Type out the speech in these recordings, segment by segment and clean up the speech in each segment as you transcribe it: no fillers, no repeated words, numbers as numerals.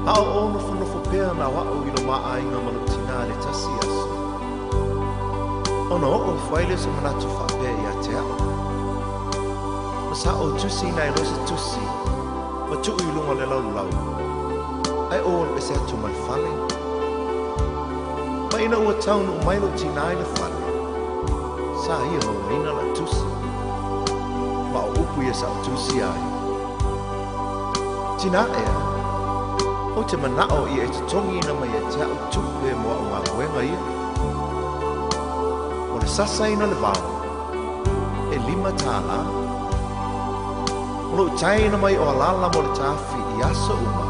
Hao ono whanofo pēr na wao ilo maa inga malutina le tasi aso. Ono o whaile sa manatu whapea i a te ao. Masa o tusi nai rosa tusi, ma tuu i lunga le lau lau. Ai o alo ese atu mai whale. Ma ina ua taunu o mailo tina i le whale. Sa ia no ina la tusi. Ma o upu ia sa o tusi ai. Tina ea. O te manao i e te tongi ina mai e te au tupe mo au ngā wenga ia. O le sasa ina le vau, e 5 tāna. O lo tai ina mai o alala mo le tāwhi i asa uma,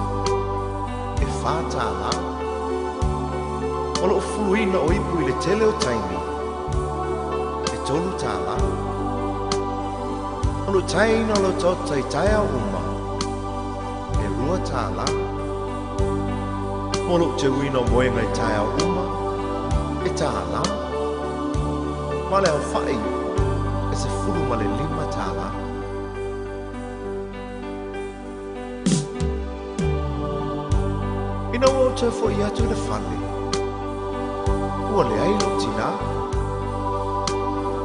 e 4 tāna. O lo fuluina o ipu i le tele o taimi, e 3 tāna. O lo tai ina lo tota i taia uma, e 2 tāna. Molo te uino moenga i tae au uma, e tāna. Male au whai, e se furu male 5 tāna. Ina o te fo i atu le whane. Ua le ailo tina.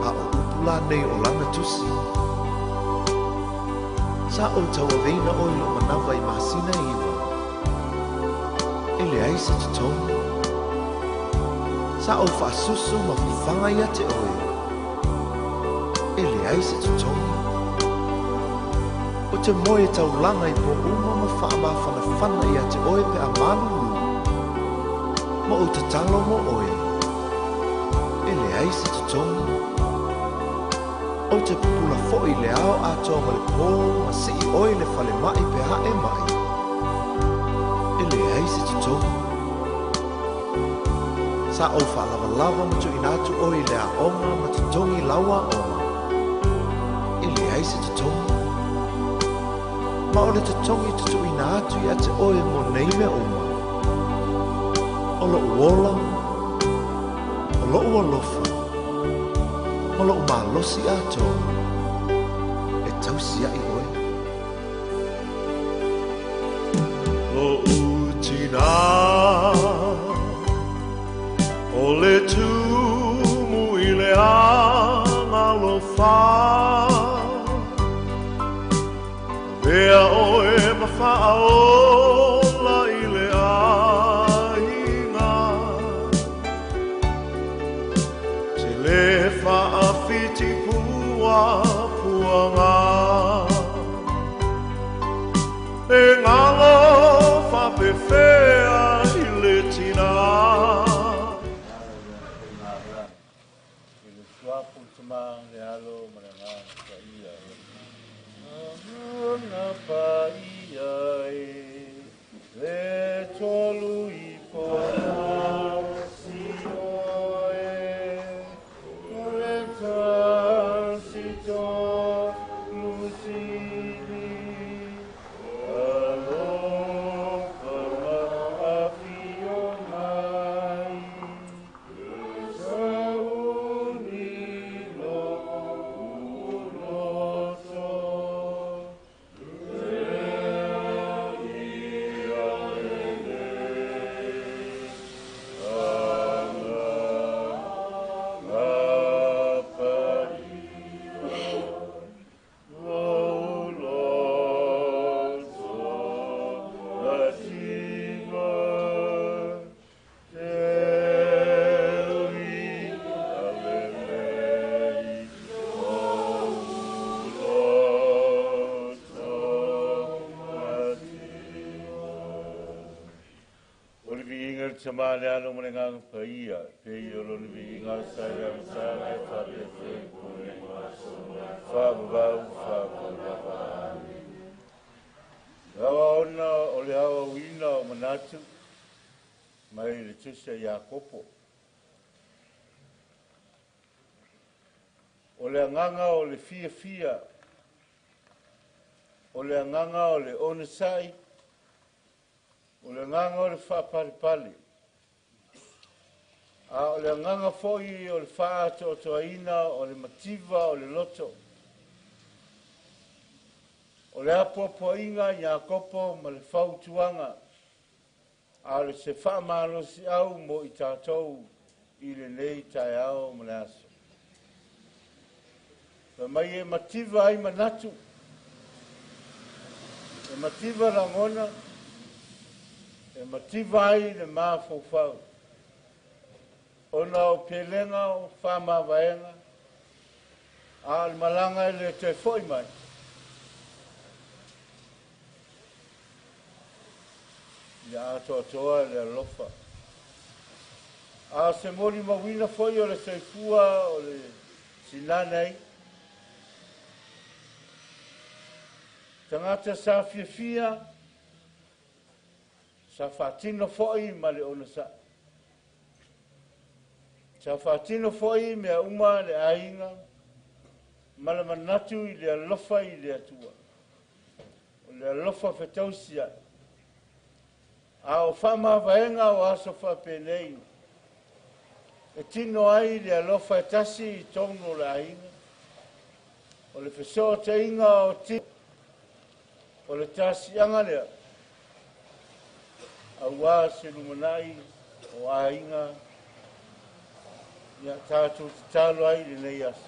A o upula nei o lana tusi. Sa o tau a veina o ilo manawa i masina iwa. Ele ai se te tongi. Sa o whaasusu ma whiwhanga ia te oe. Ele ai se te tongi. O te moe tau langa i po uma ma whaama whana ia te oe pe a malulu. Ma o te talo mo oe. Ele ai se te tongi. O te pula foi le ao a tonga le pō ma si i oe le whale mai pe hae mai. Ele ai se te tongi. Sa o whalawa ma tu inatu o i lea onga ma te tongi laua onga. Ele ai se te tongi. Ma o le te tongi te tu inatu i a te oe mo nei me oma. O lo uola, o lo ualofa, o lo umalosi a tonga. E tausia i oe. Lo utina o le tumu i le anga lo wha. Vea oe ma whaola i le ainga. Te le whaafiti pua puanga. E ngalo whapewhea i le tina. Le alo maranga ka ia na pa ia le tolu I po si oe le si to lucidi alo kama afio mai Sama le alo mo nga paia pe yo lo ni nga sa ya sa e fa pe ko ni fa ba ona o le awa wina o manatu mai le tusa Iakopo o le nganga o le fia o le nganga o le onesai o le nganga o le whapari a o le nganga foi o le whaato o toaina o le mativa o le loto o le apoapoainga Iakopo ma le whautuanga a le se whaamalosi au mo i tātou i le nei tai ao mo le aso. Pa mai e mativa ai manatu, e mativa la ngona, e mativa ai le maa fōwhau. Ona o pelenga o whama vaenga, a le malanga le te foi mai. Ia atoa toa le alofa. A se mori mawina foi o le seifua o le sinanei. Tangata sa fia sa fatino foi ma le ona sa. Sa fatino foi me uma le ainga ma le manatu i le alofa i le atua. O le alofa fetausia. A o whama vaenga o aso whapenei. E tino ai le alofa e tasi i tono le ainga. O le whesoa te inga o tino. O le tasi anga lea. A ua se lumanai o ainga. Ia tātou te talo ai le nei aso.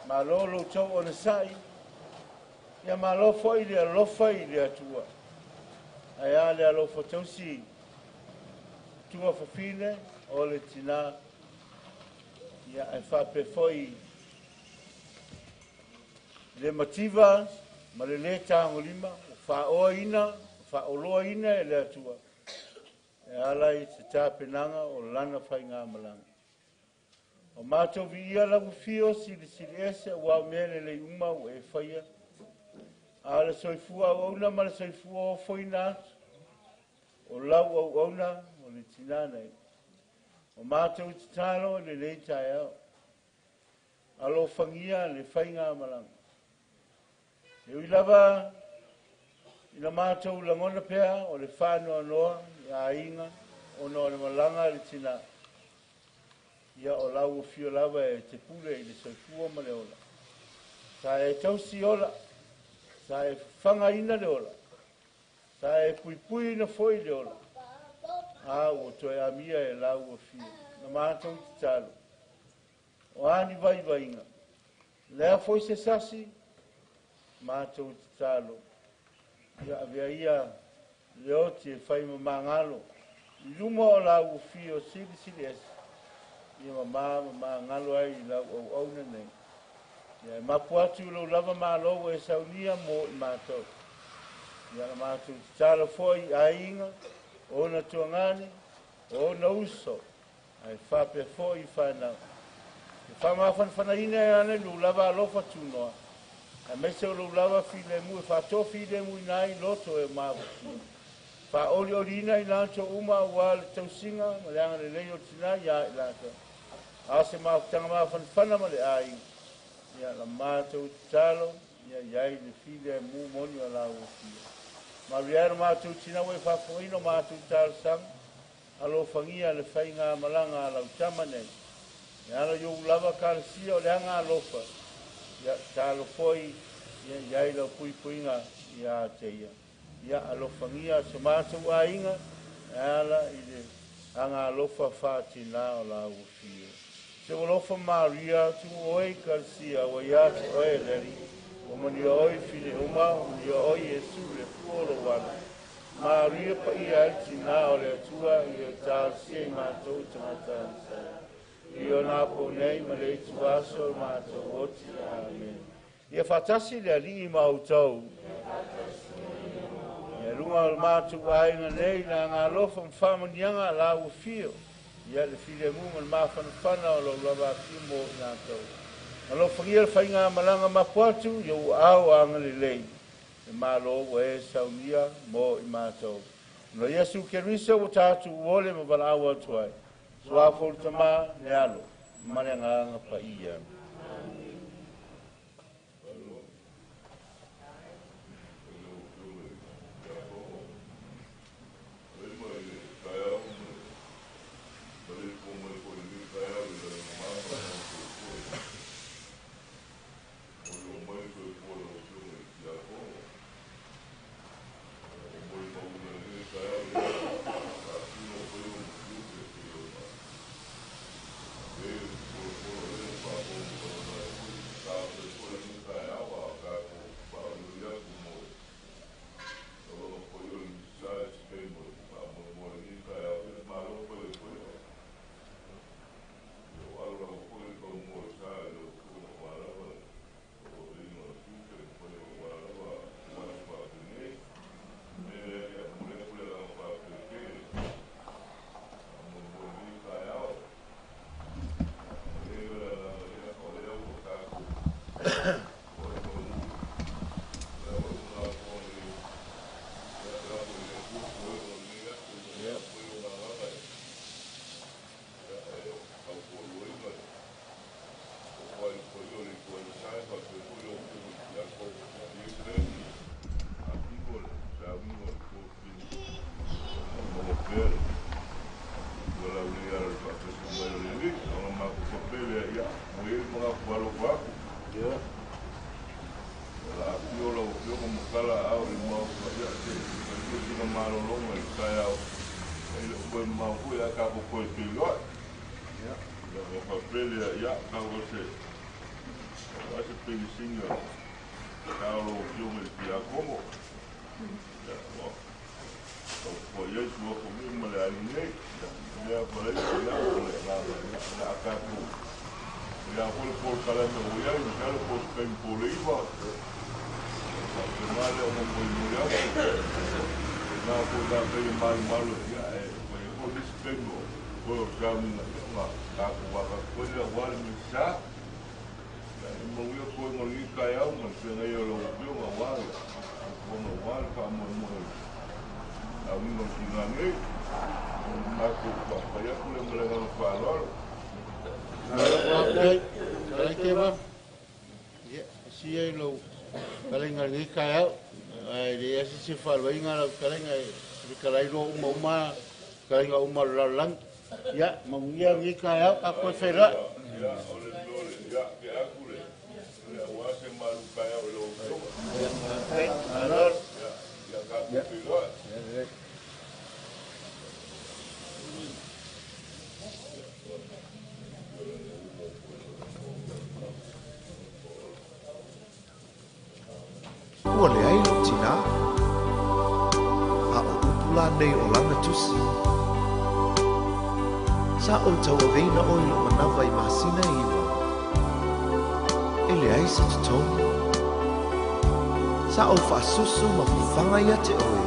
Ma lolo tau o na sai. Ia ma lofo i le alofa i le atua. Ai a le alofa tausi. Tunga whawhine o le tina. Ia ai whape foi. Le mativa, ma le le tango lima. Whaoa ina, whaoloa ina e le atua. E ala i te tāpenanga o lana whai ngā malanga. O mātou vi ia lagu fio sili ese wa mele le uma o e whaia. A le soifua o una ma le soifua o foina atu. O lau au ona o le tinana i. O mātou te talo le lei tai au. Alo whangia le whai ngā malanga. E ui lava ina mātou langona pea o le whānoa noa ia inga o no le malanga le tina. Ia o lau o fio lava e te pule i le soifua ma le ola. Sa e tausi ola. Sa e whanga ina le ola. Sa e pui na foi le ola. A o toi a mia e lau o fio. Na mātou te talo. O ani vai inga. Lea foi se sasi. Mātou te talo. Ia avea ia leo te whai mangalo. Luma o lau o fio sili esi. Ia ngalo ai lau au na nei. Ia mapu atu lau lava malo e saunia mo i mātou. Ia na mātou te talo foi a inga, o na tuangani, o na uso. Ai whape foi whanau. E whamawhan whanaina e ane lu lava alofa tunoa. A mese o lu lava file mu, e whato file mu inai loto e mapu. Wha oli orina i lanto uma ua le tausinga, ma le anga le leo tina ia i lanto. A se mautanga mawhanwhana ma le ai. Ia la mātou talo, ia iai le file mu moni o lau o fia. Ma riaro mātou tina wei whafoino mātou talo sang. Alo whangia le whainga malanga a lau tamanei. Ia ala yo lava kārasia o le anga alofa. Ia talo foi, ia iai lau puipuinga ia te ia. Ia alo whangia se mātou a inga. Ia ala i le anga alofa whātina o lau o fia. Se olofa Maria tu oi karsia o ia te oe leri. O mani oi fine uma, o mani oi Jesu le fuolo wana. Maria pa ia tina o le atua i o tāsia i mātou tamata. I o nāpo nei ma le tuaso mātou oti. Amen. Ia whatasi le ali i mautau. Ia runga o mātou ainga nei na ngā lofa mwhamanianga la u fio. Ia le file munga le mawhanawhana o lau lava ki mo i nātou. Alo whangia le whainga malanga mapuatu, iau au anga le lei. E malo o e saunia mo i mātou. No Iesu Kerisa o tātu uole ma wala awa tuai. Sua fōrutama ne alo, mane nganga pa ia. mau ya ke malo longo saya ele foi mau foi acabou com o piloto ya eu falei ya acabou se eu acho que ele senhor calo filme de como ya bom foi isso vou comer uma ali ya por aí ya acabou ya por calando o ya e já por quem por aí va Male o mo mulher, na puta veio malo ya, foi o despego, foi o caminho uma a coisa agora me já, mo eu foi mo li caiu, mas nem eu não viu uma wala, como wala para mo a um não tinha nem, mas o pai já foi me levando para Sai que va. Si ai lo kalenga ni kaya ai dia si fal vai ngala kalenga si kalai ro uma kalenga uma lalang ya mangia ni kaya aku fera ya ole ya que acure ya wase malu kaya lo alor ya ya ka Ua le ai lo tina. A o upula nei o lana tusi. Sa o tau aveina o ilo manawa I masina iwa. E le ai se tutongi. Sa o whaasusu ma fufanga ia te oe.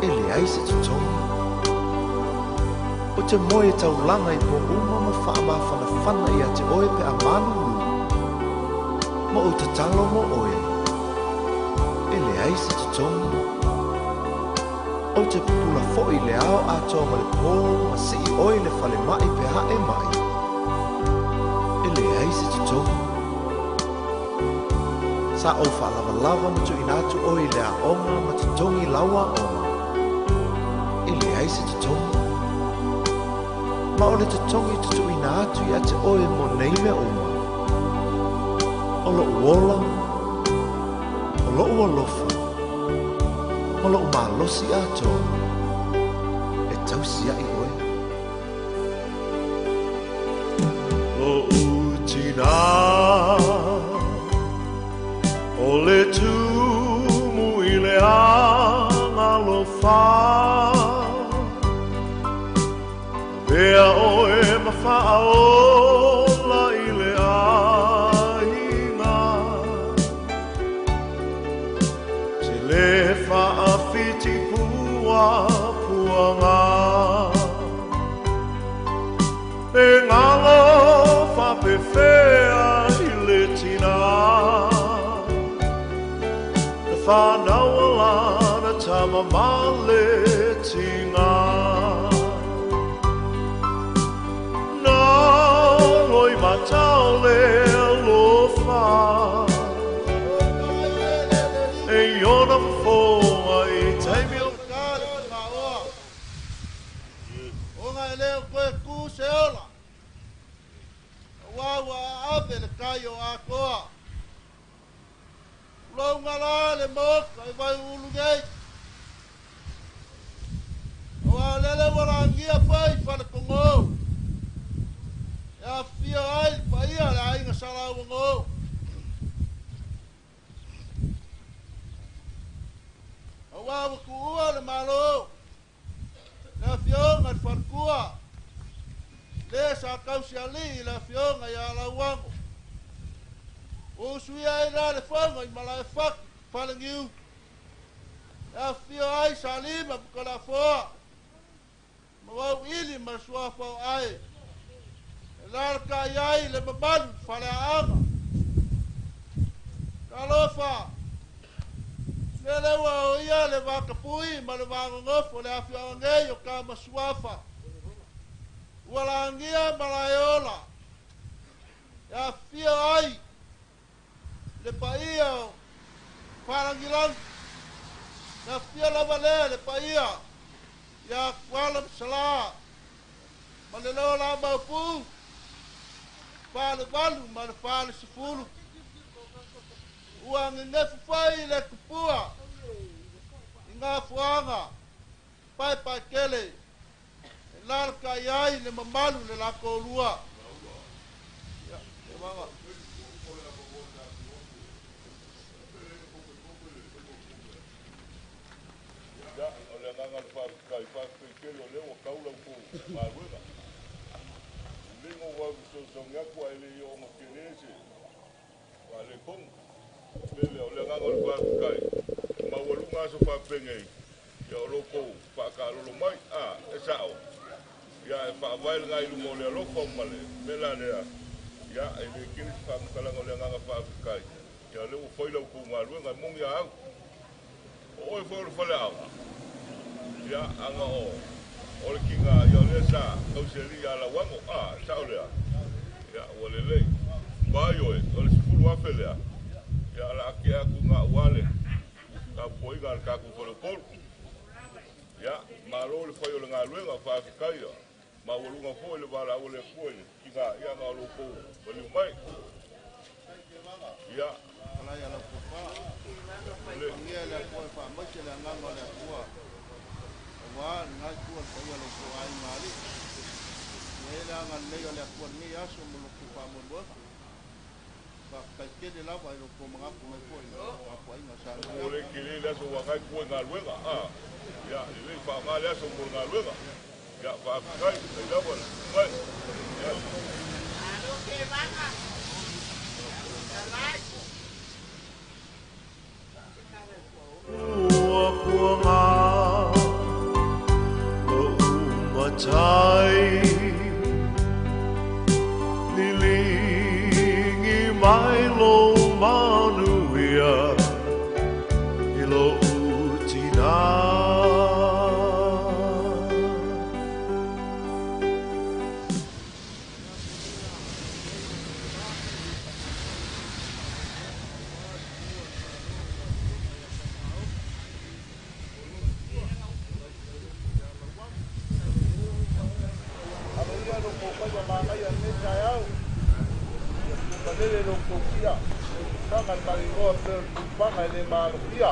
E le ai se tutongi. O te moe tau langa I po uma ma whaama whanawhana ia te oe pe a manu. Ma o te talo mo oe. E le ai se tutongi. O te pupula fo'i le ao atoa ma le pō ma si I oe le whale mai pe hae mai. E le ai se tutongi. Sa o whalawa ma tu inatu oe le a onga ma tutongi laua oma. E le ai se tutongi. Ma o le tutongi tutu inatu I ate oe mo nei me oma. O lo uola, o lo uolofa, o lo umalosi atoa, e tausia I oe. Lo utina, o le tumu I le anga lo fa, vea oe ma fa'aola I le ainga, se le fa'afiti puanga, e ngalo fa'pefea I le tina, e whanaualana tamamale tinga. Loi matau le alofa e iona mfoa I taimi o kare ma o nga le ko ku se ola wa ave le kai o a koa lo ngala le mo kai vai ulugai wa le warangia pai para kongo ya fia ai pai ala inga sala ngo wa ku le malo la fionga farkua le sa kausi ali la fionga ya la wango o sui ai la le fonga I mala fak falangiu la fio ai salima ko la fo mo ili masua fo ai la ka ai le baban fala anga kalofa le wa o ia le va kapui ma le va ngofo le afio ngai o ka masuafa wala ngia malayola ya fio ai le paia parangilan na fio la vale le paia ya kwala sala ma le la ba pu pa le balu ma le pa le sifulu ua ngenefu pai le kupua i ngā fuanga pai kele e lalka iai le mamalu le lako lua ia e wanga ya o le nganga le whakakele o leo kaula ko maruena lingo wa so ngaku ai le o makelese wa le kong pele o le nganga le whakakele ma walu ngaso whapengei ya o loko whakalolo mai e sao ya e whawail ngai lungo le loko male mela lea ya e le kini whakakalanga o le nganga whakakele ya le o whaila ko maruena mungi a au o e whaile whale au ya anga o le kinga ya le sa o se ri ala wango sao lea ya o le lei mai o le sipulu afelea ya la ke aku nga wale ka poinga ka ku folo pol ya ma lo le foi o nga luenga fa kai ma o lunga foi le bala o le foi kinga ya nga lo ko o le mai ya ala ya la kupa le ngia le foi fa ma ke la nganga le kuwa wa nga kuwa ko ya lo ko ai mali ne la nga le yo le kuwa ni ya so mo lo kupa mo bo ka kele la va lo ko mga ko ko a ko ai sa o le kile la so wa kai ko nga luenga ya le fa ma le so mo nga luenga ya fa kai le la mai ya alo que baja ua puanga o umatai lilingi mai lo manuia i lo utina le lo kokia sanga mari o per panga le malukia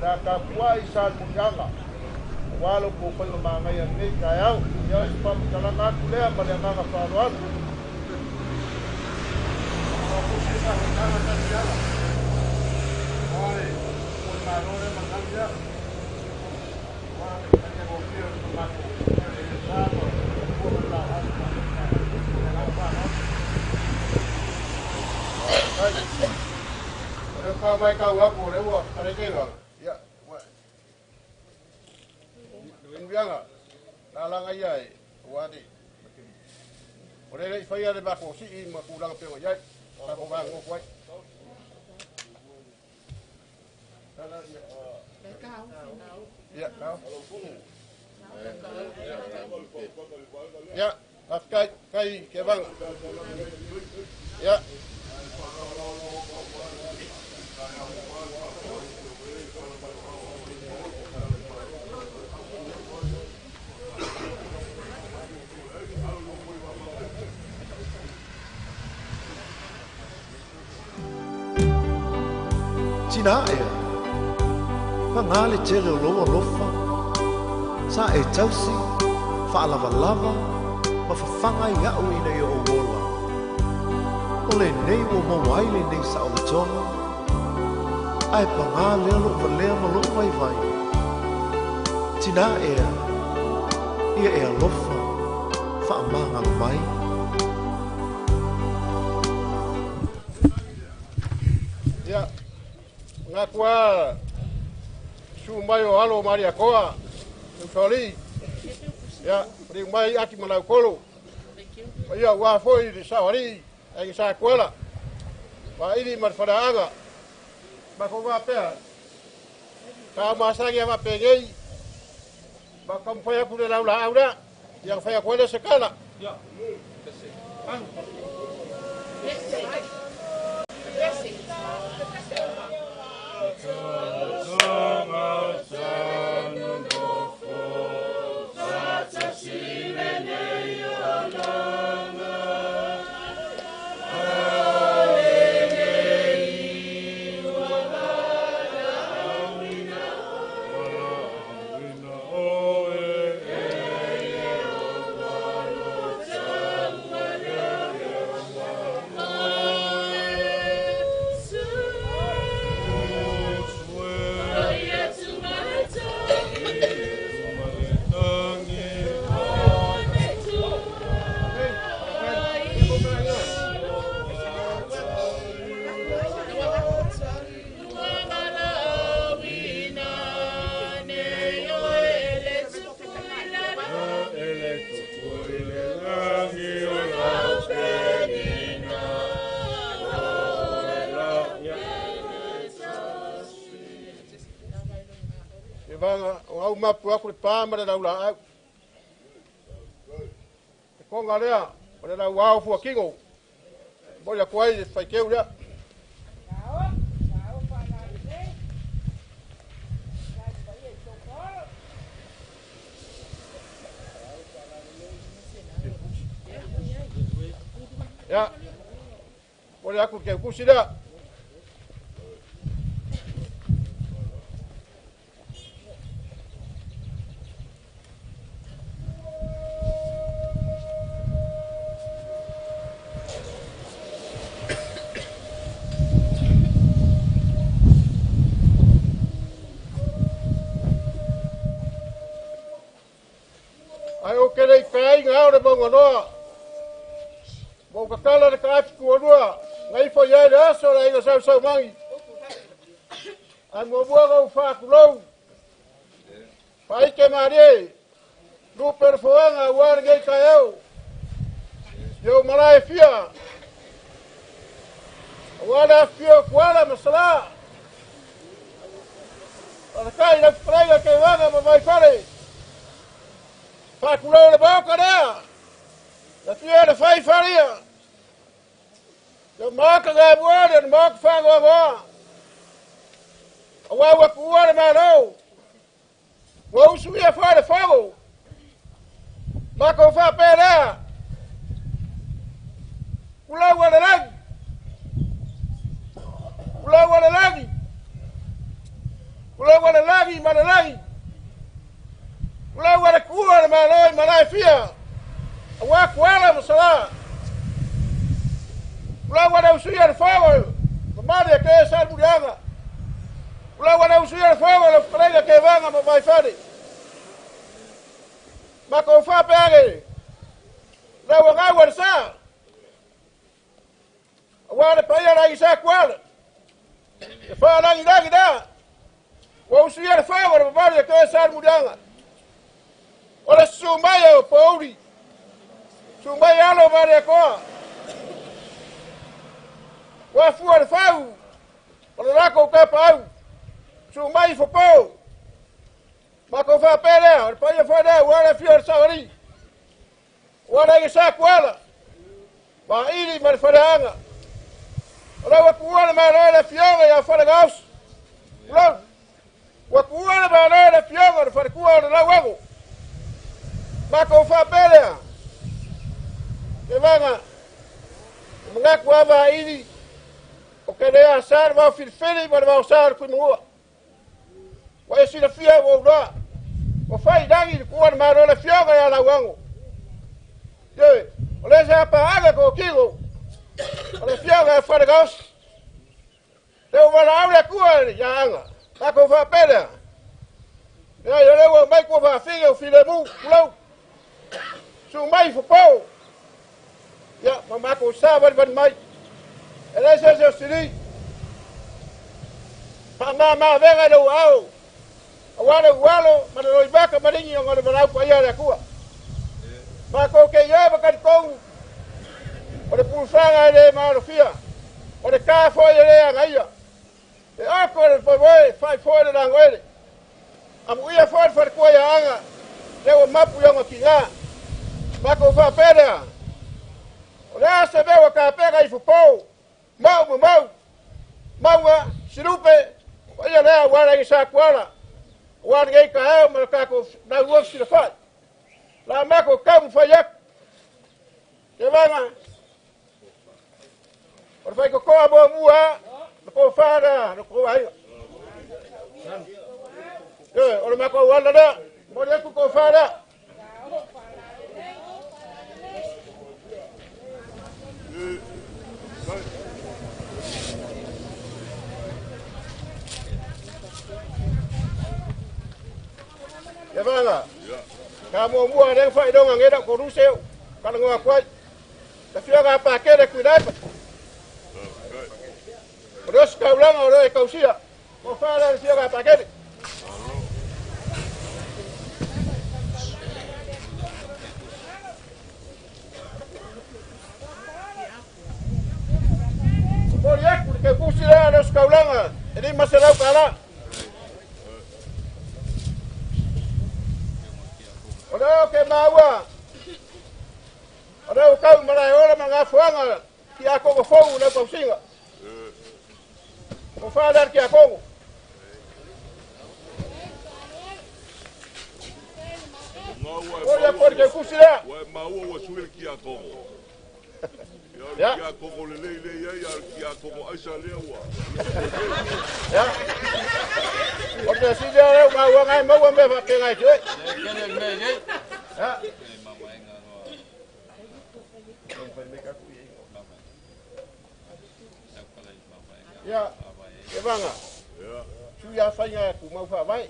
ra ka kuai sa munganga walo ko ko manga ya ne ka yau ya spam kala na kule ma le manga fa ro Ka mai ka wa ko le wa ale ke ga ya wa duin bianga la la ga ya wa di ore le fa ya le ba ko si I ma ku la pe wa ya ta ko ba ngo kwai ya ka ya afkai kai ke bang ya Tina e ngale tele lo lofa sa e tausi fa lava lava ma fa fanga ia o ina yo wola ole nei wo mo waile nei sa o tonga ai pa ngale lo va le mo lo vai vai Tina e ia e lofa fa manga mai ya nga kwa su mai o alo maria koa fali ya ri mai aki mana kolo ya wa foi de sawari ai sa kola wa ili mar faraanga ba ko va pe ka masa ya va pegei ba kam foi ku la aura yang foi ko le sekala ya Ke vanga o au mapu aku le pāmare rau la au. Te konga lea, o le rau au fua kingo. Moia kuai le whaikeu lea. Ya, moia aku ke kusi lea. Ai o kere kai ngau le bongo noa. Mo ka kala le ka ku noa. Ngai fo ia le aso la inga sau mangi. Ai mo bua go fa ku lo. Pai ke mare. Lu per foanga war ngai ka eu. Yo malai fia. Wala fia kwala masala. Ala kai la frega ke wanga ma vai fare. Fakulou le boka rea. La fia le fai faria. Le maka ga buare, le maka fango agoa. Awa wakua le malo. Wa usuia fa le fango. Maka ufa perea. Kulau wale lagi. Kulau wale lagi. Kulau wale lagi, mana lagi. Kulau wale kuwa le maloi malai fia. Awa kuala masala. Kulau wale usuia le fango. Kamari ke sa murianga. Kulau wale usuia le fango le frega ke vanga ma vai fare. Maka ufa peage. La wanga wale sa. Awa le paia la isa kuala. Le fa langi langi da. Wa usuia le fango le kamari ke sa murianga. Ola sumbayo pauri. Sumbayo alo mare koa. Wa fua le fau. Ola rako ka pau. Sumbayo fo pau. Mako fa pele, ola paia fa da wala fio sauri. Wala isa kwala. Ba ili mar faranga. Ola wa kuala mare la fionga ya fa gaus. Lo. Wa kuala mare la fionga fa kuala la wago. Mako fa pele. Ke vanga. Mengaku ava ini. O ke lea asar mau filfili ma mau asar kui mungua. Wa esi la fia wa ura. Wa fai dangi kuwa ma ro la fionga ya la wango. Ye, o le sa pa aga ko kigo. O le fionga ya fa gaus. Te o wala aure kuwa ya anga. Mako fa pele. Ya yo le wa mai ko fa figa o filemu kulau. Su mai fo pau. Ya, mama ko sa van mai. Ele se siri. Pa mama venga do au. Awale walo, ma no ibaka maringi ngore bana ko ya la kuwa. Ma ko ke ya ba kan ko. Ore pulsanga ele ma ro fia. Ore ka fo ele ngaia. E ako le fo boy, fai fo le ngore. Amu ia fo ko ya anga. Leo mapu yango kinga. Mako fa pera. Ola se veo ka pega I fupo. Mau. Maua sirupe. Oya lea wala isa kwala. Wala ngai ka ma ka ko na wo si fa. La mako kam fa yak. Ke vanga. Por fai ko abo mua. Ko fara, ko ai. Ola mako wala da. Mo le ko fara. Ya vanga. Kamu mua reng fai dong ngeda ko ruseu. Kalau ngwa kwai. Tapi aga pakai de kuidai. Terus kau ulang ora kau sia. Ko fala sia aga pakai. Boleh ke kusi la los kau ulang. Ini masalah kala. Ora ke maua. Ora kau malai ora manga fuanga ki ako ko fou na ko singa. O falar ki ako. Ora por que kusira. Wa maua wa suel ki ako. Ya. Ki ako le ya ki ako aisa le wa. Ya. Ora si dia maua ngai maua me fa ke ngai tu. Ya. Ya, ke banga. Ya. Tu ya fai nga ku mau fa vai.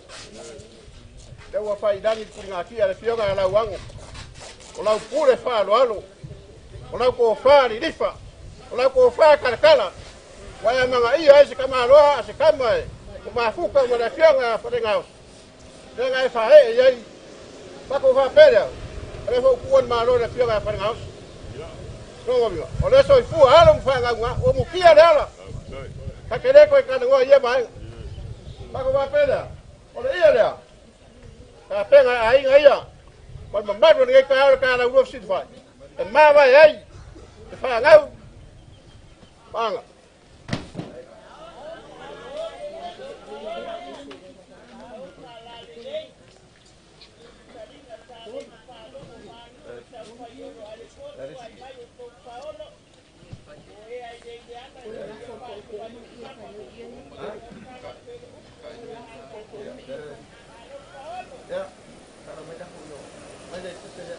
Da wa fai dangi ku nga ki ala fionga ala wangu. O lau pure fa lo alo. O lau ko fa ni lifa. O lau ko fa kalkala. Wa ya manga ia se kama loa se kama e. Ku ma fuka mo da fionga fa de ngaus. De ngai fa he ye. Pa ko fa pele. Ele fo ku on ma lo da fionga fa de ngaus. Ya. No mo. O le so fu alo fa nga o mu kia dela. Ka kere ko ka ngo ye ba. Ba ko ba pele. O le ia le. Ka penga ai nga ia. Kon mamad wan ngai ka la uof sit fa. E ma ba ai. E fa ngau. Banga. Ya. Kalau mereka punya. Ada itu saja.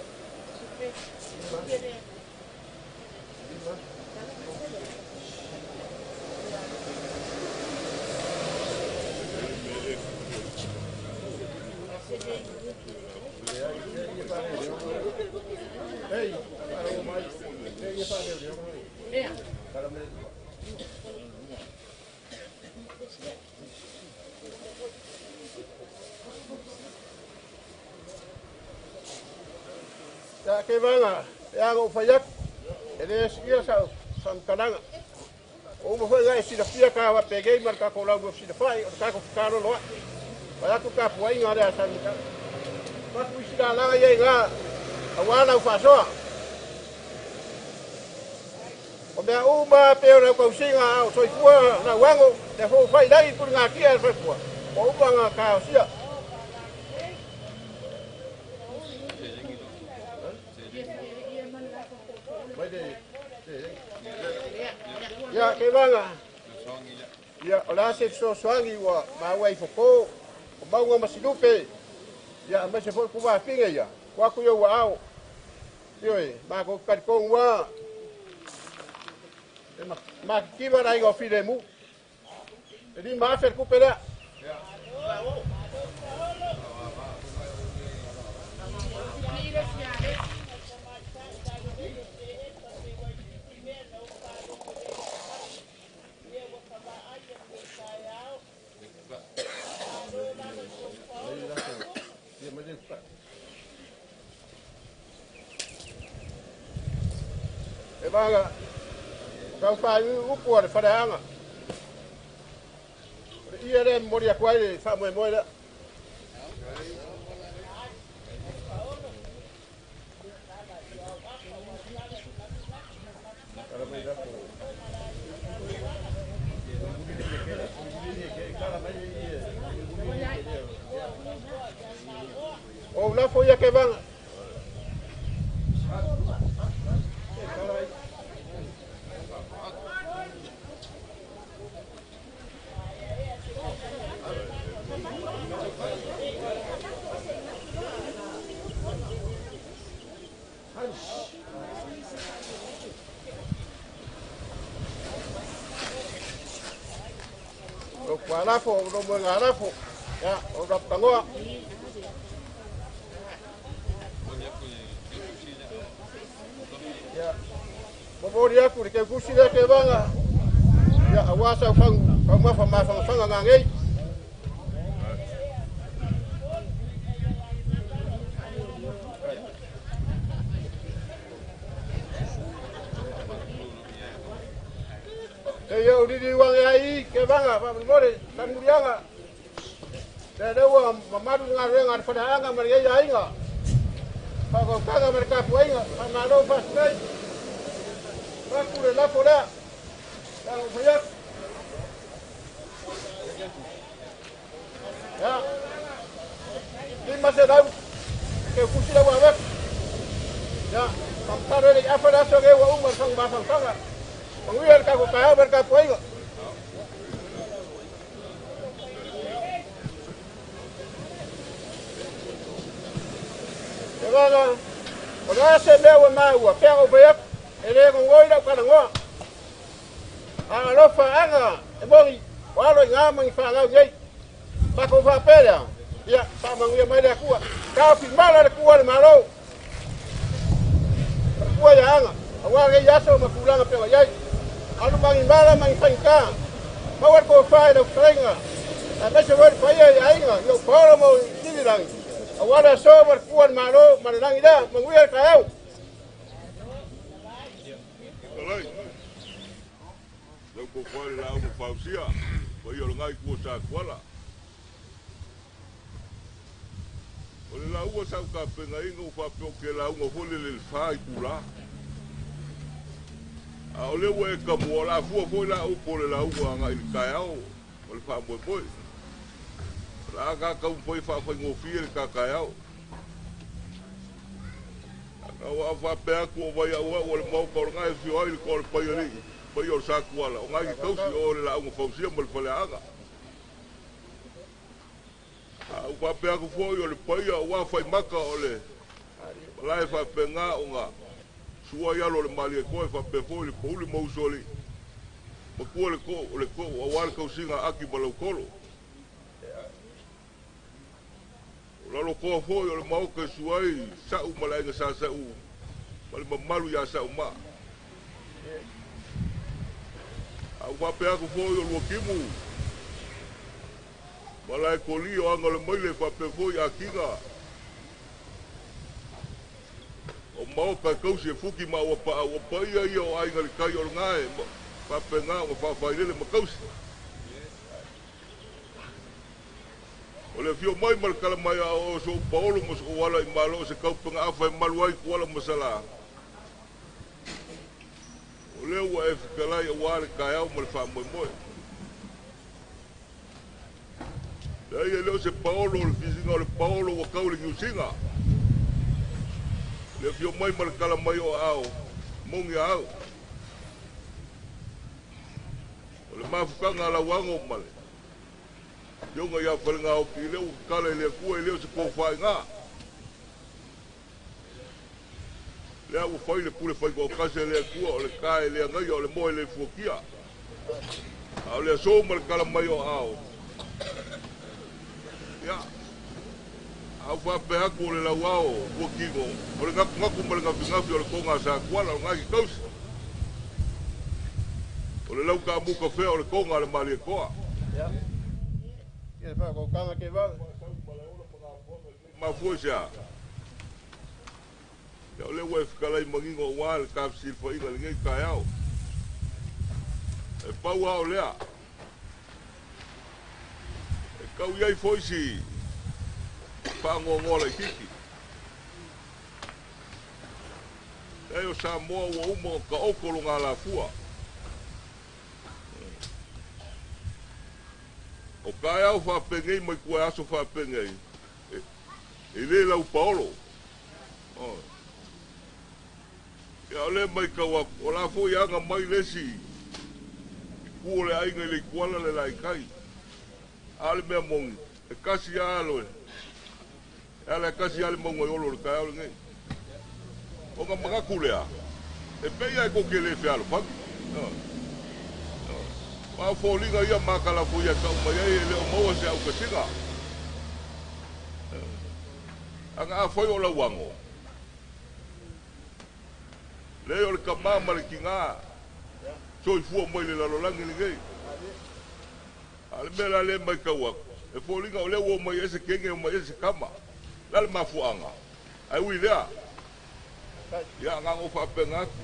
Hey, kalau mai, dia pada dia mai. Ya. Kalau mereka ya ke banga ya go fayak ele sia sa sam kananga o mo foi ga si da fia ka wa peguei marca ko la go si da fai o ka ko karo lo wa ku ka puai ngara sa ka ma ku si da la ye ga awana fa so o be o ma pe o ko singa o so fu na wango de fo fai dai ku nga ki al fa fu o banga ka sia ya ke banga ya ola se so swangi wa ma wai foko o maunga masilupe ya ma se fo ku ba pinga ya wa ku yo wa au yo e ma ko ka ko wa ma ki ba dai go fi de mu di ma fer ku pera e banga kau fai upo de faraanga ia re moria kwai fa mo moira o la foi que van o kwala fo o mo ngara fo ya o rap tangoa ya boboria ku ke kusile ke banga ya awasa fang ma fang ngangai yo di wang ai ke banga pa more tan murianga de wa mamadu ngar fada anga maria ya inga Whakautanga mereka puenga, amalo paskai. Wakure la pola. Kau banyak. Ya. Di masa dah ke kursi dah buat. Ya, sampai ni apa dah so ke wa umur sang basang sang. Penguian kau kaya mereka puenga. Kalau orang sebel mana uang, pergi bayar, ini kongoi dah kan ngah. Kalau faham, ebongi, walau ngamang faham jadi, bako faham ya, sama dia mana kuat. Kau firman ada kuat malu, kuat yang angah. Awak ni jasa makulang apa jadi. Kalau bangin malam bangin faham, mawar kau faham dah faham. Tapi sebab faham yang yo pola mau sini lagi. Awala so berkuat malu, malang ida, menguir kau. Alai. Lau ko fai la mo fausia. Ko yo ngai ko sa kwala. O le la ua sa ka penga ingo fa pe ke la ngo fole le fai kula. A ole we ka mo la fu fo la u po le la ua ngai kaiao. O le fa mo boy. La ka ka un poi fa ngo fiel ka kaiao. Awa fa pe ko vai awa o le mau ko ngai fi oil ko le pai ali. Pai o sa kuala. O ngai ka si o le la ngo fausia mo le fale aga. O fa pe ko fo o le pai o fa maka o le. La fa pe nga o nga. Sua ya lo le mali ko fa pe fo le puli mo soli. Mo ko le ko o wal ko singa aki balo kolo. Lalo ko fo yo le mau ke suai sa u malai nga sa u mal malu ya sa uma au va pe ko fo yo lo kimu malai ko li o anga le mai le fa pe fo ya kinga o mau ka ko se fuki ma o pa ia yo ai nga le kai o ngai fa pe nga o fa fa ile ma kausi. O le fio mai mal kala mai o so Paulo mos o wala I malo se kau penga afa maluai ko wala masala. O le wa e kala ya wala ka ya mal fa mo mo. Dai le se Paulo le fizinga le Paulo wa kau le usinga. Le fio mai mal kala mai o ao mongi ao. O le mafukanga la wango mal. Yonga ya whalinga o ki leo kala lea kua leo se ko whai ngā. Lea u whai le pule whai ko kase lea kua o le kae lea ngai o le moe le fuakia. A o lea soma le kala mai o ao. Ia. Au whape haku o le lau ao fuakingo. O le ngaku ma le ngafi o le konga sa kuala o ngaki kausi. O le lau ka muka whea o le konga le mali e koa. Ia fa ko kanga ke va. Ma fuja. Ya ole we kala I mangingo wal kapsil fo inga ngai kaiao. E pau ao lea. E kau iai foisi. Pango ngola kiki. E o sa moa wa umo ka okolo ngā la fua. O kai au whapengei mai kua aso whapengei. E le lau Paolo. Ia le mai kawa, o la fo ianga mai lesi. Kua le ainga le kuala le lai kai. Ale mea mongi. E kasi alo e. E ale kasi ale mongi olo le kai alo ngai. O nga mga kulea. E peia e koke le whialo whaki. Ma fōlinga ia makala fu ia kau mai e leo maua se au kasinga. Anga a whai o la wango. Leo le ka mama le ki ngā. Soi fua mai le lalolangi ni ngai. Ale mea le mai kauak. E fōlinga o leo o mai ese kenge o mai ese kama. Lale mafuanga. Ai ui lea. Ia ngango whapenga aku.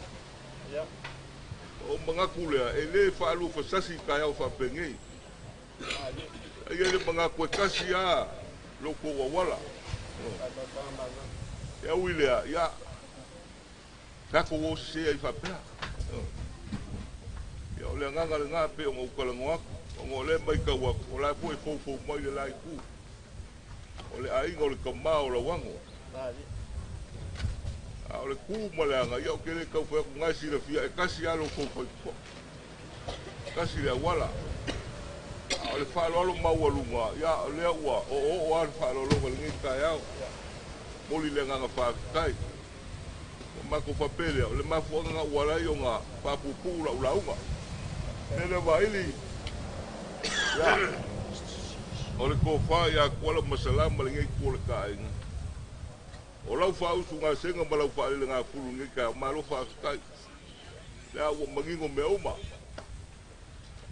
O mga kulea, e le whaalu whasasi kai au whapengei. E le mga koe kasi a loko wawala. Ya wilea ya kako wo se ai fa pe ya ole nganga le nga pe o ukala ngoak o le mai ka wa o la po fo mai le lai ku ole ai ngol ka ma o la wango a ole ku malanga ya o kele ka fo nga si le fia e kasi alo fo kasi le wala ole fa lo ma wa lunga ya le wa o fa lo lo ngi ka ya moli le nganga fa kai ma ko papele le ma fo nga wala yo nga pa pupu la unga nele vaili ya ole ko fa ya ko la masala ma ngi ko le kai o la fa u nga senga ma la fa le nga fulu ngi ka ma lo fa kai ya wo mangingo me uma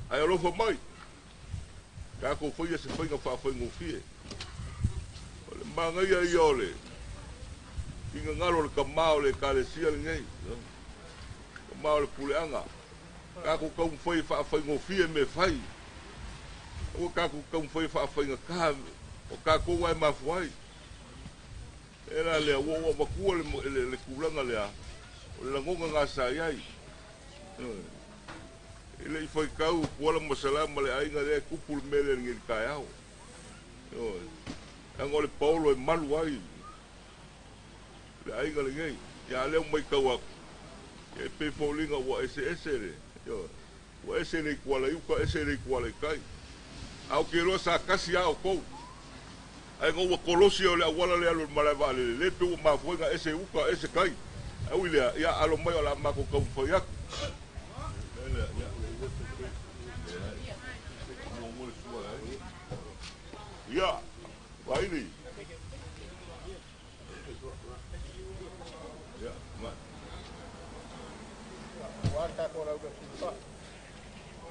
ai lo fa mai ka ko fo ya se fa nga fa fo ngo fie ole ma nga ya yole inga ngalo le kamao le kalesia le ngai kamao le puleanga ka ko kau foi fa ngo fie me fai o ka ko kau foi fa nga ka o ka ko wai ma foi era le wo ma ku le kulanga le a le ngonga nga sa yai ele foi kau ko la masalama le ainga le kupul mele ngi ka yao angole paulo e maluai ai ngale ngai ya le mai kawa e pe folinga wa ese le yo wa ese le kwala yu ka ese le kwala kai au ke ro sa kasi au ko ai ngo wa kolosio le wala le alu malava le pe ma fuega ese uka ese kai au ile ya alo mai la ma ko ko fo ya ya vai ni Waka ko rau ka sipa.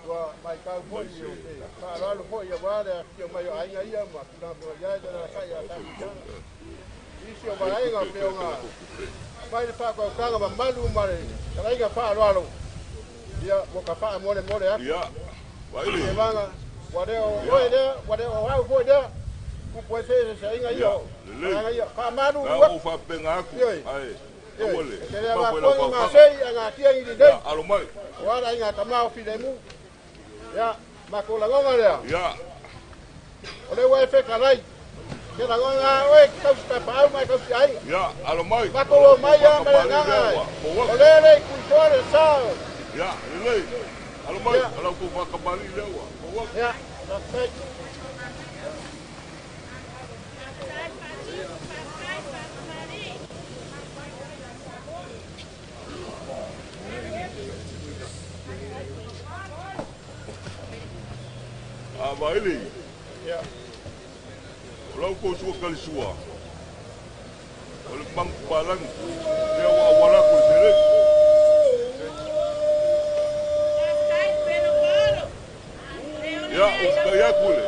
Wa mai ka foi yo te. Ka ra lo foi ya wa de ki mai ai ngai ya ma na mo ya de na sai ya ta. Isi o mai ga pe nga. Mai pa ko ka ga malu mare. Ka ga pa lo. Ya mo ka pa mo le ya. Ya. Vai ni. Vanga. Wa de o wa foi de. Ku po se se ngai yo. Ngai yo. Pa malu wa. Ka fa pe nga ku. Ai. Ole, ele va con masei anga tia i de. Alo mai. Ora inga tamao filemu. Ya, makola ngonga le. Ya. Ole wa fe kalai. Ke la ngonga we ka sta pa mai ka ai. Ya, alo mai. Makolo mai ya mai nga. Ole le ku tore sa. Ya, le. Alo mai, alo ku va ka mali le wa. Ya, that's it. Vai li. Ya. Lau ko su kali sua. Ol mang balang. Dia wa wala ko sere. Ya, o ya kule.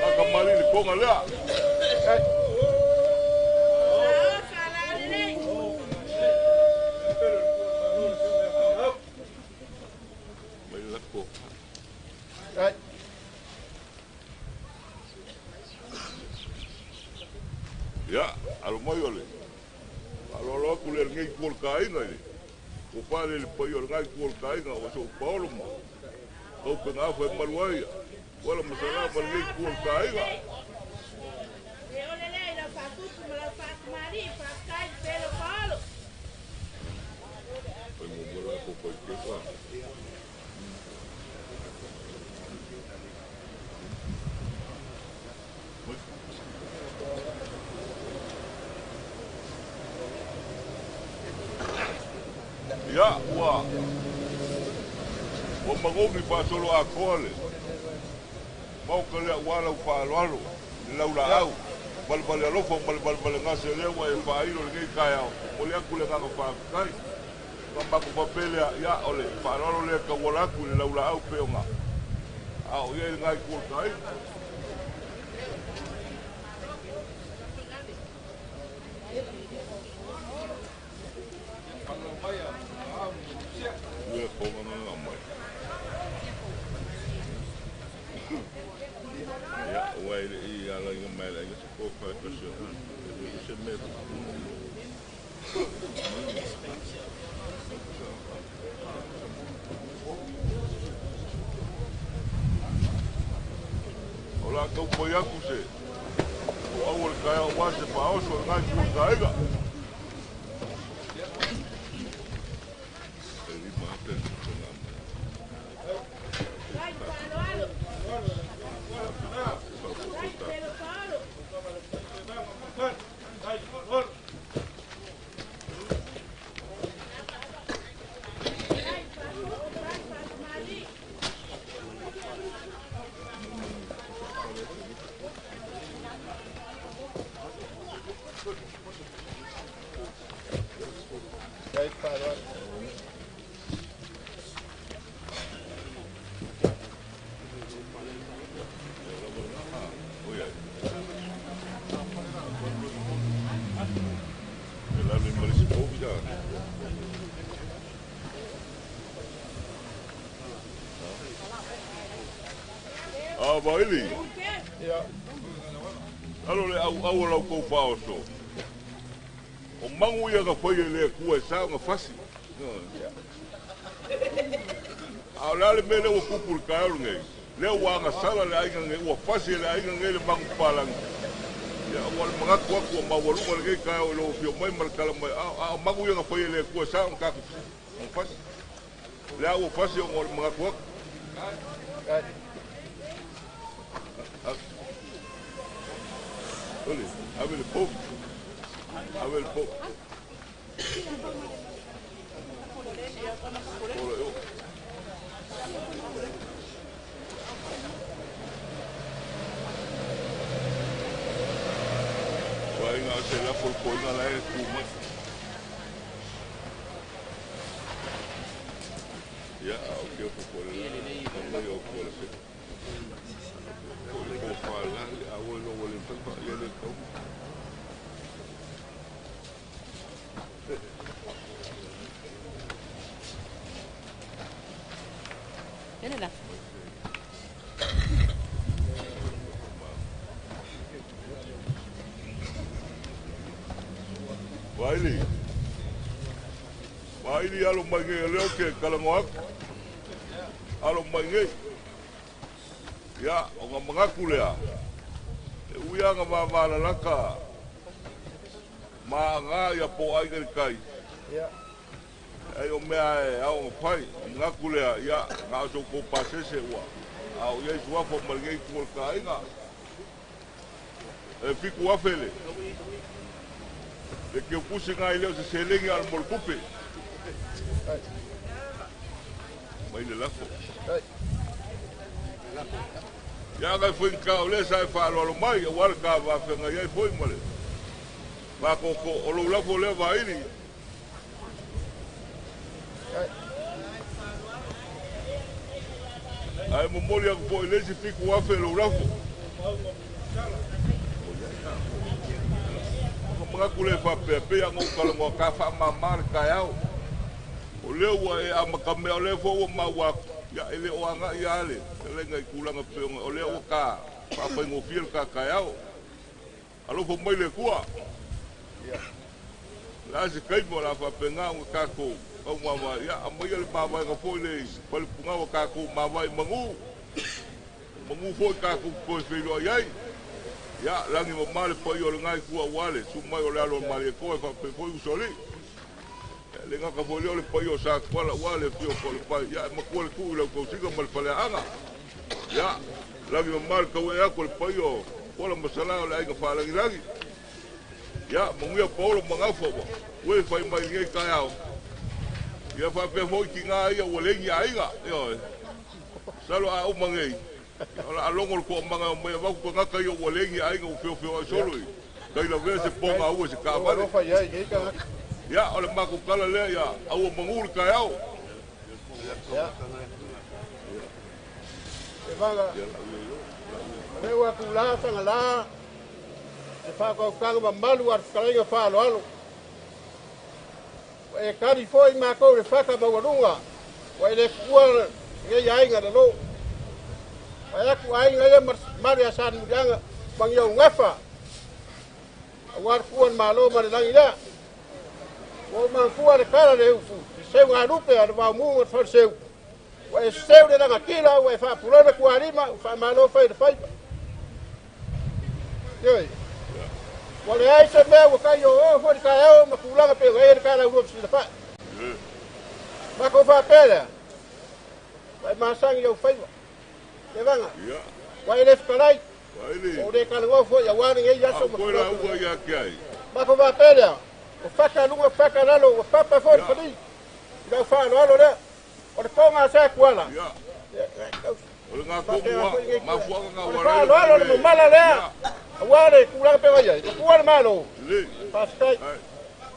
Aka mali ni ko ngala. Mai la ko. Right. Ya, alo mai ole. Alo lo ku le ngai kol kai ngai. O pare le pai ole ngai kol kai ngai o so paulo mo. O ko na foi malwai. Wala masala mal ngai kol kai ngai. Ole le la fatu como la fatu mari, fa kai pelo palo. Ai mo mora ko ko ke fa. Ya, wa. O magogi pa solo a kole. Mau kale wala fa lalo. Laula au. Bal lo fo bal ngase le wa fa ilo ngai kaya. O le akule nga fa kai. Kamba ko papele ya ole fa lalo le ka wala ku laula au pe nga. Au ye ngai ku kai. Ya, como no la mai. Ya, wai i ala i mai la, se ko fa ka se. Se me. Ola kau poi aku se. O awal kaya o wase pa oso ngai ku kaiga. Eli mate na. Vai, palo, alo. Vai, pelo, palo. Vai, palo. Ela me merece pouco já. Ah, vai ali. Ya. Alo le au lau kou pao so. O mangu ia ka whai le kua e sao nga whasi. Au lale me le ua kupur ka aru ngai. Le ua anga sala le ainga ngai, ua whasi le ainga ngai le mangu palang. Ya, ua le mga kua kua mawalunga le ngai ka au lo fio mai markala mai. Au mangu ia ka whai le kua e sao nga kaku whasi. Le au whasi o le mga kua. Olha, abre o povo. Abre o povo. Olha, eu. Vai na sei lá por coisa lá é kuma. Ya, o que eu vou por lá? Não eu por lá. Vou falar, a olho no olho para ele então. Viene là. Vai ali alo mai ngai leo ke kalangoak. Alo mai ngai. Ya, o nga mangaku lea. E uia nga mamala laka. Ma nga ia po ai ngari kai. Ya. Ai o mea e au nga pai. O mangaku lea, ia, nga aso ko pasese ua. Au ia isu wafo marigei kuol ka inga. E fiku wafele. E ke ukusi nga i leo se selengi al molkupe. Mai le lako. Ya ga foi ka ole sai fa lo mai o war ka va fe nga ye foi mole va ko o lo la fo le va ini ai mo moli ko po le si fiku wa fe lo la fo mo ga kule fa pe ya ngo ka lo ka fa ma mar ka ya o le wa e a ma ka me o le fo o ma wa ya ele o anga ya le le ngai kulanga pe o le o ka pa pa ngo fiel ka ka yao alo fo mai le kua la se kai mo la fa pe nga o ka ko o ma wa ya a mai le pa wa nga fo le pa le punga o ka ko ma wa mangu fo ka ko fe lo ya ya langi mo male po yo ngai kua wale su mai o le alo male ko fa pe fo usoli le nga ka volio le paio sa kwala wale fio ko le pai ya ma ko le ku le ko siga mal pale anga ya la mi mal ka wa ko le paio ko le masala le ai ka fa la ngi ya mo ngia paulo manga fo we fai mai ngai ka ya ya fa pe fo ki nga ya wole ngi ai ga yo salo a o mangai ala longo ko manga mo ya ko nga ka yo wole ngi ai ga fio solo kai la vese ponga u se ka va ya ole maku kala le ya au mangul ka yao Ya. E vanga. Me wa kula sa ngala. E fa ko ka ba malu ar kalenga fa lo alo. E kari foi ma ko le fa ka ba walunga. Wa ile kual nge yai nga lo. Wa ku ai nga ye maria san mudanga bang yo ngafa. War kuan malo ma lang ila. O mangkua de kala le ufu. Seu ngā rupe a wa munga whare seu. Wa e seu de ranga kila, wa e wha pulona kua rima, wha malo whai de whaipa. Yoi. Wa le ai se mea wa kai o whare kai au, ma kulanga pe o e de kala urup si de wha. Ma ko wha pērea. Wa e maasangi au whaipa. Te wanga. Wa e le whakarai. O de kala ngofo, ya wane ngei yaso ma kulanga. Ma ko wha pērea. O whakalunga whakalalo, o papa whore padi. Ina whaalo lea. O le konga sa kuala. O le ngā kōmua, mafuanga ngā warei. O le whaalo le mala lea. A wale kulanga pe wai. O kuala malo. Paskai.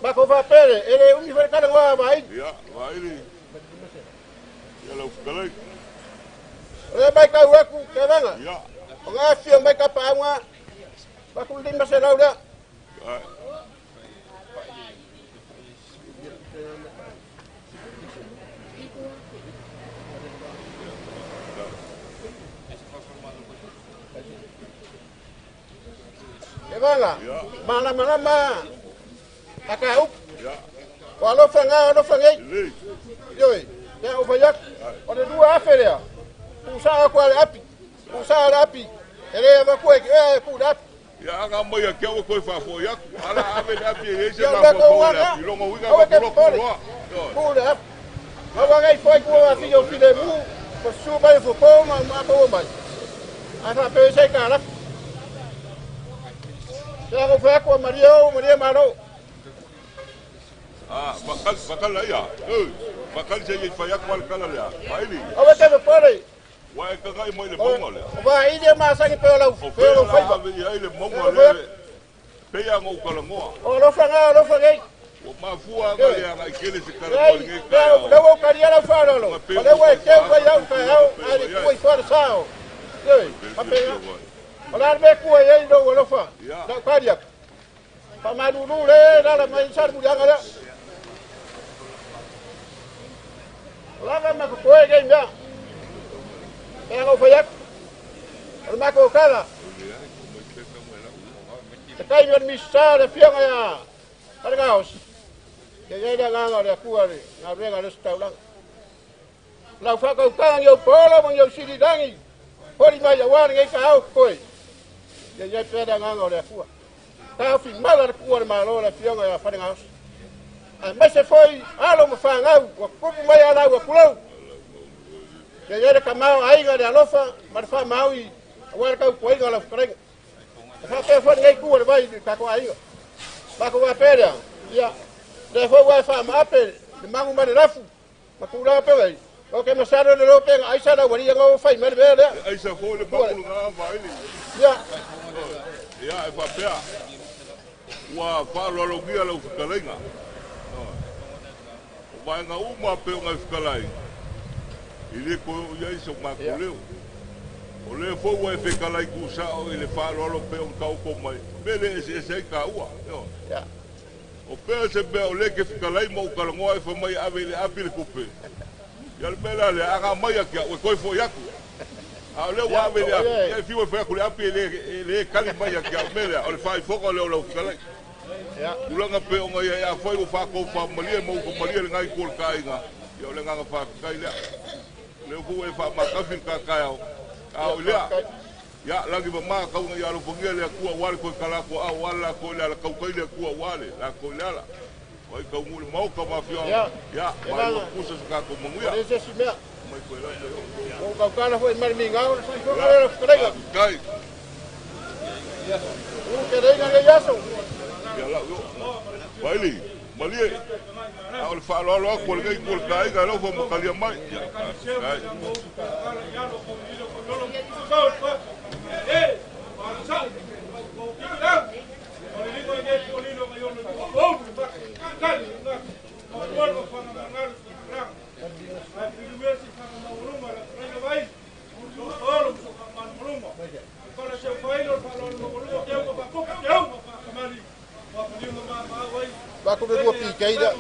Mako whapere, ele umi whare kala ngā vai. Ia, vai. Ia lau whakalai. O le mai kau aku, ke ranga. Ia. O ngā whia mai ka paunga. Mako lima se lau lea. Vanga, mana, taka up. O lo fanga, Yoi, ya o fayak. O de dua afelea. Usa ko api. Usa api. Ele va ko e ku dap. Ya nga mo ya kia ko fa fo ya. Ala ave api e se na fo ya. Longo winga ko lo. Ku dap. Awa ngai foi ko a filho de mu. Ko suba e fo ko ma ko mai. Asa pe se kala. Ya ko fa ko Maria Maro. Bakal la ya. Bakal se ye fa ya ko kala la. Baili. Awa te pore. Wa ka ga mo le bongo le. Wa ide ma sa ki pe la. Pe lo fa ba ya ile bongo le. Pe ya ngo kala ngo. O lo fanga. O ma fua ga ya na kele se kala ko nge ka. Le wo karia la fa lo. Le wo ke wa ya ka ya ari ko for sao. Yoi. Ola me ku e ndo lo fa. Da karia. Pa ma du le la mai sar bu yang ala. Lava ma ko e ge nda. E ngo fa yak. Ma ko kala. Te kai mi misa de fianga ya. Cargaos. Que ya da ganga de kuari, na renga de staulang. La fa ko kang yo polo mo yo silidangi. Hori mai ya wani ngai ka au koi. Ya peda ganga de kuari. Ta fi mala kuari malo la fianga ya fa ngaos. Mas se foi alo mo fa ngau, o kupu mai ala o kulau. Ya de kamao ai ga de alofa, mar fa maui. Wa ka ko ai ga la freng. Fa pe fa ngai kuari vai ka ko ai. Ba ko va peda. Ya. De foi wa fa mape, de mangu ma de rafu. Ma kula pe vai. O ke masaro de lope ai sa da wari ngo fai mer be le. Ai sa fo le bakulu nga vai ni. Ya. Ya e fa pea. Wa fa lo lo gia lo fkalenga. O vai nga uma pe nga fkalai. Ile ko ya iso ma kuleu. O le fo wa fe kalai ku sa o ile fa lo pe un kau ko mai. Bele se ka ua. Ya. O pea se bea o leke whikalai mo ukalangoa e whamai awe le api le kupe. Ia le mea le anga mai akia, ue koe fo iaku. A leo wa awe le api, ia fiwa whaku le api le kali mai akia, o mea o le whai whoka o leo lau whikalai. Ulanga pe o ngai ia whai o whako whamalia mo uko malia le ngai kōle kāinga. Ia o le nganga whakai lea. Leo fu e whamakawhin kākai au. A o lea. Ya lagi ba ma kau ngai alo pongia le kua wale ko kala ko a wala ko le kau kai le kua wale la ko le ala oi kau mul mau ka mafia ya mai mo pusa ka ko munguya Ese si mea. mai ko la O kau kala foi mar mingau, foi ko le frega. kai O que renga le yaso. ya la yo baili malie a o fa lo ko le ko kai ga lo fo mo kalia mai ya kai Va come due piccheida.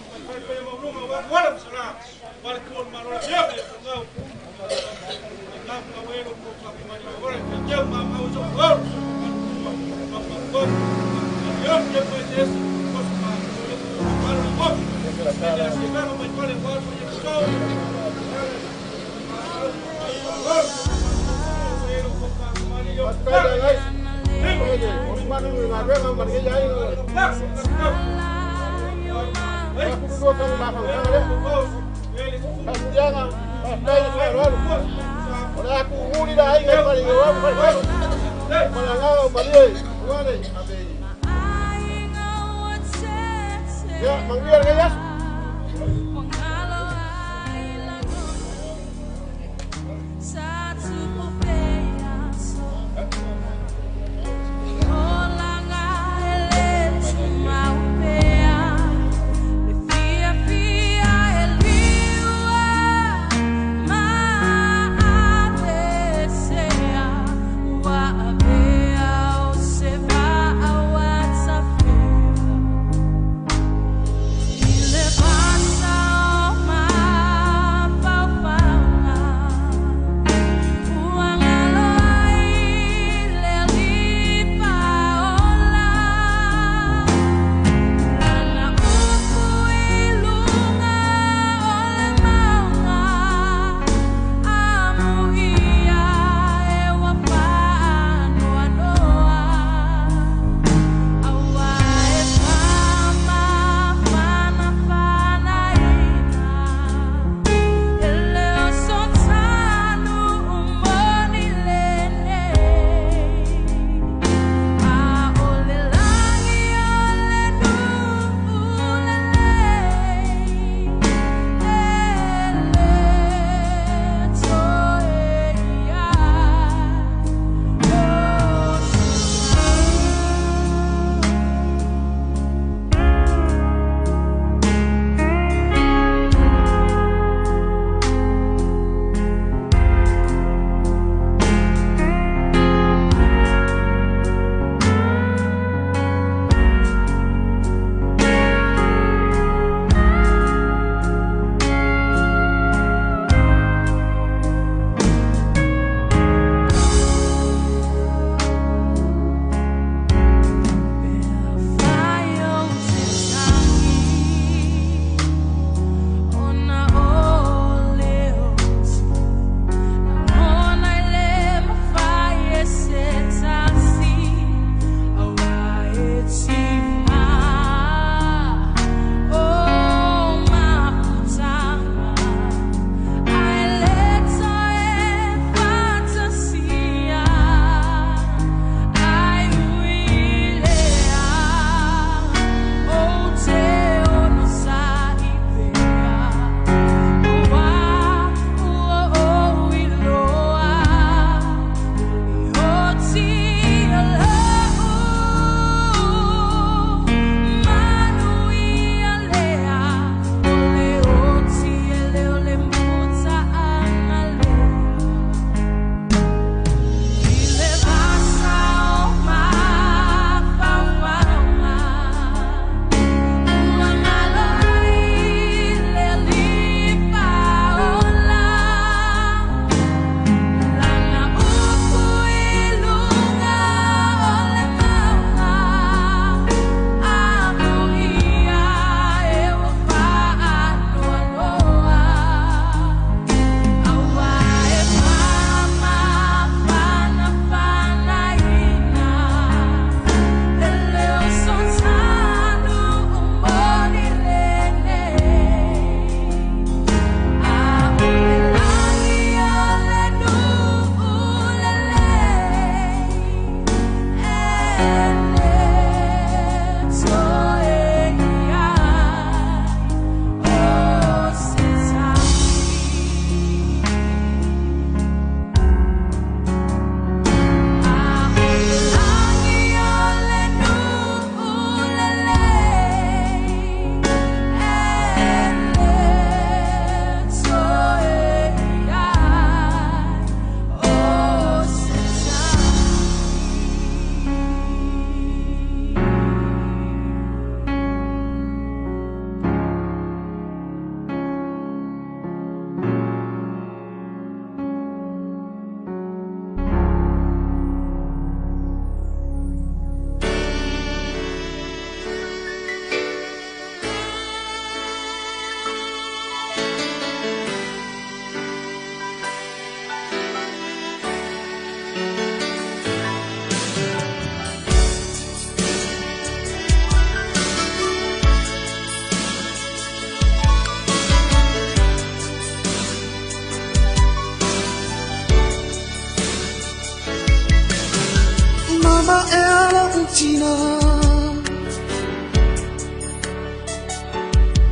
tina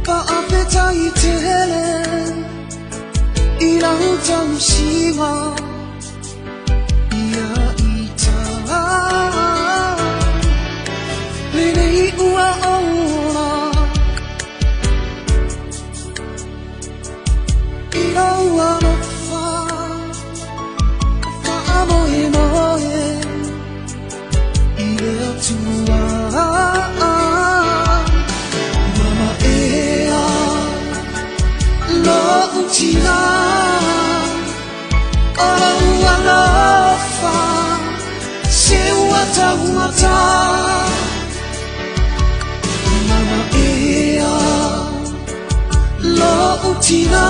pa apeta itele ila utamshiwa ia ita lene ua ona ila ua no fa moe moe ila tua mama ea lo utina ora ua lofa se wata wata mama ea lo utina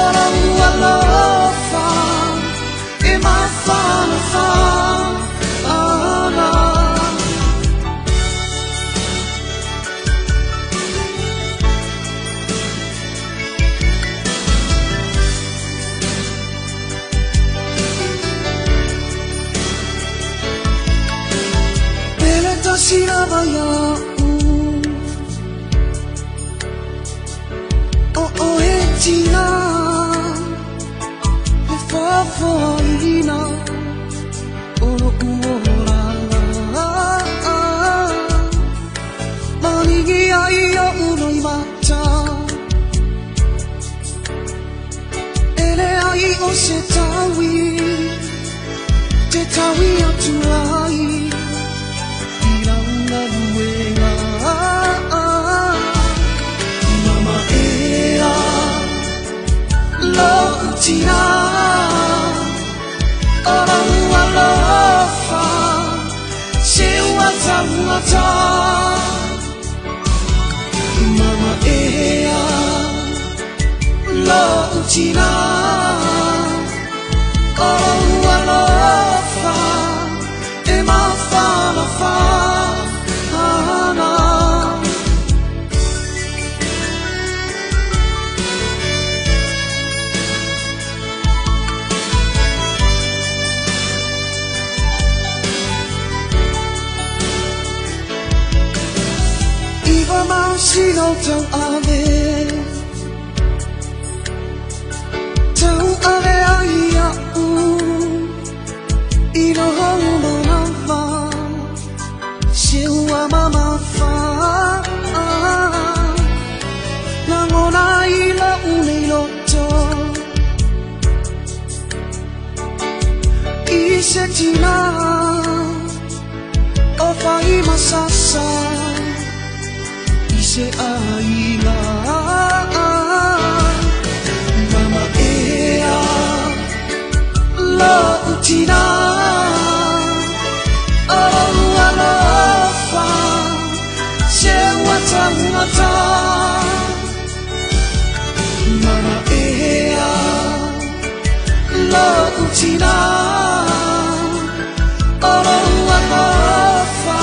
ora ua lofa e ma fa Sirabaya oh etina le fafoina oro uora manigi ai o uno imata ele ai o se tawi te tawi atuai mama ea lo tina ora ua lofa se wata wata mama ea lo tina ora ua lofa e ma fa Sino tau ave ai au ino hau na va Sheua mama fa na ngona ila unei loto Ise tina o fai masasa Se aila mama ea la utina ora lofa se wata wata mama ea la utina ora lofa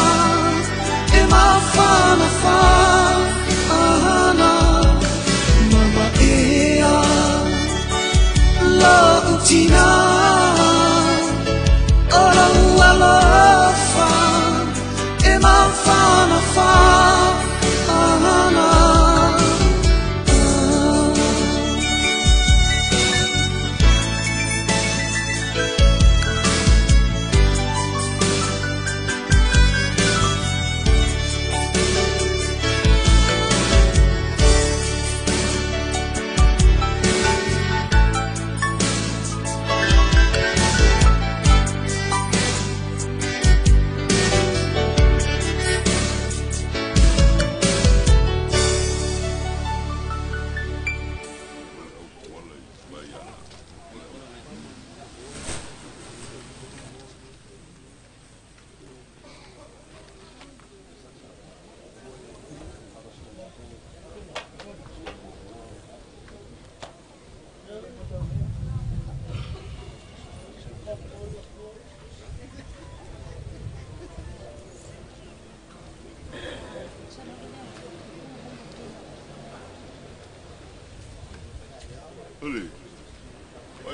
e ma fa Tina, ora ua lofa, e ma fa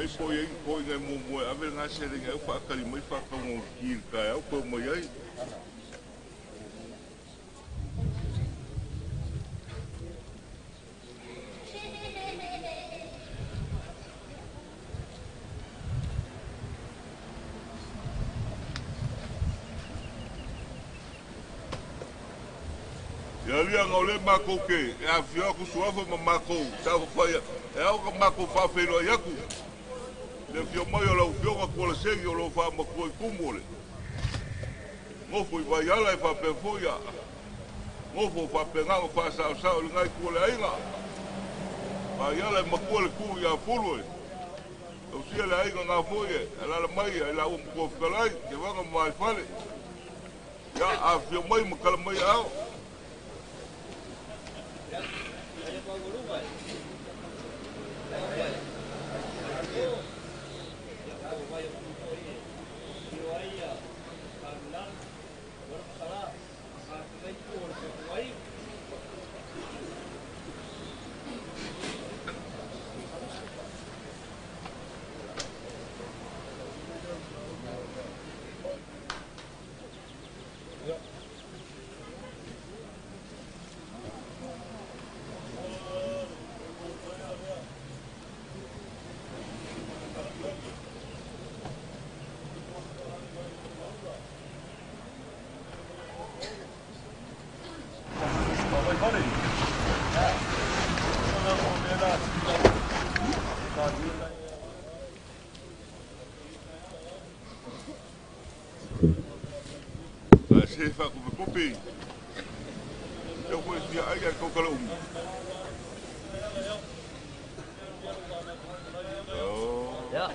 Ai po ngai mo ave nga se ringa u fa kali mai fa ka mo ki ka au ko mo ai. Ya lia ngole mako ke e afia ku suafa mako ta fa ya e au ka mako fa fe no yaku le fio mo yo lo fio ko le se yo lo fa mo ko kumole mo foi vai ala e fa pe foia mo fo fa pe nga fa sa o ngai ku le ainga vai ala mo ko le ku ya fulu o si le ainga nga foia ala mai ala o ko falai ke va mo mai fale ya afio mai mo kala mai au Se fa ko kopi. Eu vou dia ai ko kala Ya.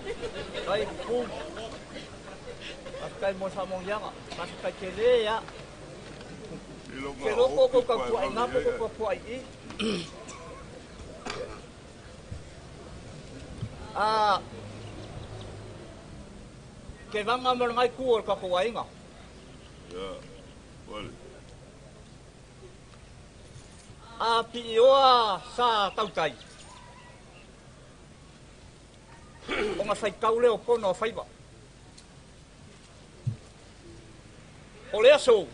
Kai pum. Akai mo sa mong yanga. Mas kai kele ya. Pero ko kuai na ko kuai I. Ke vanga mo ngai kuor ka kuai nga. Ya. Vale. Pioa sa tautai. O nga fai kau leo pono faiba. O lea so.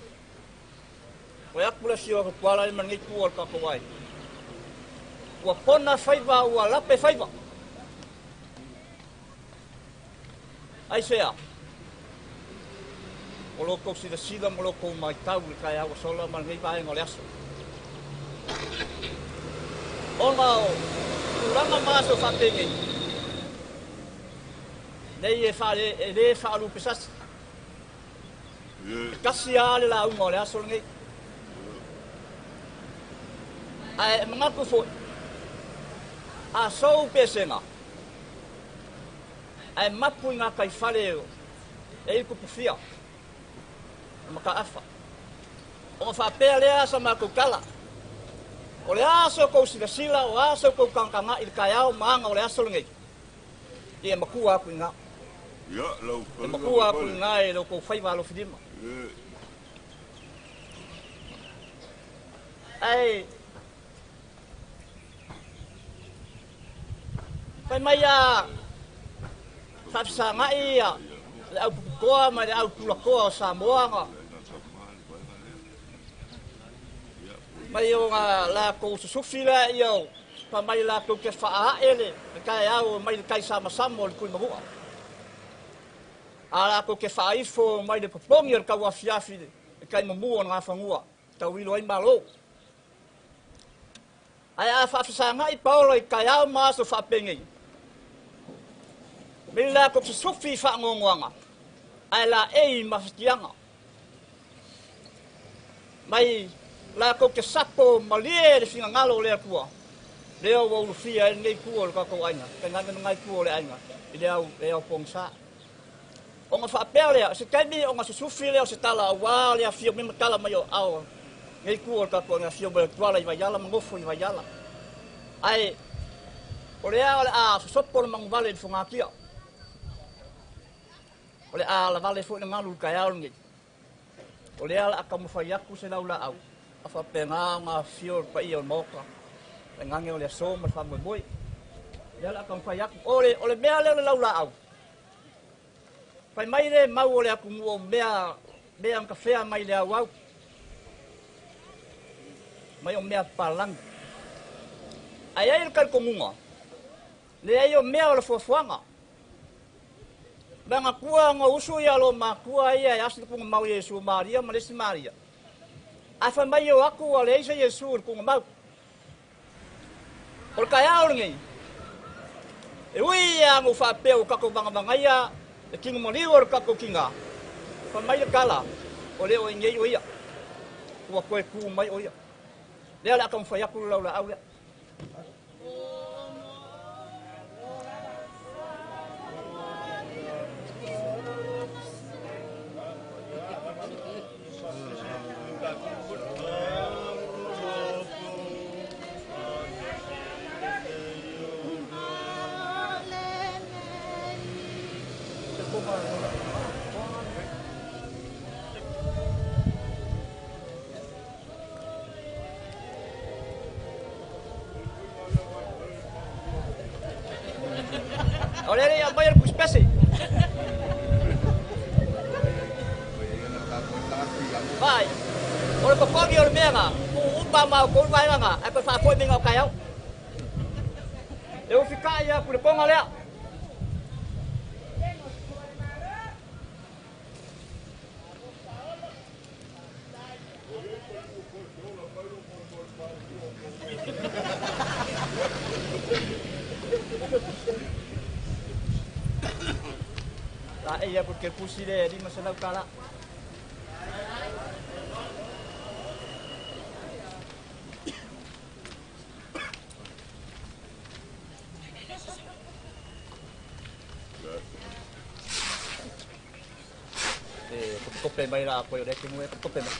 O ea kula sio ka kuala ima ngi kual ka kawai. Ua pona faiba ua lape faiba. Ai sea. O loko sida mo loko mai tau le kai awa sola ma ngai vai ngole aso. Ona o uranga maso fatenge. Nei e fa lu pesas. Kasi ale la ngole aso ngai. Ai mga ko fo. A so pesena. Ai mapu nga kai fale e ko pufia. Maka afa. O fa pelea sa makukala. O le aso ko sila o aso ko kangkanga il kayao manga o le aso ngai. Ia makua ku nga. Ya, lau. Makua ku nga e lo ko faiva lo fidima. Ai. Pai mai ya. Sa ngai ya. Au koa mai au kula koa sa moanga. Mai o la ko sufila yo pa mai la ko ke fa ele kai au mai kai sama samo ku mo. Ala ko ke fa ifo mai de popong yer ka wa fiafi kai mo mo nga fangua ta wilo ai malo. Ai a fa sa ngai paulo kai au ma so fa pengi. Bila ko sufi fa ngongwanga. Ai la e mastianga. Mai la ko ke sapo malie de singa ngalo le kua. Leo wo fia nei kua ka ko aina. Ka ngana ngai kua le aina. Le au pongsa. O nga fa pele se kai o nga sufi le se tala wa le fia me tala mai o au. Nei kua ka ko nga fia be twala i yala ngofo i yala. Ai o le a sopo mang vale de funga kia. Ole ala vale fo na ngalu kai au ngi. Ole ala akamu fa yaku se laula au. Afa penga nga fio pa i o moka. Ngange ole so ma fa mo boy. Ya la kan fai aku. Ole mea le lau la au. Pai mai le mau ole aku mo mea ang kafea mai le au. Mai o mea palang. Ai ai kal komunga. Le ai o mea ole fofuanga. Banga kua nga usu ya lo ma kua ia ya asu ku mau Yesu Maria Malesi Maria. Afa mai o aku ole isa Yesu ku mau. Ol kaya ol ngi. E ui ya mo fa pe o kako banga ia e kinga mo lior kako kinga. Fa mai le kala. Ole o ngi o ia. Ku ko ku mai o ia. Le ala kan fa yaku la au ya. Olha aí, a banha com espécie. Vai. Olha para fora e olha mesmo. O pama o vai lá, é para fazer foi bem ao caião. Eu ficar aí por pão ali. Iya porque pusi de di masalah kala. Kope mai la apoio de que não é kope mai.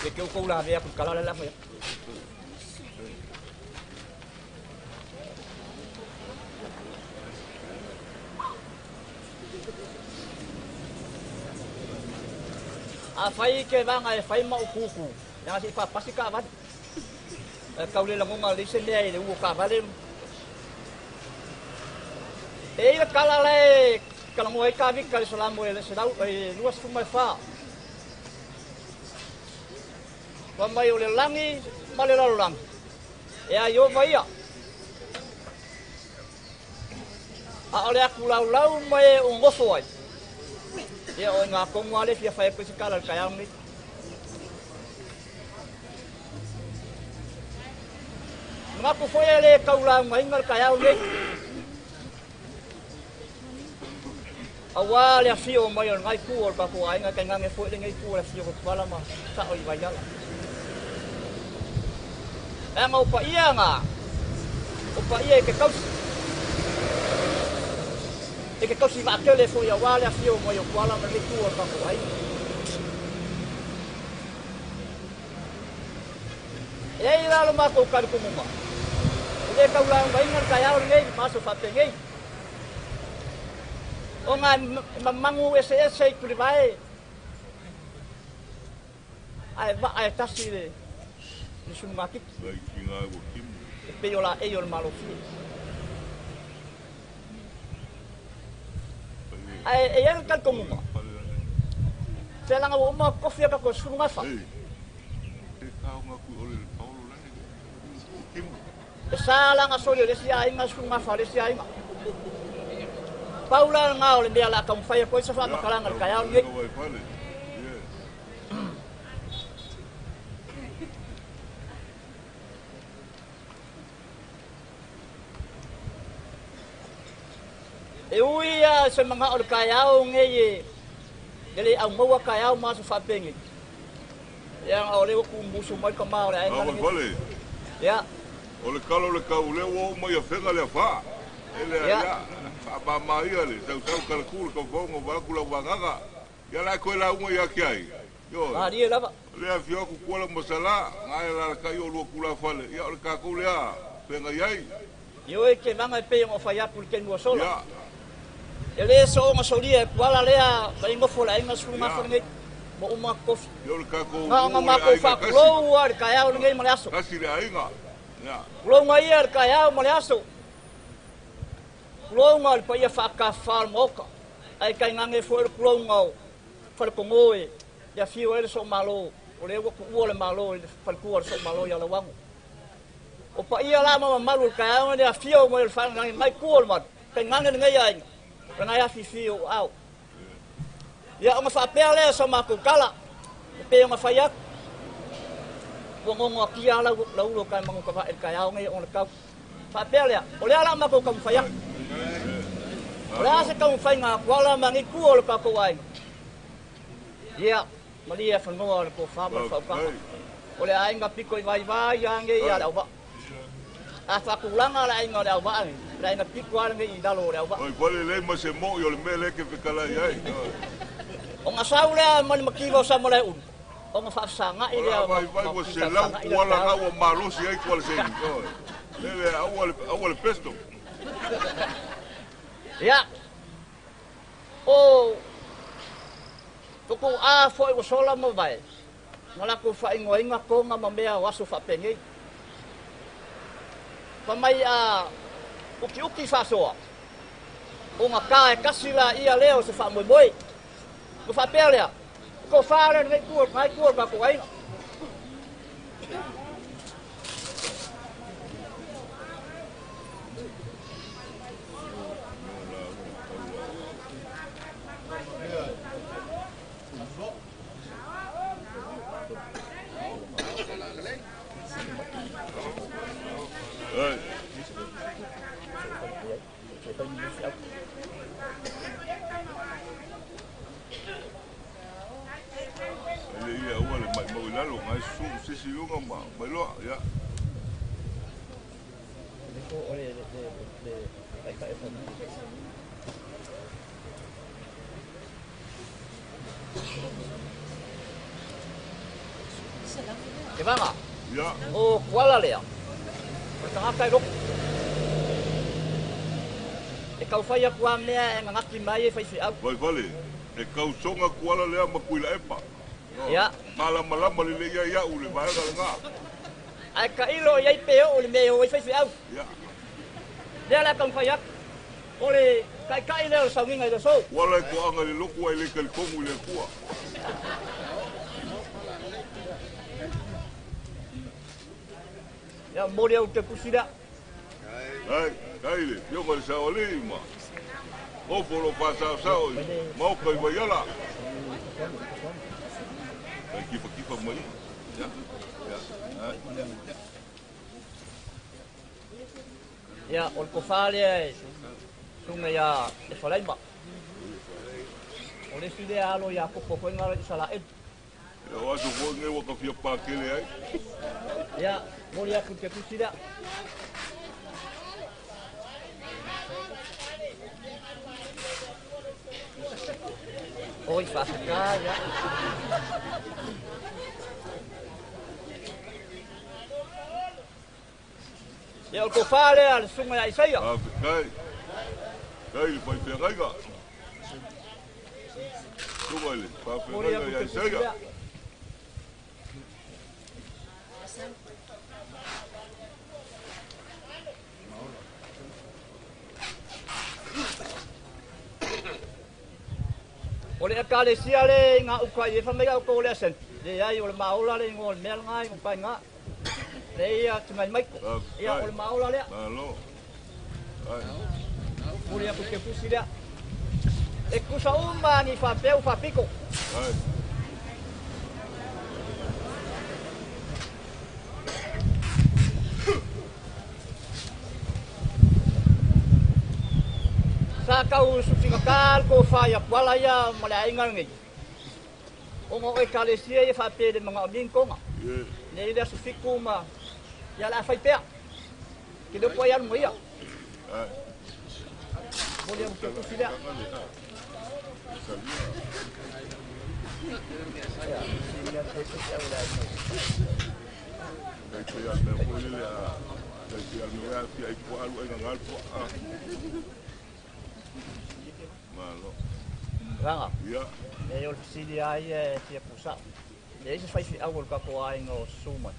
De que o cola vea por kala la foi. A fai ke vanga e fai mau kuku. Yang si fa pasi ka van. Kau le langonga le se le u ka vale. E ia kala le kala mo e ka vi ka salamo le se dau e luas fu mai fa. Wa mai o le langi, ma le lang. E a yo vai a. A ole aku lau mai o ngofo ai. Ya o nga kong wale fia fai ko sikala kayang ni. Nga ko foi ele kaula mai ngal kayang ni. Awal ya fio mai ngai ku or ba ko ai nga kai ngai foi ngai ku la fio ko pala ma sa oi vai ala. Nga o pa ia nga. O pa ia ke kau e que causi va aquele foi a wale a fio mo yo kwala ma le tuo ka ko ai e ira lo ma ko ka ko mo ma le ka ula ngai ngal ka ya ngai ma so fa te ngai o nga mangu ese ku vai ai va ai tasi le ni su ma ki pe yo la e yo malo fi ai yang kan komu selang o ma kofia ka ko sunga fa salang asoli le sia inga sunga fa le sia inga Paula nga o le dia la kam fa ko sa fa makalanga ka ya ngi e uia se manga o kayao ngeye ele au mo kayao ma so fa pengi yang ole ku musu mai ka ma ole ai vale ya ole kalo le ka ule wo mai a fenga le fa ele ya ba mai ale tau kal kul ko bongo ba ku la wanga ya la ko la un ya kai yo ari la ba le a fio ku ko la mosala ngai la ka yo lo ku la fale ya ole ka ku le a fenga yai yo e ke manga pe mo fa ya por ken wo solo ele so nga solia kwala lea mai mo fola inga su ma fo ngai mo uma kof yo ka ko nga ma ko fa lo ar ka ya ngai mo laso kasi le ainga ya lo ngai ar ka ya mo laso kulonga le paia whaakawhara moka. Ai kai ngange fo le kulonga o whalakongoe. Ia fio ele so malo. O le waku ua le malo le whalakua le so malo ia la wangu. O pa ia la mama malu kai aunga le fio mo le whanangangi mai kua le matu. Kai ngange ngai ai. Ngai afi fio au. Ia o mawhapea lea so mako kala. Pe o mawhaiak. Wongongo kia la ulo kai mangu ka vai kai au ngai on le kau. Whapea lea. O lea la mako ka mawhaiak. O lea se ka mawhainga kuala mangi kua le kako ai. Ia. Malia whanua le ko whama whaukaka. O le ainga piko i vai ange i a rau a whakulanga le ainga le au vaangi. Le ainga piko ange i dalo le au vaangi. Oi, wale le ma se mo i o le mele ke whikala i ai. O ngā sau lea mani makiwa o sama le unu. O ngā whaasanga i lea. Vai wa se lau kuala ngā wa marosi ai kuala se ni. Lele au le pesto. Ia. O toko a foi o sola mo vai. Ngala ko fa ingoinga ko nga mamea waso fa pengi. Pa mai a uki fa soa. O nga ka e kasila ia leo se fa moi. Ko fa pelea. Ko fa le ngai kuor ka ko ai. Ke vanga? Ya. O kuala lea. Tanga kai rok. E kau fai aku a mea e ngaki mai e fai fi au. Vai vale. E kau songa kuala lea makuila epa. Ya. Malama le ia ule vai nga. Ai ka ilo iai peo o le meo e fai fi au. Ya. Lea la kau fai aku. O le kai leo le saunginga i da so. Wala e ko anga le loku ai le kalikongu le kua. Ya mori au te kusira. Ai le, yo ma sa ole ma. O folo pa sa o. Mau kai vai ala. Ai kipa mai. Ya. Ya, o ko fale sunga ya e falai ba. O le side alo ya ko ko ngara sala e. Ya wa so ko nge wa ka fia pa kele ai. Ya, mori aku te kusira. Oi, faça cá, ya. Ya o ko fale al sunga ya isaia. Ah, kai vai pegar ga. Tu vai le, pa pegar ya isaia. Ole akale siale nga ukai e famega ko le sen. Le ai ole maula le ngol mel ngai ukai nga. Le ia tungai mai. Ia ole maula le. Alo. Ai. Ole aku ke kusira. E kusa umba ni fa peu fa pico. Ai. Sa kau susinga kal ko fa ya pala ya mala ingal ngi. O mo e kale sia e fa pe de mga lingko nga. Ne ida sufiku ma ya la fa pe. Ke do po ya mo ya. Ai. Boleh buka kusira. Ranga. Ya. E o fisili ai e tia pusa. E se fai fi awol ka ko ai no suma.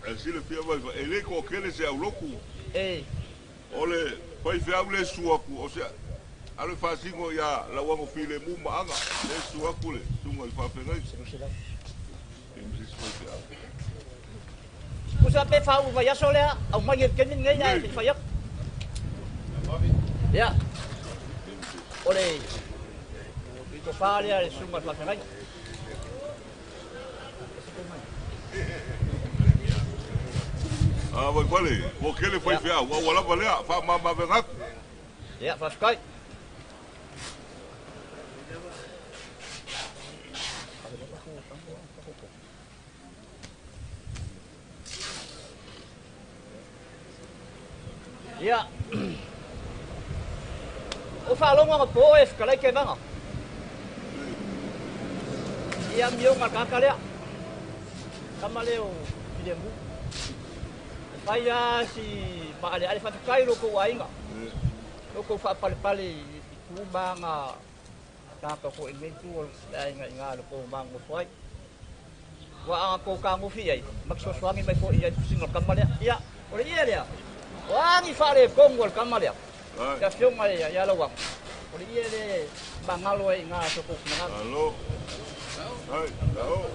E sile fia vai, ele ko kele se au loku. E Ole Fai fea ule suaku o sea. Ale fasingo ya la wango file mu maanga. Le suaku le tunga I whawhengai. Kusa pe whau vai aso lea, au mai e kenin ngai ai te whaiak. Ia. Ole. Iko whaalea le sunga te whawhengai. Ah, vai vale. O kele fai fea, wala valea, fa mama vengak. Ia, whaskai. Ia. O whalonga nga po e whakalai kei manga. Ia mio ngā kakalea. Kamaleo Pidemu. Whai a si maale ale whatukai loko wa inga. Loko whapale I tūma ngā tāka ko ingei tūol inga ngā loko mango whai. Wa anga ko ka ngofi ai. Maksoswangi mai ko ia singal kamalea. Ia, ore ia lea. Wangi whare kongol kamalea. Ka whionga ea ia lawang. Ore ia le mangalo e ngā toko kunanga. Alo. Hai, alo.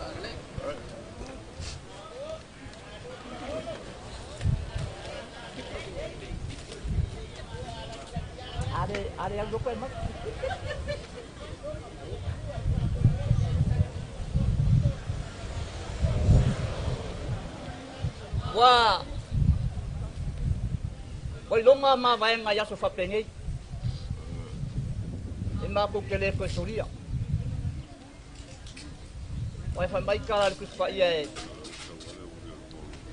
Are yang loko e mak. Wah. Wai longa ma vai nga yaso whapengei. E mā kukele koe soria. Wai whai mai kāra kus wha ia e.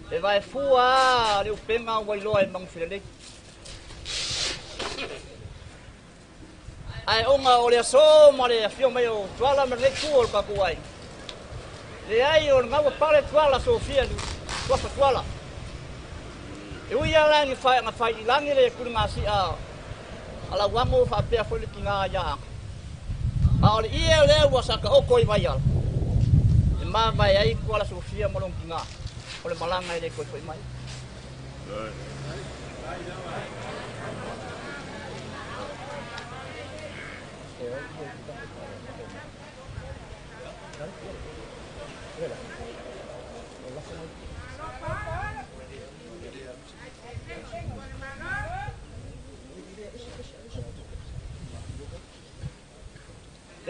E vai fua leo penga wai loa e mangwhirelei. Ai onga o lea so ma lea whio mai o tuala me le kuol ka kuai. Le ai o ngawa pare tuala so fia du. Tuasa tuala. E ui alangi whai I langi le kuru ngā si a ala wango whapea whole ki ngā ia. A ole ia lea ua saka oko I vai ala. E mā vai ai kuala Sofia morong ki ngā. Ole malanga I le koe whai mai.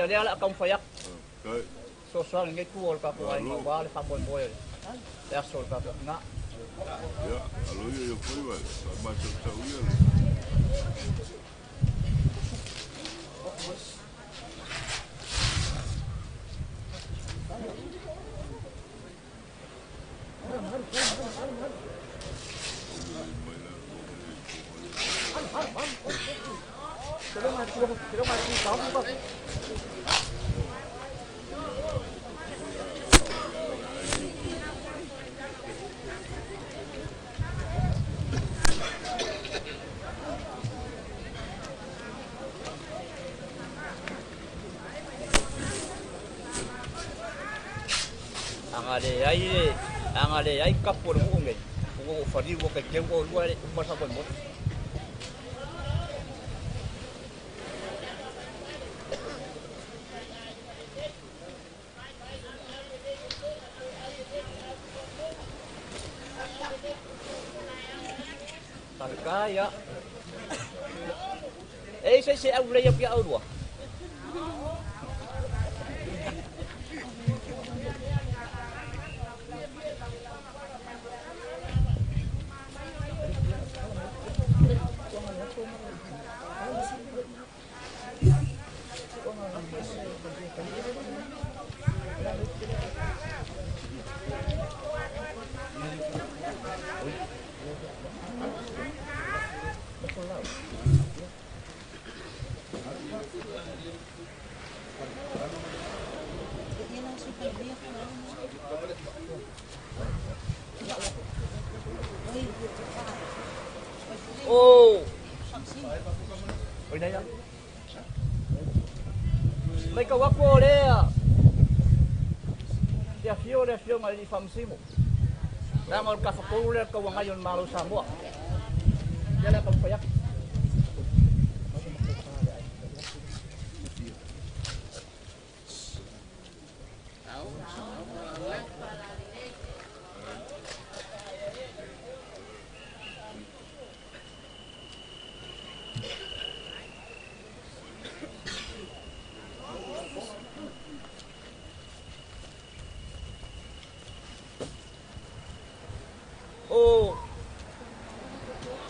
Dia ala kau fayak. Sosial ngai kuol ka kuai ma wale fa boy boy. Ya sol ka na. Ya, alo yo foi vai. Mas eu tá uia. Angale ai kapo le ngai. O fari wo ka ke wo luare o pasa ko mo. Kaya. Saya au le ya au dua. Oh. Oi đây không? Mấy câu bác vô đây à? Dia fio mà đi phàm xí một. Đang ngồi cà phê cô đây câu ngay yon malu sambo. Dia là không phải.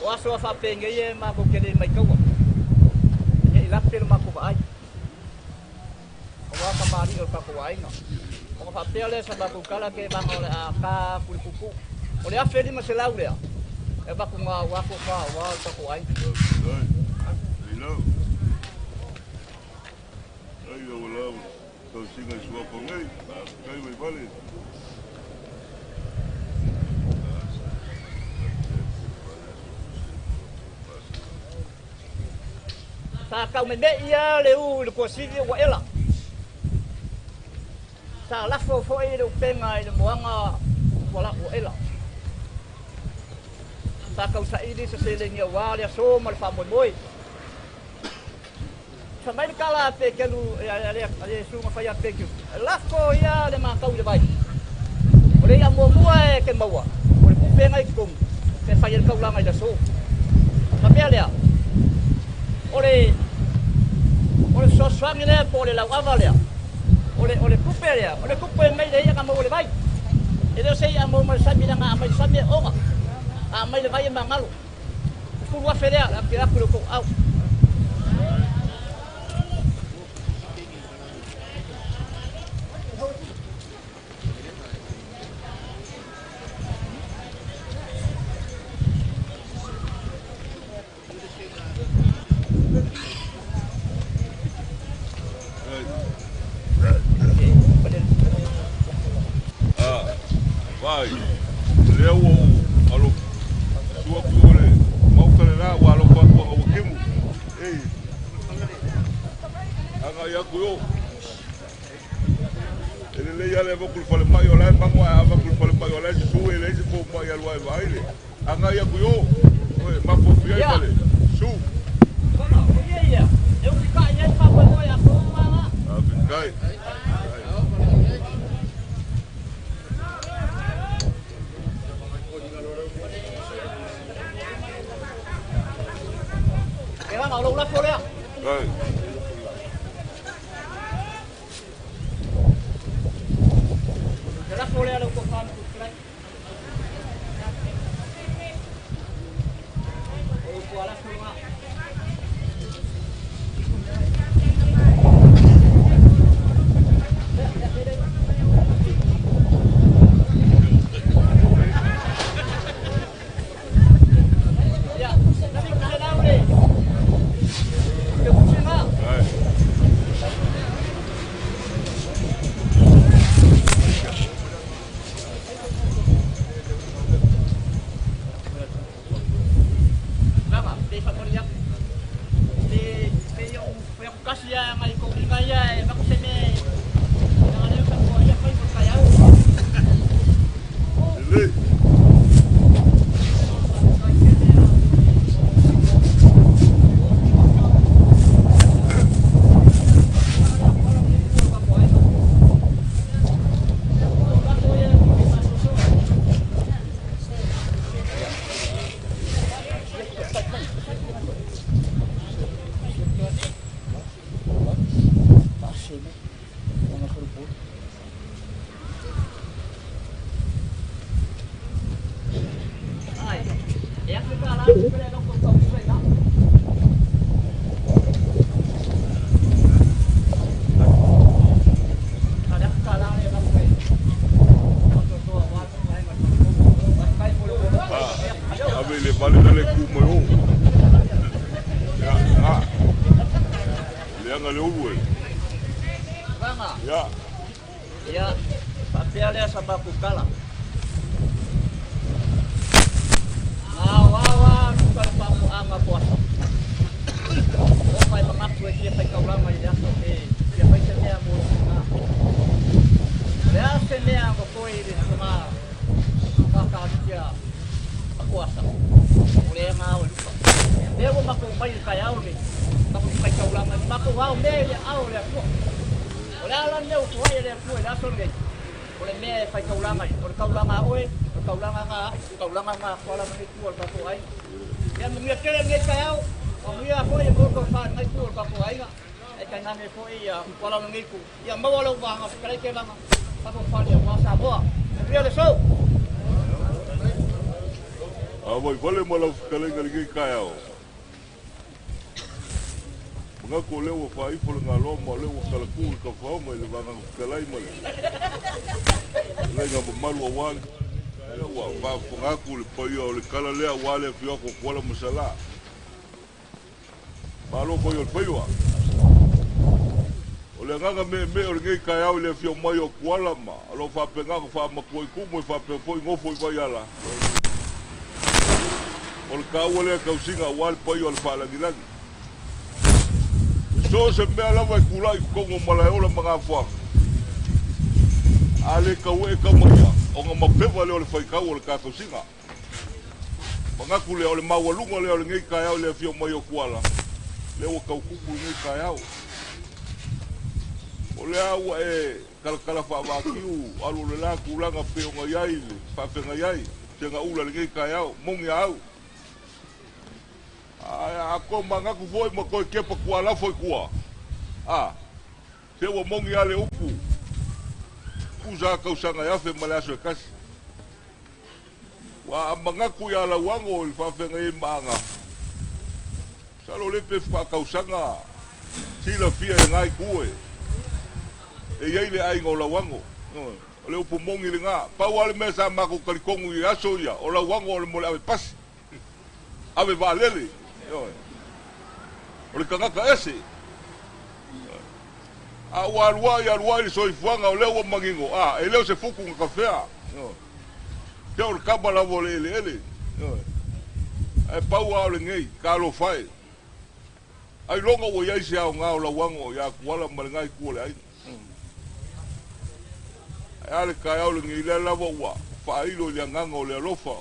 O aso a whapenge e mako kere mai kaua. E lape mako wa ai. O waka mari o kako wa inga. O whapea le sa mako kala ke wanga o le a ka kuri kuku. O le awheri ma se lau lea. E mako ngā wako wha o wā o kako wa inga. Ilo. Ai o lau. Tau singa i sua po ngai. Kai mai vale. Sa kau me ia le u le ko sigi wa ela. Sa la fo le penga i le moanga wala wa ela. Sa kau sa ili se le ngia wa le so mal fa moi. Sa mai kala pe kelu ale su ma fa ya pe kelu. La fo ia le ma kau le bai. O le ia mo e ke maua. O le penga i kum. Pe fa ia kau la ngai da so. Sa pe ale. Ole soswangi le po le lau avalea. Ole kupe lea. Ole kupe mai le ia ka mo le vai. E do sei a mo mal sabi nga mai sabi onga. A mai le vai mangalo. Fu wa ferea la kira ku ko au. Vai, leo alo sua kule mau kale na wa alo kwa o kimu ei anga ya kuyo ele le ya le bokul fale mai ola bango a bokul fale mai ola su ele se po mai al wai vai anga ya kuyo oi ma po fia ele su Ya eu ka ya pa po ya po mama kai Ngau lo la fole. Right. La fole lo ko kan ku krai. O ko ala fuma. Ya, tapi kita dah boleh. Ya, tapi ada sama kukala. Ngawawa bukan pamu anga puasa. Oh, pai mengaku dia pai kau lama dia dia pai semia mu. Dia semia ko koi di sama kakak dia puasa. Boleh ngau lupa. Dia mau maku pai kaya au ni. Maku pai kau lama maku wau dia au dia ku. Olha lá meu foi ele foi lá sobre. o le mea e whai kaulanga, o le kaulanga oe, o le kaulanga ngā kuala mani kua le kako ai. Ia mea kere ngai kai au, o mea koe e koko wha ngai kua le kako ai nga, e kai ngane koe ia kuala ngai ku. Ia mawala wanga, whikarei ke langa, kako whani a wasa boa. E ria le sau. Awai vale malau whikalenga li ngai kai au. Mga ko lewa whaipo le ngā loma, lewa kalakūri ka whaoma i le wanga whikalai male. Lenga malu a wang. Lewa whafungaku le paia o le kala lea wale whioko kuala masala. Malo ko yo le paia. O le nganga me o le ngai kai au le whio mai o kuala ma. Alo whapengako whamakoi kumo i whapefoi ngofo i vai ala. O le kaua lea kausinga wale paia o le whalangilangi. So se mea lava e kulai kongo malai ola mga whaka. Ale kaue e kamaia, o ngā mapewa leo le whaikau o le kākau singa. Mangaku leo le mawalunga leo le ngei kai au leo whio mai o kuala. Leo kau kuku ngei kai au. O le aua e kalakala whawakiu, alu le la kulanga pe o ngai ai le, whawhenga iai, te ngā ula le ngei kai au, mongi au. A ko mangaku foi ma ko kepa kuala foi kua. Se wa mongi ale upu. Uza ka usanga ya fe malaso e kasi. Wa mangaku ya la wango il fa fe ngai manga. Salo le pe fa ka usanga. Sila fia ngai kue. E yai le ai ngola wango. Le upu mongi le nga. Pa wale mesa mako kalikongu i aso ia. O la wango le mole ave pasi. Ave valele. O le kangaka ese. A waruai le soifuanga o leo mangingo. E leo se fuku nga kafea. Te o le kama lavo le ele. E pau ao le ngei, ka alo fai. Ai longa o iai se ao ngā o la wango, ia kuala malingai kua le ai. E ale kai ao le ngei le lavo ua, whailo le anganga o le alofa.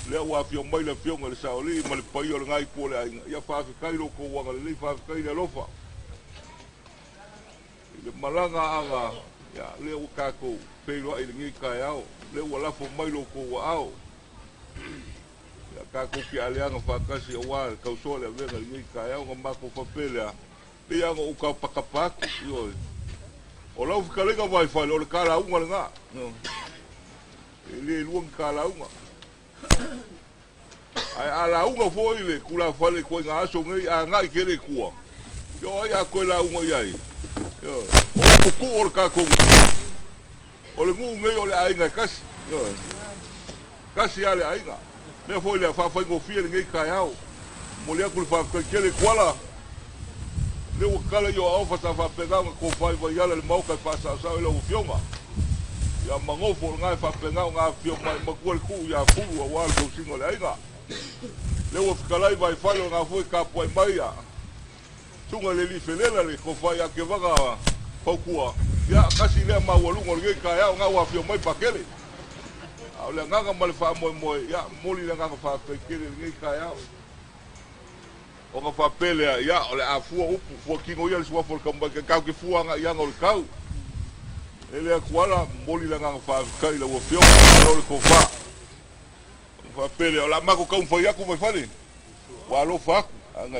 Le wa fio mai le fio ngale sa oli ma le pai o ngai ko le ai ia fa kai lo ko wa le fa kai le lofa le malanga anga ya le o ka ko pe lo ai ngi kai ao le wa la fo mai lo ko wa ao ya ka ko ki ale anga fa kasi o wa ka so le ve ngi kai ao ma ko fa pele le anga o ka pakapak yo o lo ka le ga vai fa lo ka la unga nga no le luang ka la unga ai ala unga foi le kula fale ko nga aso ngai a ngai kere kua yo ai a ko la unga ai yo o ku o ka ko o le ngu ngai o le ai nga kasi yo kasi ale ai nga me foi le fa ngo fie ngai kai au mo le ku fa kere kuala le o kala yo au fa fa pega ko fa vai ala le mau ka fa sa le o fionga ya mangofo ngai fa penga nga fio mai makuel ku ya fu wa ko singo le ai nga le o fikalai vai falo nga foi kapo ai mai ya tunga le li felela le ko fa ya ke vaga pokua ya kasi le ma wolungo le ka ya nga wa fio mai pakele au le nga mal fa mo ya moli le nga fa pakele le ka ya o nga fa pele ya ole a fu upu fu kingo ya le swa fo ka ka ke fu nga ya ngol kau ele a kuala moli la nga fa kai la wo fio le ko fa pele o la mako ka un foi aku vai fale wa lo fa nga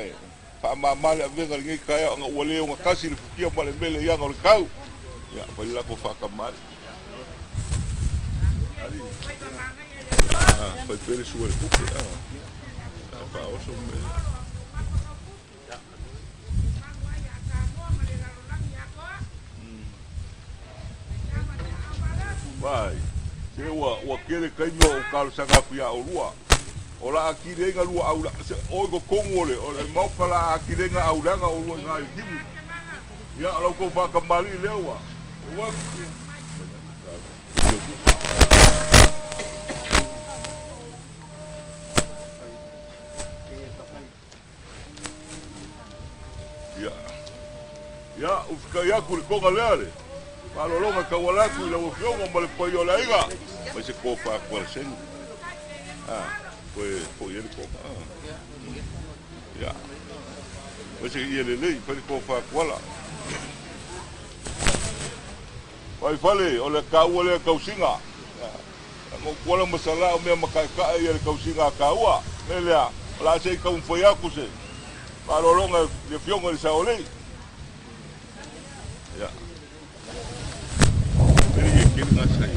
fa ma le venga ngi kai nga wole nga kasi le fukia male mele ya ngol kau ya fa la ko fa ka mal ali fa pele su el ku fa o so me vai se wa kere kai no o kalo sanga pia o lua o la akirenga lua au la o go kongole o le mau kala akirenga au langa o lua ngai himu ya ala ko fa kamali lewa wa ya ufika yaku ko galere Palo longa kawalaku ila wofionga male poyo la iga. Mas se copa com sen. Foi ele copa. Ya. Mas ele lei foi copa com ela. Vai fale, o le kaua le kausinga. Ngo kuala masala o mea makaika e le kausinga kaua. Me lea, la se kau foi aku se. Pa loronga le fionga le saolei. Ya. Ele ia kele nga sai.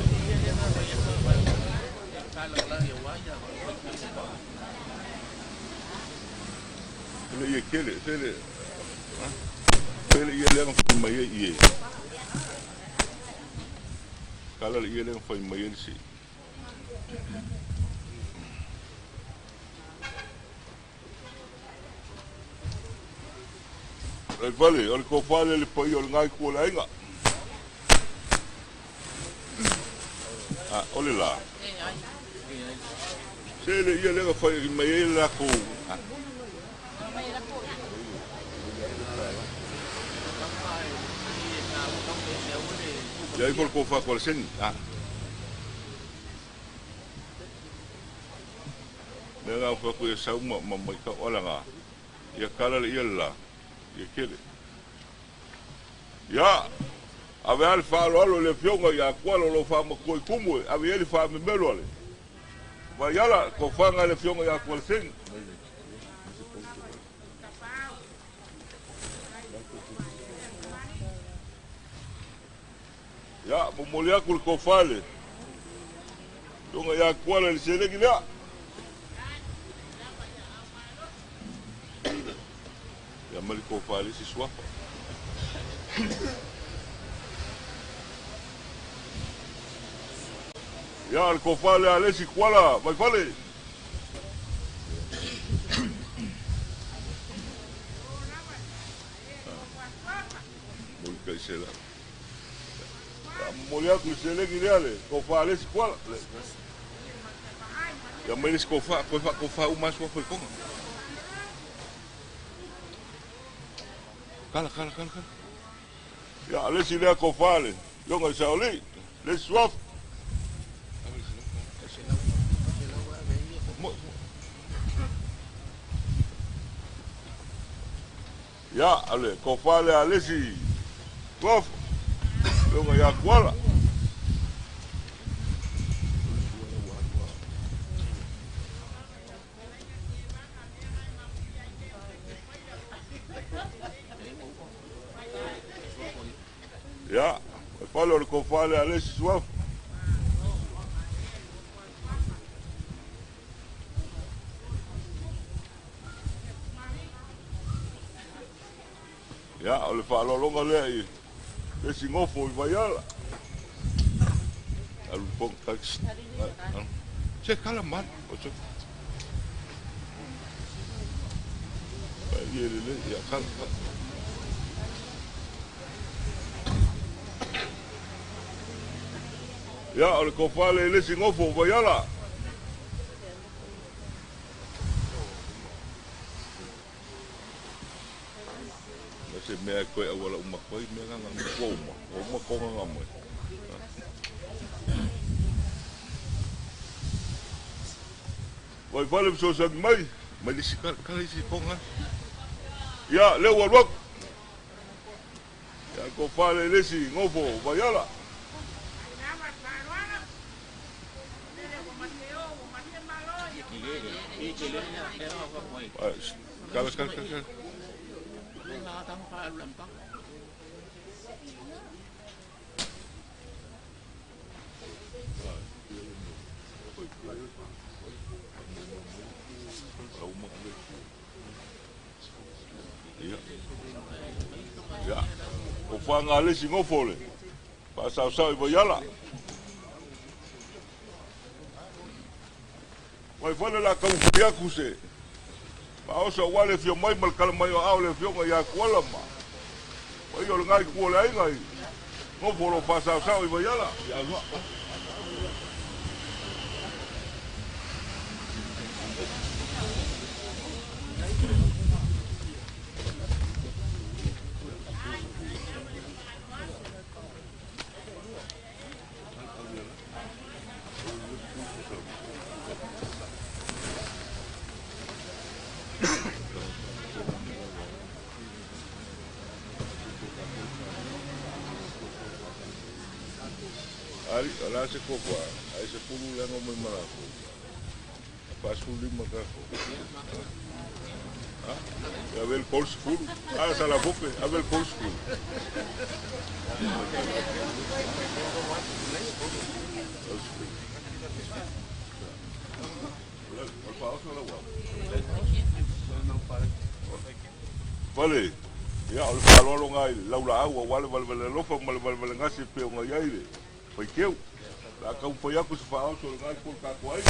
Ele ia kele, ele ia le nga mai ia. Kala le ia le nga mai ia si. Ai vale, o le ko fale le pai o le ngai ko la inga. Ah, o le la. Se le ia le nga fai mai ia la ko. Ya i ko fa ko le sen. Ah. Le nga fa ko sa uma mai ka ola nga. Ia kala le ia la. Ia kele. Ya, ave al fa lo le fionga ya kwalo lo fa mo koi kumu, ave ele fa me melo ale. Va yala ko fanga le fionga ya kwal sen. Ya, mo molia kul ko fale. Fionga ya kwalo le sele gila. Ya mali ko fale si swafa. Ya al ko fale ale si kwala, vai fale. Mul kai sela. Molia ku sele gile ko fale si kwala. Ya mali ko fa o mais foi com. Kala. Ya, le si lea ko fale. Yonga saoli. Le swaf. Ya, ale ko fale ale si swaf. Yonga ya kwala. Ya, falo ko fale ale si swaf. Ya, ole falo longa le. Le si ngofo I vai ala. Al pong tax. Che kala man, o che. Ai le ya kala. Ya, ole ko fale le si ngofo vai ala. Se mea koe awala uma koe mea nganga mkoma o makonga ngamwe vai vale so sa mai lisi kala isi konga ya le walwak ya ko fale lesi ngofo vayala kala Ya, o fanga le singo fole. Pa sa I voyala. Vai fole la kau fia kuse. Pa osa wale fio mai mal kala mai au le fio ya kola ma. Vai o ngai kola ai ngai. Ngo folo pa sa I voyala. Ya no. Ari, ala se koko ai se pulu lengo mai marako. Pasuli makako. A ver cold school. Hasta la boca, a ver cold school. Vale. Ya, o falo lo ngai, laula agua, wale lofa, wale ngasi pe o ngai aire. Pai keu. La kau pai aku se fao so ngai por ka kwai.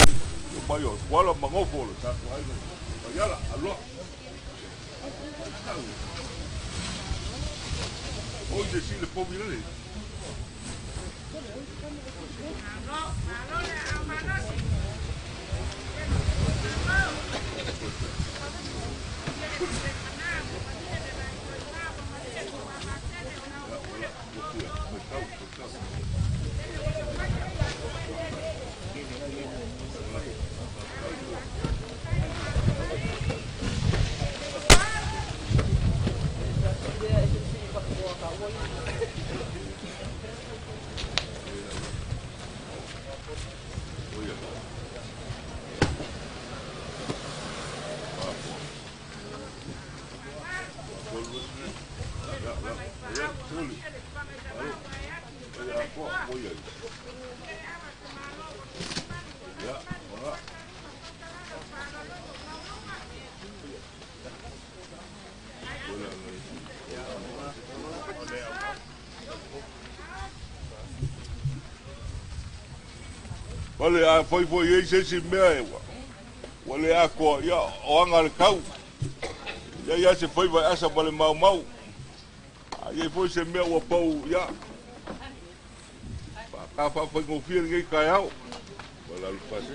Yo pai o, wala mangofo lo sa kwai. Yala, alo. Hoje sim, ele pode vir ali. Wale a foi e se mea e wa. Wale a ko ia o anga le kau. Ia se foi vai asa wale mau. Ai foi se mea o pau ia. Ka fa foi confia ngai kai au. Wala le pase.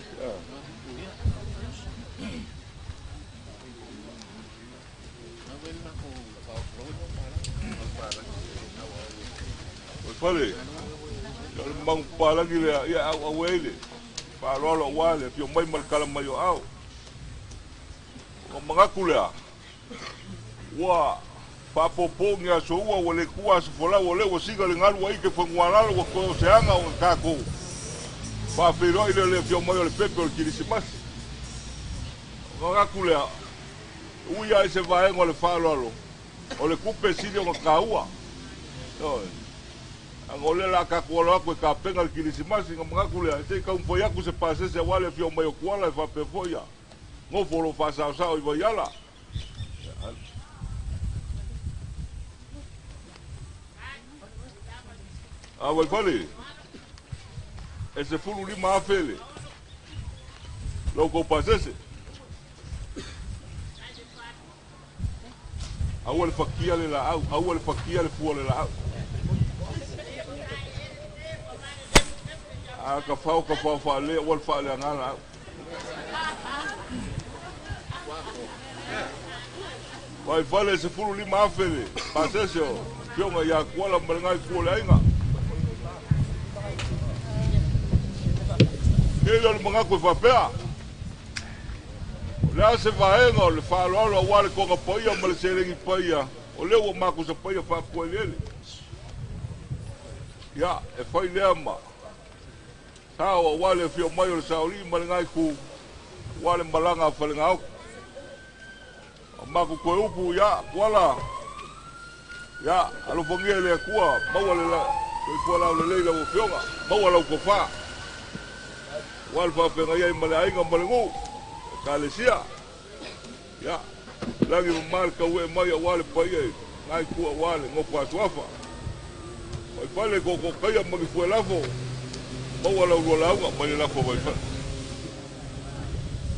Wale. Mang pala gile ia awele. Pa lolo wale pio mai markala mai au. O mangaku lea. Wa pa popo ngia so wa wale kuwa so fola wale wo siga le ngalu ai ke fangwala wo ko se anga o kako. Pa pero ile le pio mai le pepe o kirisimas. Mangaku lea. Uia se vai ngole fa lolo. O le kupe sidi o kaua. No. Angole la ka kola ko ka penga le kirisimasi ngamaku le te ka umpo yaku se pase se wale fio mai kola fa pe foya ngo folo fa sa i voyala a voi fale ese fulu li ma fele lo ko pase se awal fakia le la awal fakia le fu le la ka fau fa le wal fa le ngala vai vale se fulu li ma fele pasesio pio nga ya kwala mrenga ku le inga ele le manga ku fa pea la se va enga le fa lo wal ko ka poia mal se le poia o le wo ma ku se poia fa ku le ya e foi le ma Tawa wale fio mayo sauri malingai ku wale malanga falengau. Maku ko upu ya wala. Ya alo fongele kuwa bawale la ko la le la wo fionga bawala ko fa. Wal fa pe ngai malai nga malengu. Kalesia. Ya lagi marka we mayo wale paye ngai ku wale ngopa swafa. Oi pale ko kaya magi fu lafo. Wala wala wa mai la fo vai fa.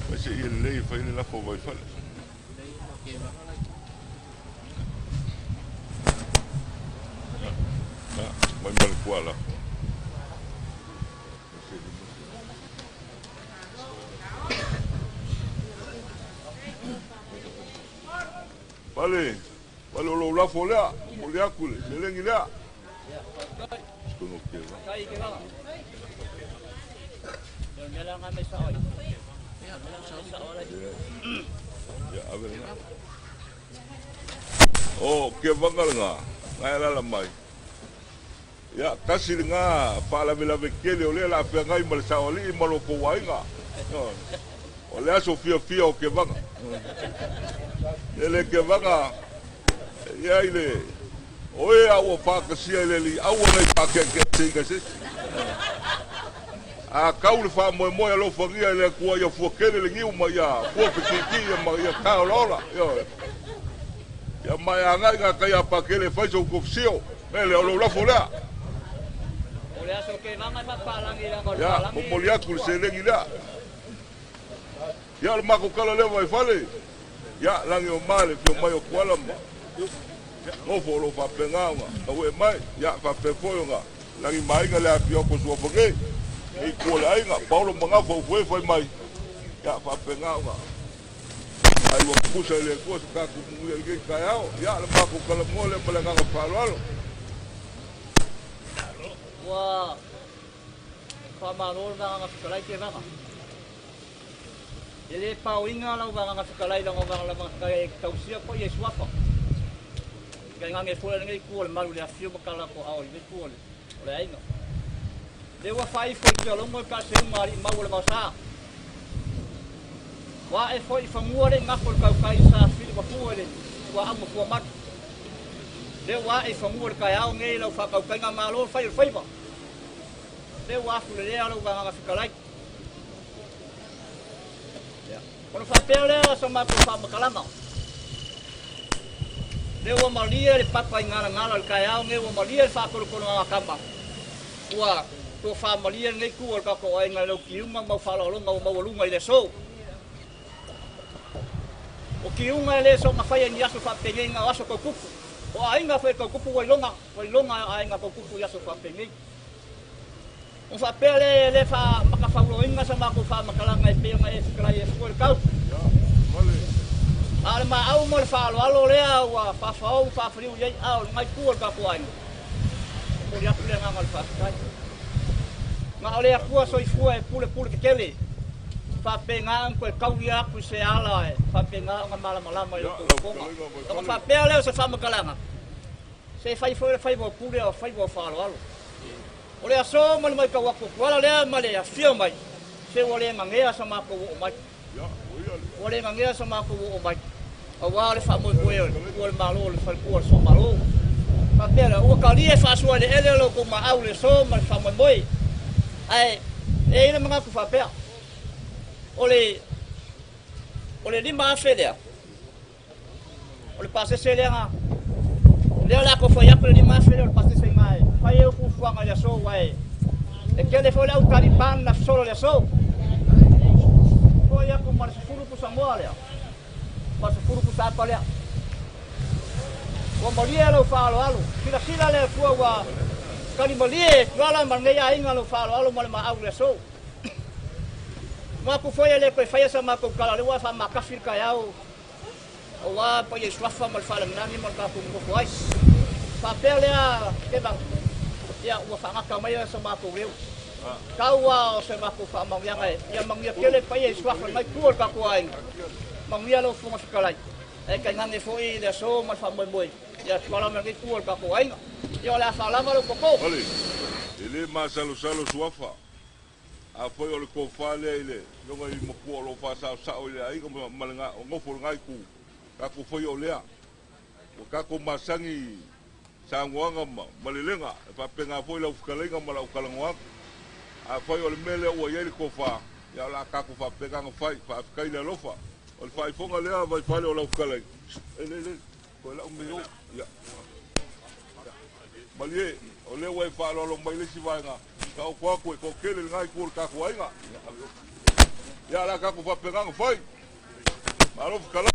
Mas ele lei fa ele la fo vai fa. Mai mal kuala. Vale. Vale lo la fo la, mo le akule, le lengi la. Skono ke va. Ya, a ver. Oh, que vangal nga. Ngai la mai. Ya, kasi nga paalamilame kele o le la whengai ma le saoli I maloko wainga. O le aso fia o ke vanga. Ele ke vanga, ia ile, oe aua whakasia ile li, aua nei pakeke tinga si. A kau le wha moe moe alo whangia ile kua ia fuakele le ngiu ma ia fuapikiki ia ma ia kaolola. Ia mai angai ngā kai a pakele whaiso kufsio, ele o lo lafo lea. Ya, o moli aku le selengi lea. Ya, le mako kala lea mai whale. Ya, langi o male, pio mai o kuala ma. Ngofo o lo whapengao nga. Na ue mai, ya, whapefoio nga. Langi mai nga lea pio ko sua whake. I kua le ainga, paulo mangafo o kue whai mai. Ya, whapengao nga. Ai wa kusa le kua sa kaku mungu ya ngei kai ao. Ya, le mako kala mua le malanganga whalo. Wa whamarol vanga whakalai te vanga. Ele pau inga lau vanga whakalai lango vanga lama kai tausia ko Yesu apa. Kai ngange fole ngai kua le maru le afio makala ko ao le kua le ainga. Le wa fai foi ki alongo ka se mari mau le masa. Wa e foi famua le ngako le kai sa fili wa fua le wa amo fua mat. Le wa e famua le kai ao ngai lau whakau kai ngā malo fai ba. Le wafu le lea lau vanga whikalai. Kono whapea lea sa mako whamakalama. Le wa malia le papa I ngara le kai ao nge wa malia le whakoro kono ngā kama. Ua tō whamalia ngai kua le kako ai ngai lau kiunga mau whalolonga o maualunga I le so. O kiunga le so mawhai ni aso whapenge ngā aso kaukupu. O ainga whai kaukupu wailonga ainga kaukupu aso whapenge. O whapele le wha makawhaulo inga sa mako wha makalanga pe nga e whikalai e whakore kau. Ale ma au mo le whaalo lea ua whawhau whawhariu iei au ngai kua le kako ainga. O le atu lea nganga le whawhikai. Nga o lea kua soifua e pule ke tele. Whape ngā ko e kaui aku se ala e. Whape ngā ngā malamalama I o konga. O whapea leo se wha makalanga. Se whaifo le whaivo pule o whaivo whaalo. O lea so mali mai ka wako kuala lea male a fio mai. Se o lea ngangea sa mako o mai. O lea ngangea sa mako o mai. A wale wha moi koe o le malo le whalkua so malo. Ma pera, ua ka lie whaasua le ele lo ko ma au le so mali wha moi moi. Ai, e ina mga ku whapea. O le lima afe lea. O le pase se lea nga. Lea la ko whai aku le lima afe lea o le pase se ngai. Whai e uku whanga le so wai. E kia le whole au talipan na solo le so. Whai aku mara se furu ku Samoa lea. Mara se furu ku Sapa lea. Wa maria lau whaalo alu. Kila lea kua wa kani malie kuala marngeia inga lau whaalo alu mara ma au le so. Mako foi le koe whaia sa mako kala le wa wha makawhir kai au. O wa pa ye swafa mal whala minangi mal kako moko ai. Whapea lea ke bang. Ia ua whangaka mai sa mako reu. Kaua o se mako whamangianga e. Ia mangia kele pa ye swafa mai kua kako ai. Mangia lo funga whikalai. E kai ngange foi le so mal wha moi moi. Ia tuala mangi kua kako ai. Ia le whalama lo koko. Ole, ele masalo suafa. A foi o le kofale ile longa I mokua lo fa sa ile ai ko malanga ngofo ngai ku ka ko foi o lea o ka ko masangi sangoanga malelenga fa penga foi la fukalenga mala ukalangoa a foi o le mele o ye ko fa ya la ka ko fa pega ngofai fa kai le lofa o le fai fonga lea vai fale o la fukalenga ele ko la umeo ya malie o le wai fa lo mai le si vai nga ka o kwa ko kele ngai ko ka ko ainga ya la ka ko fa pega ngofai maro fukala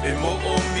E mo o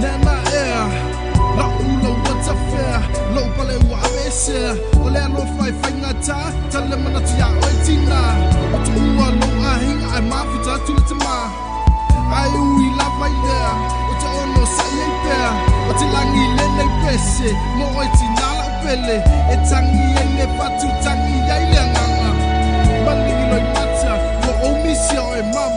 Nana air, la ula what's a fair, low pale wa avese, ole alo fai ngata, tale mana tia oitina, tu ua lo ahinga ai mafita tuletama, ai ui la vai there, o te ono saiente, o te langi lene pese, mo oitina la pele, e tangi ene patu tangi yaile nganga, malingi loi mata, mo omisia o e mama.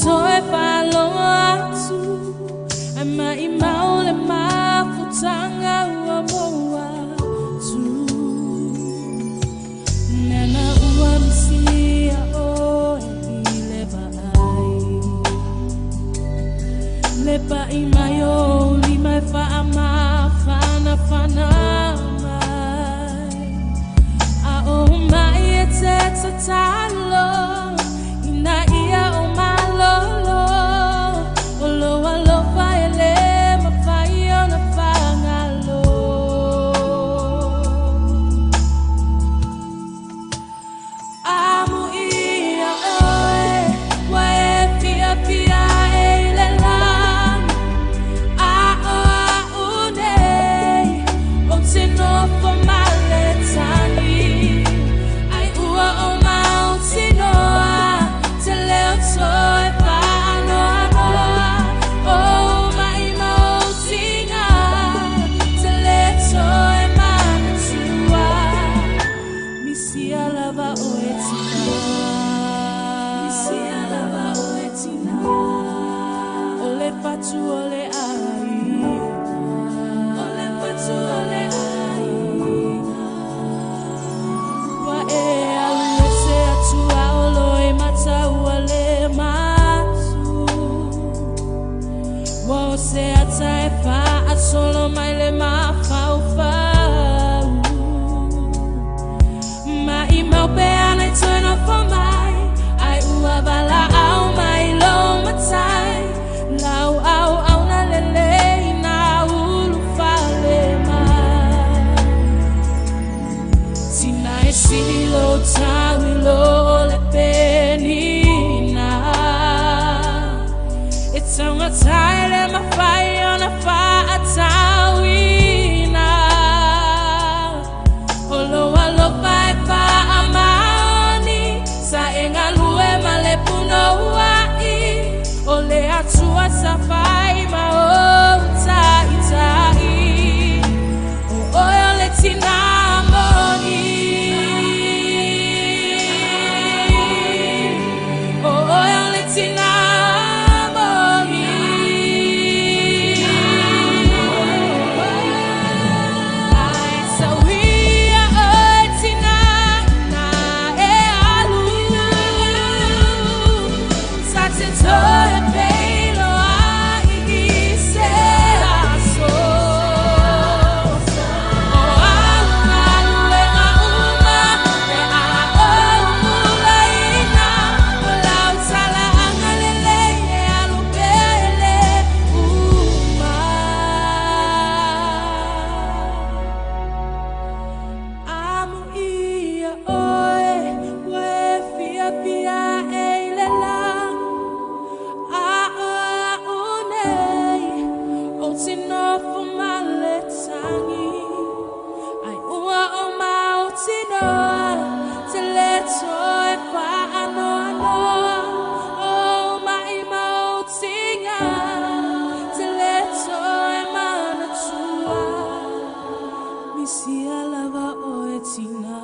toe whalonga atu Ai mai maule mafutanga ua moa tu Nana ua misia o e leva ai Lepa I mai o lima e wha ma whana whana mai A o mai e te tatalo Ina ia o malolo O loa lopa e le ma whai o na whangalo Amu ia oe Wa e fia fia e le lang A o a unei O te no for male tani Ai ua o mauti noa Te leo toe whaano anoa O mai mauti ngā Te leo toe mana tua Misia lava o e tina Misia lava o e tina O le patu o le ai O le patu o le ai Wa e alu e se atua o loe mata ua le matu Wa o se ata e wha a solo mai le ma whau whau Ma I mau pe ana I turn off for mai Ai ua wala au mai lo matai Lau au na lele I na ulu whale mai Tina e silo tawi lo le penina E taunga tai le ma whai o na wha a tawina O loa lopa e wha a maoni Sa e ngā lue ma le puno wai O le atua sa whai ma o tai tai O oio le tina moni O oio le tina moni Ai sa wia o tina na e alu Sa te toe peilo ai I se aso O alu e ngā uma E a o mula ina O lau sala anga lele E alu pele uma Amu ia oe Wa e fia fia e le lang A o a unei O tino fu male tangi Ai ua o mauti noa Te le toe wha ano anoa O mai mauti ngā Te le toe mana tua Misia lava o e tina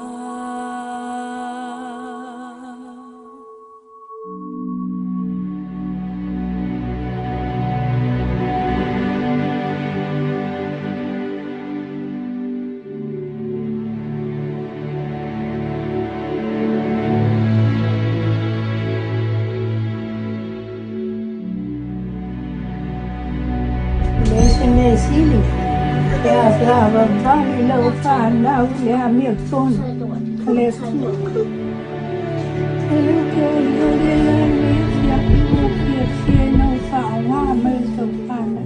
Sili, e a trava vale lo fa na e a mia ton le su e lo che io le mia che non fa una mezzo pane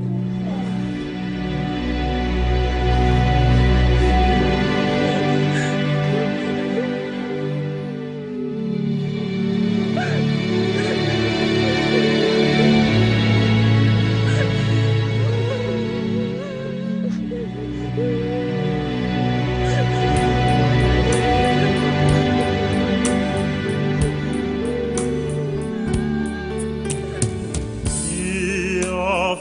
Ia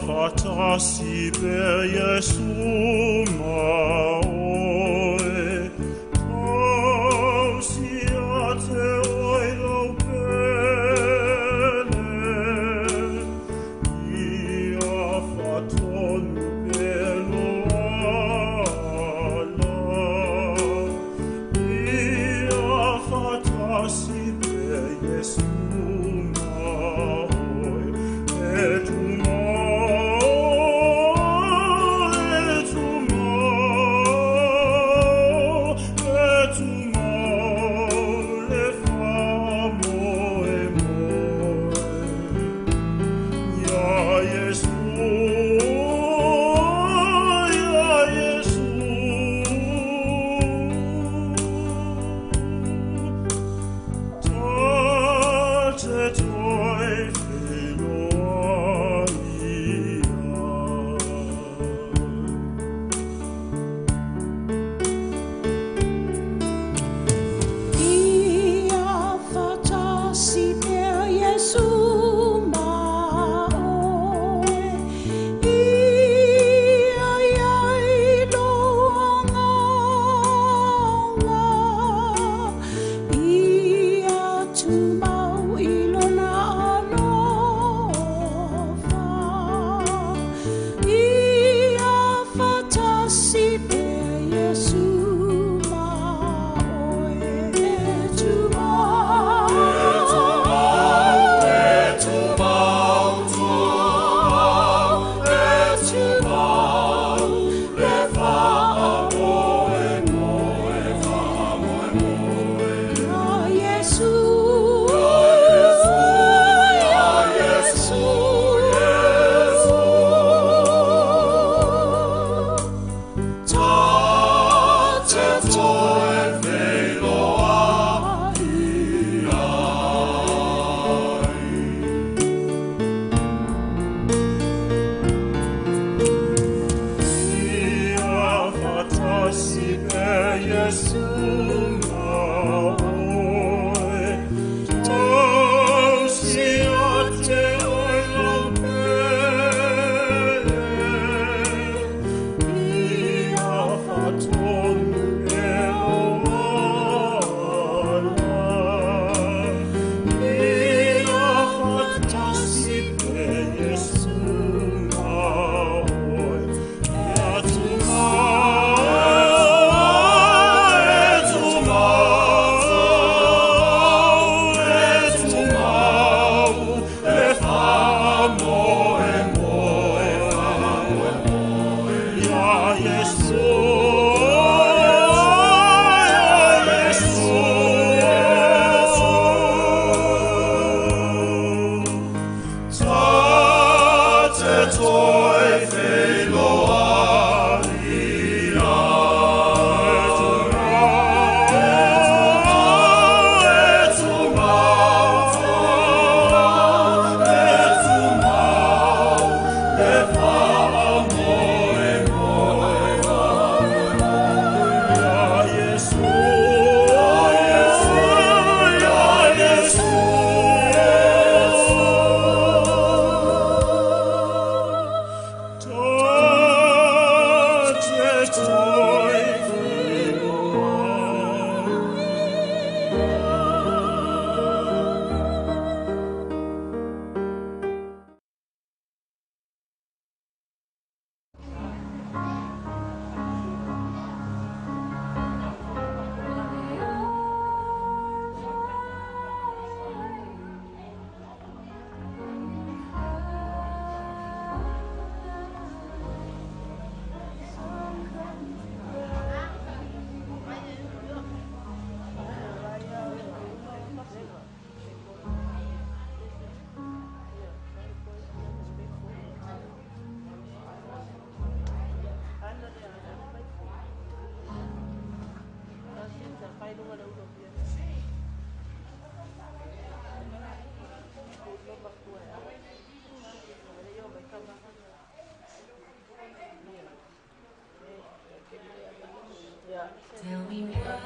Tell me what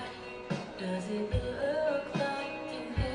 does it look like in here?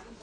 Thank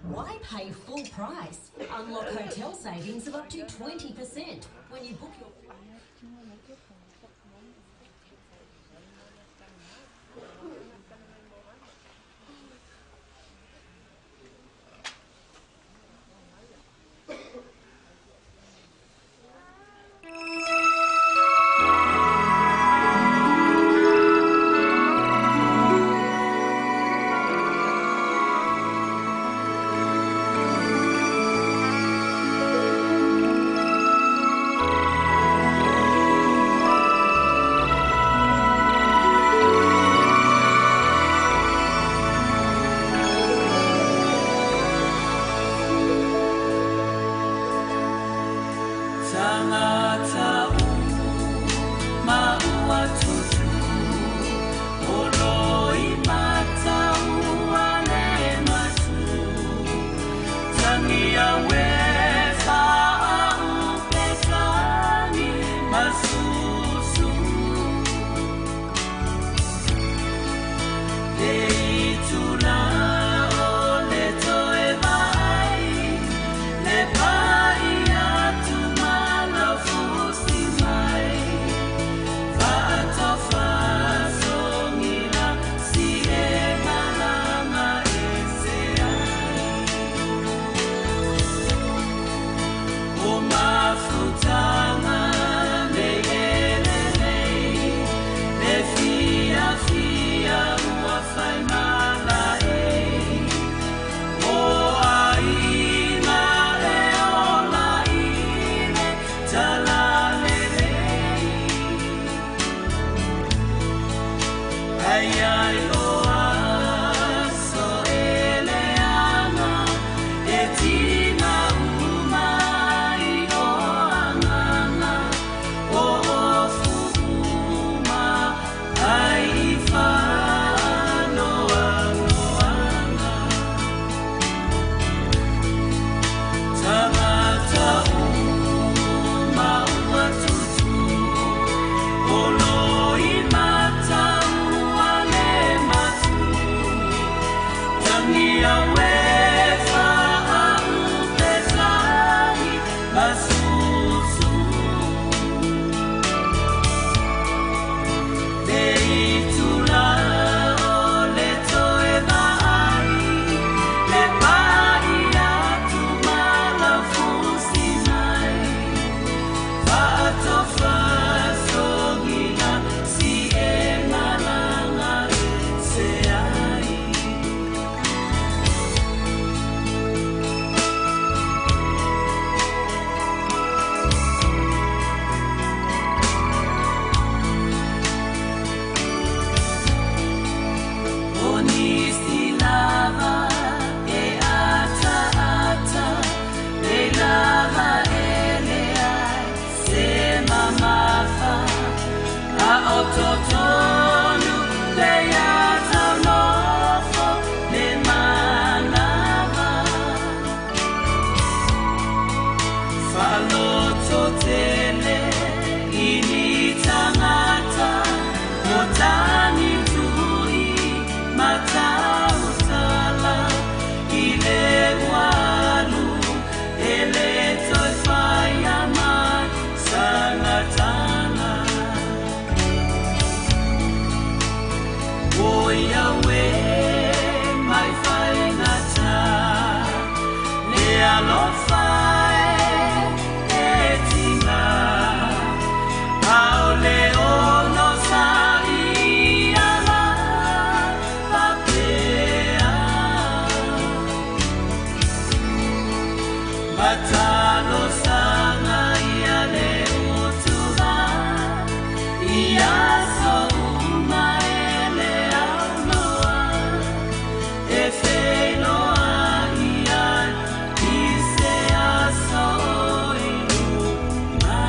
Why pay full price? Unlock hotel savings of up to 20% when you book your... Matalo sana ia le utuha ia so umaele aunoa e wheloa ia i se aso inuma.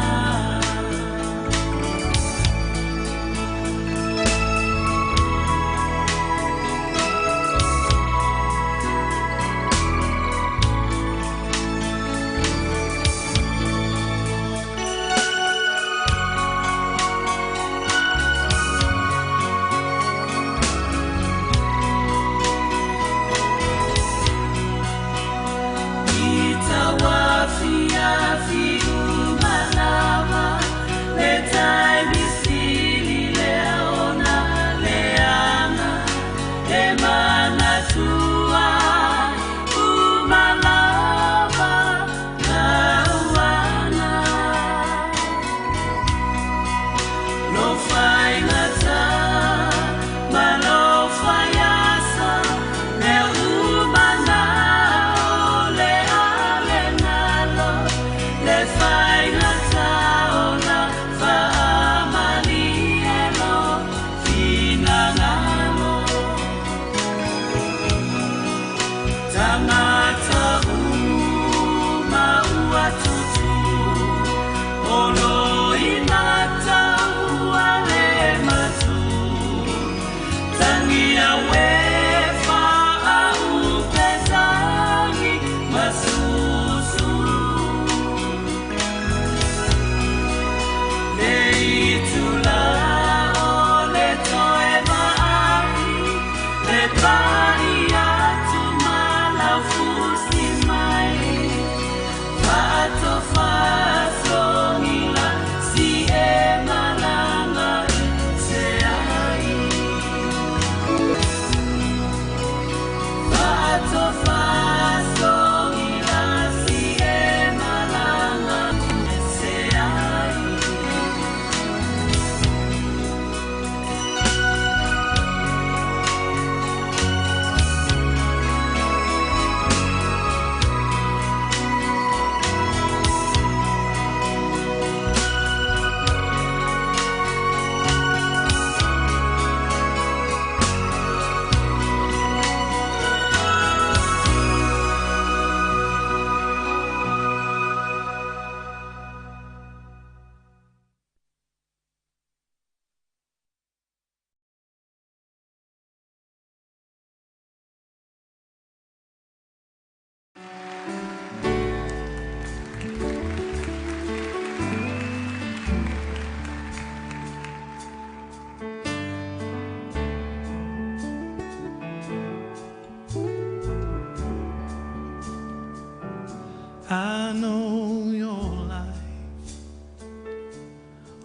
I know your life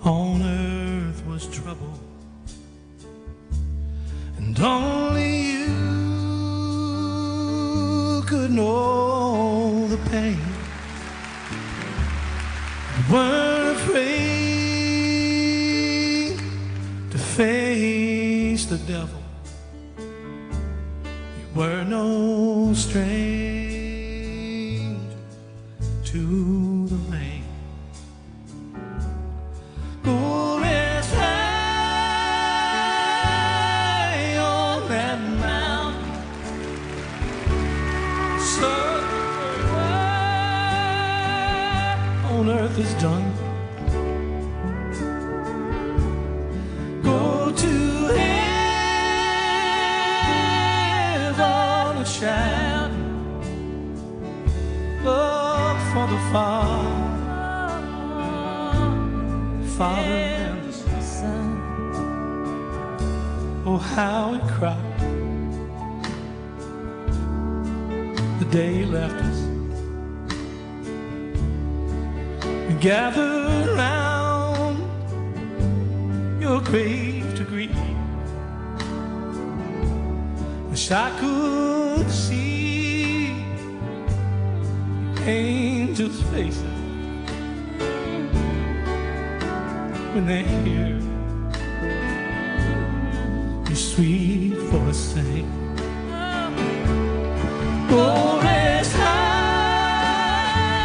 on earth was trouble, and only you could know the pain. You weren't afraid to face the devil. You were no stranger to the rain. Go rest high on that mountain, so on earth is done. Go to heaven and shout, look for the Father and the Son. Oh, how he cried the day he left us. We gathered round your grave to grieve. Wish I could see angels' faces when they hear your sweet voice sing. Oh, rest high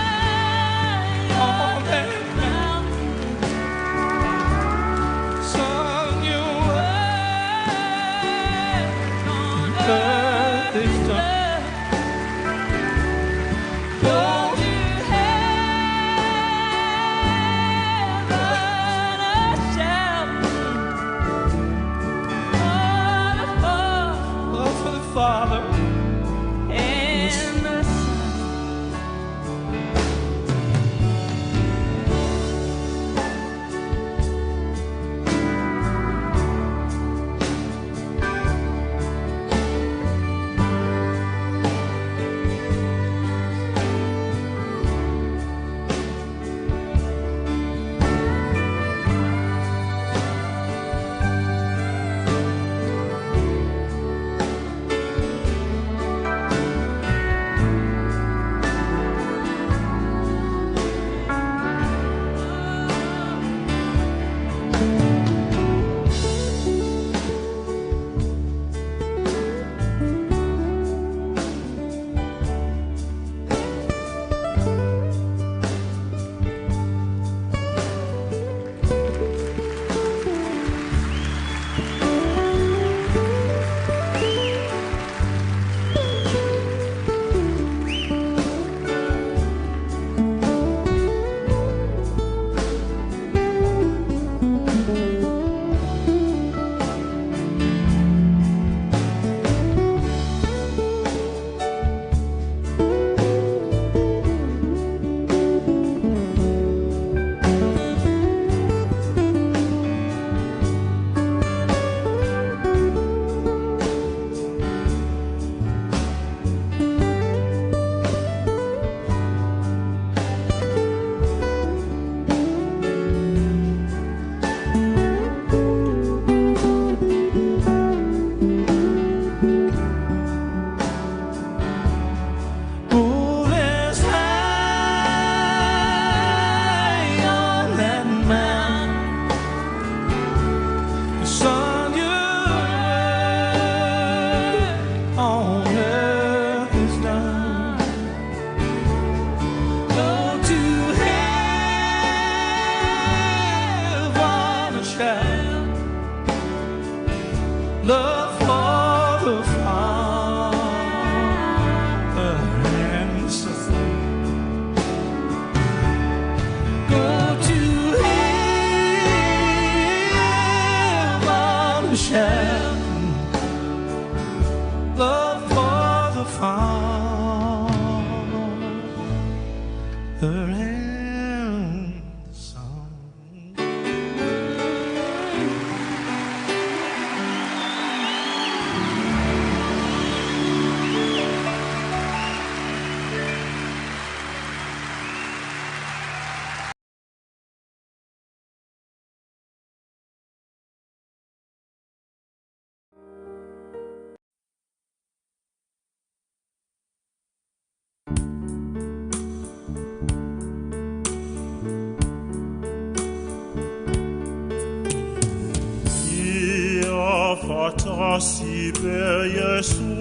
fatasi pe Jesu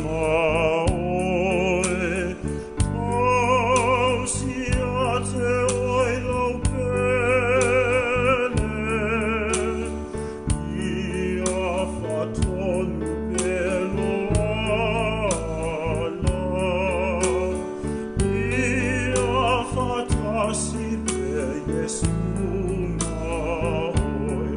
maoe, tausi ate oilo pele, ia fatonu pelo ala, ia fatasi pe Jesu maoe,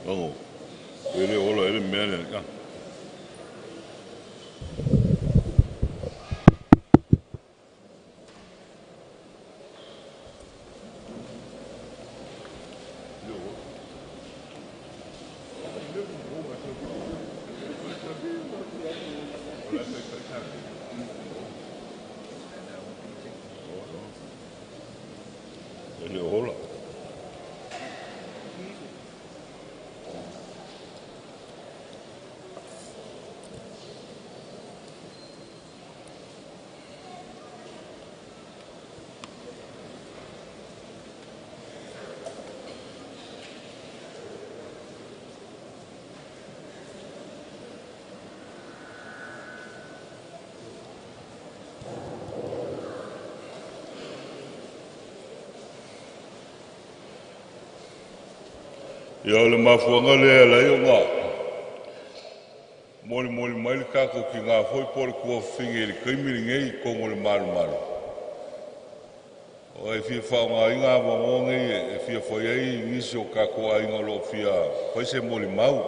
Ongo. Ele ola ele mele ka. Ele ola. Ia o le mafuanga lea lai o ngā. Mori mai le kako ki ngā foi pore kua whinge le kaimiri ngei kongo le maru. O e fia whao ngā inga wangongi e fia whai ei nisi o kako a inga lo fia paise mori mau.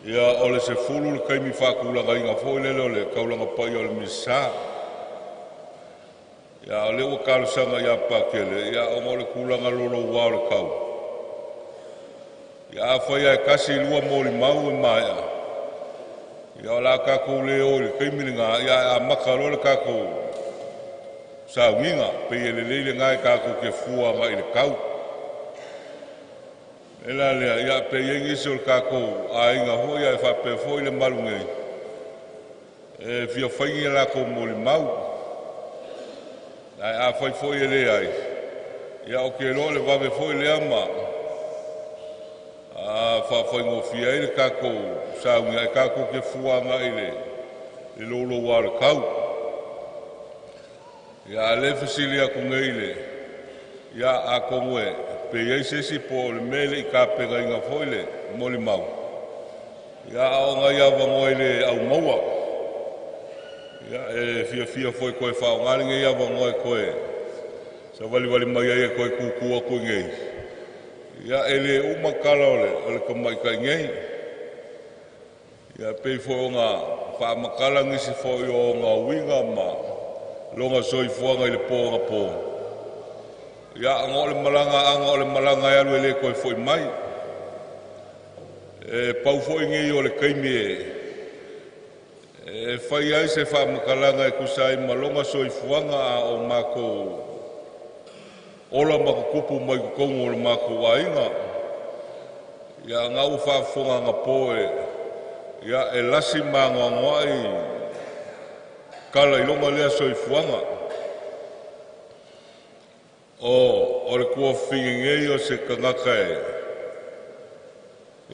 Ia o le se fulu le kaimi whakulanga inga foi lele o le kaulanga pai o le misa. Ia o le ua kalusanga ia pakele, ia o mo le kulanga lolo wao le kau. Ia whai ai kasi lua mori mau e maia. Ia o la kako le o le kaimiri ngā, ia a makaro le kako sa winga, pe ele leile ngai kako ke fua ngā i le kau. Ela lea, ia pe yengi se o le kako a inga hoi ai whape foi le marungei. E fia whaingi lako mori mau. Ai a fai foi ele ai. Ia o ke lo le vave foi le ama. A fa foi ngo fia ele kako sa winga kako ke fua ngā i le lolo wa le kau. Ia le fasilia ku ngeile. Ia a kongoe pe ye sesi po le mele i ka pega inga foi le moli mau. Ia o nga ia vangoile au maua. Ia e fia foi koe whao ngāringa ia vangoe koe. Sa wali mai ai koe kukua koe ngei. Ia ele umakala ole kamai kai ngei. Ia pei foi o ngā whaamakala ngisi foi o ngā winga ma longa soifuanga i le pōnga pō. Ia anga o le malanga e alu ele koe foi mai. E pau foi ngei o le kaimi e whai ai se whaamakalanga e kusai ma longa soifuanga a o mako ola mako kupu mai kukongo o le mako wainga. Ia ngau whaafonga ngā pōe. Ia e lasi māngoa ngoai kala i longa lea soifuanga. O le kua whingengei o se kangaka e.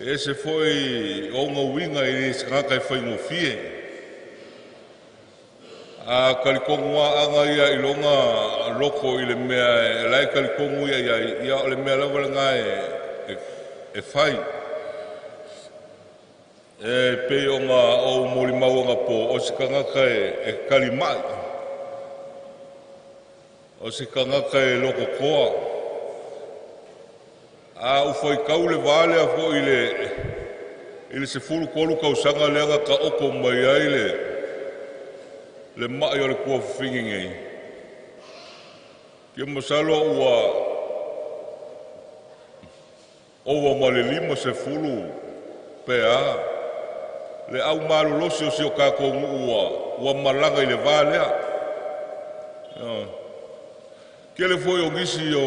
E se foi o ngā winga i se kangaka e whaingo fie. A kalikongoa anga ia i longa loko i le mea e lai kalikongu ia o le mea lawala ngā e whai. E pei o ngā o mori mauanga po o se kangaka e kalimai. O se kangaka e loko koa. A ufai kau le vale a fo i le se fulu kolu kausanga leanga ka oko mai ai le mai o le kua whingingei. Kia masalo ua ma le lima se fulu pea. Le au malu losi o si o kako ua malanga i le valea. Kia le foi o ngisi o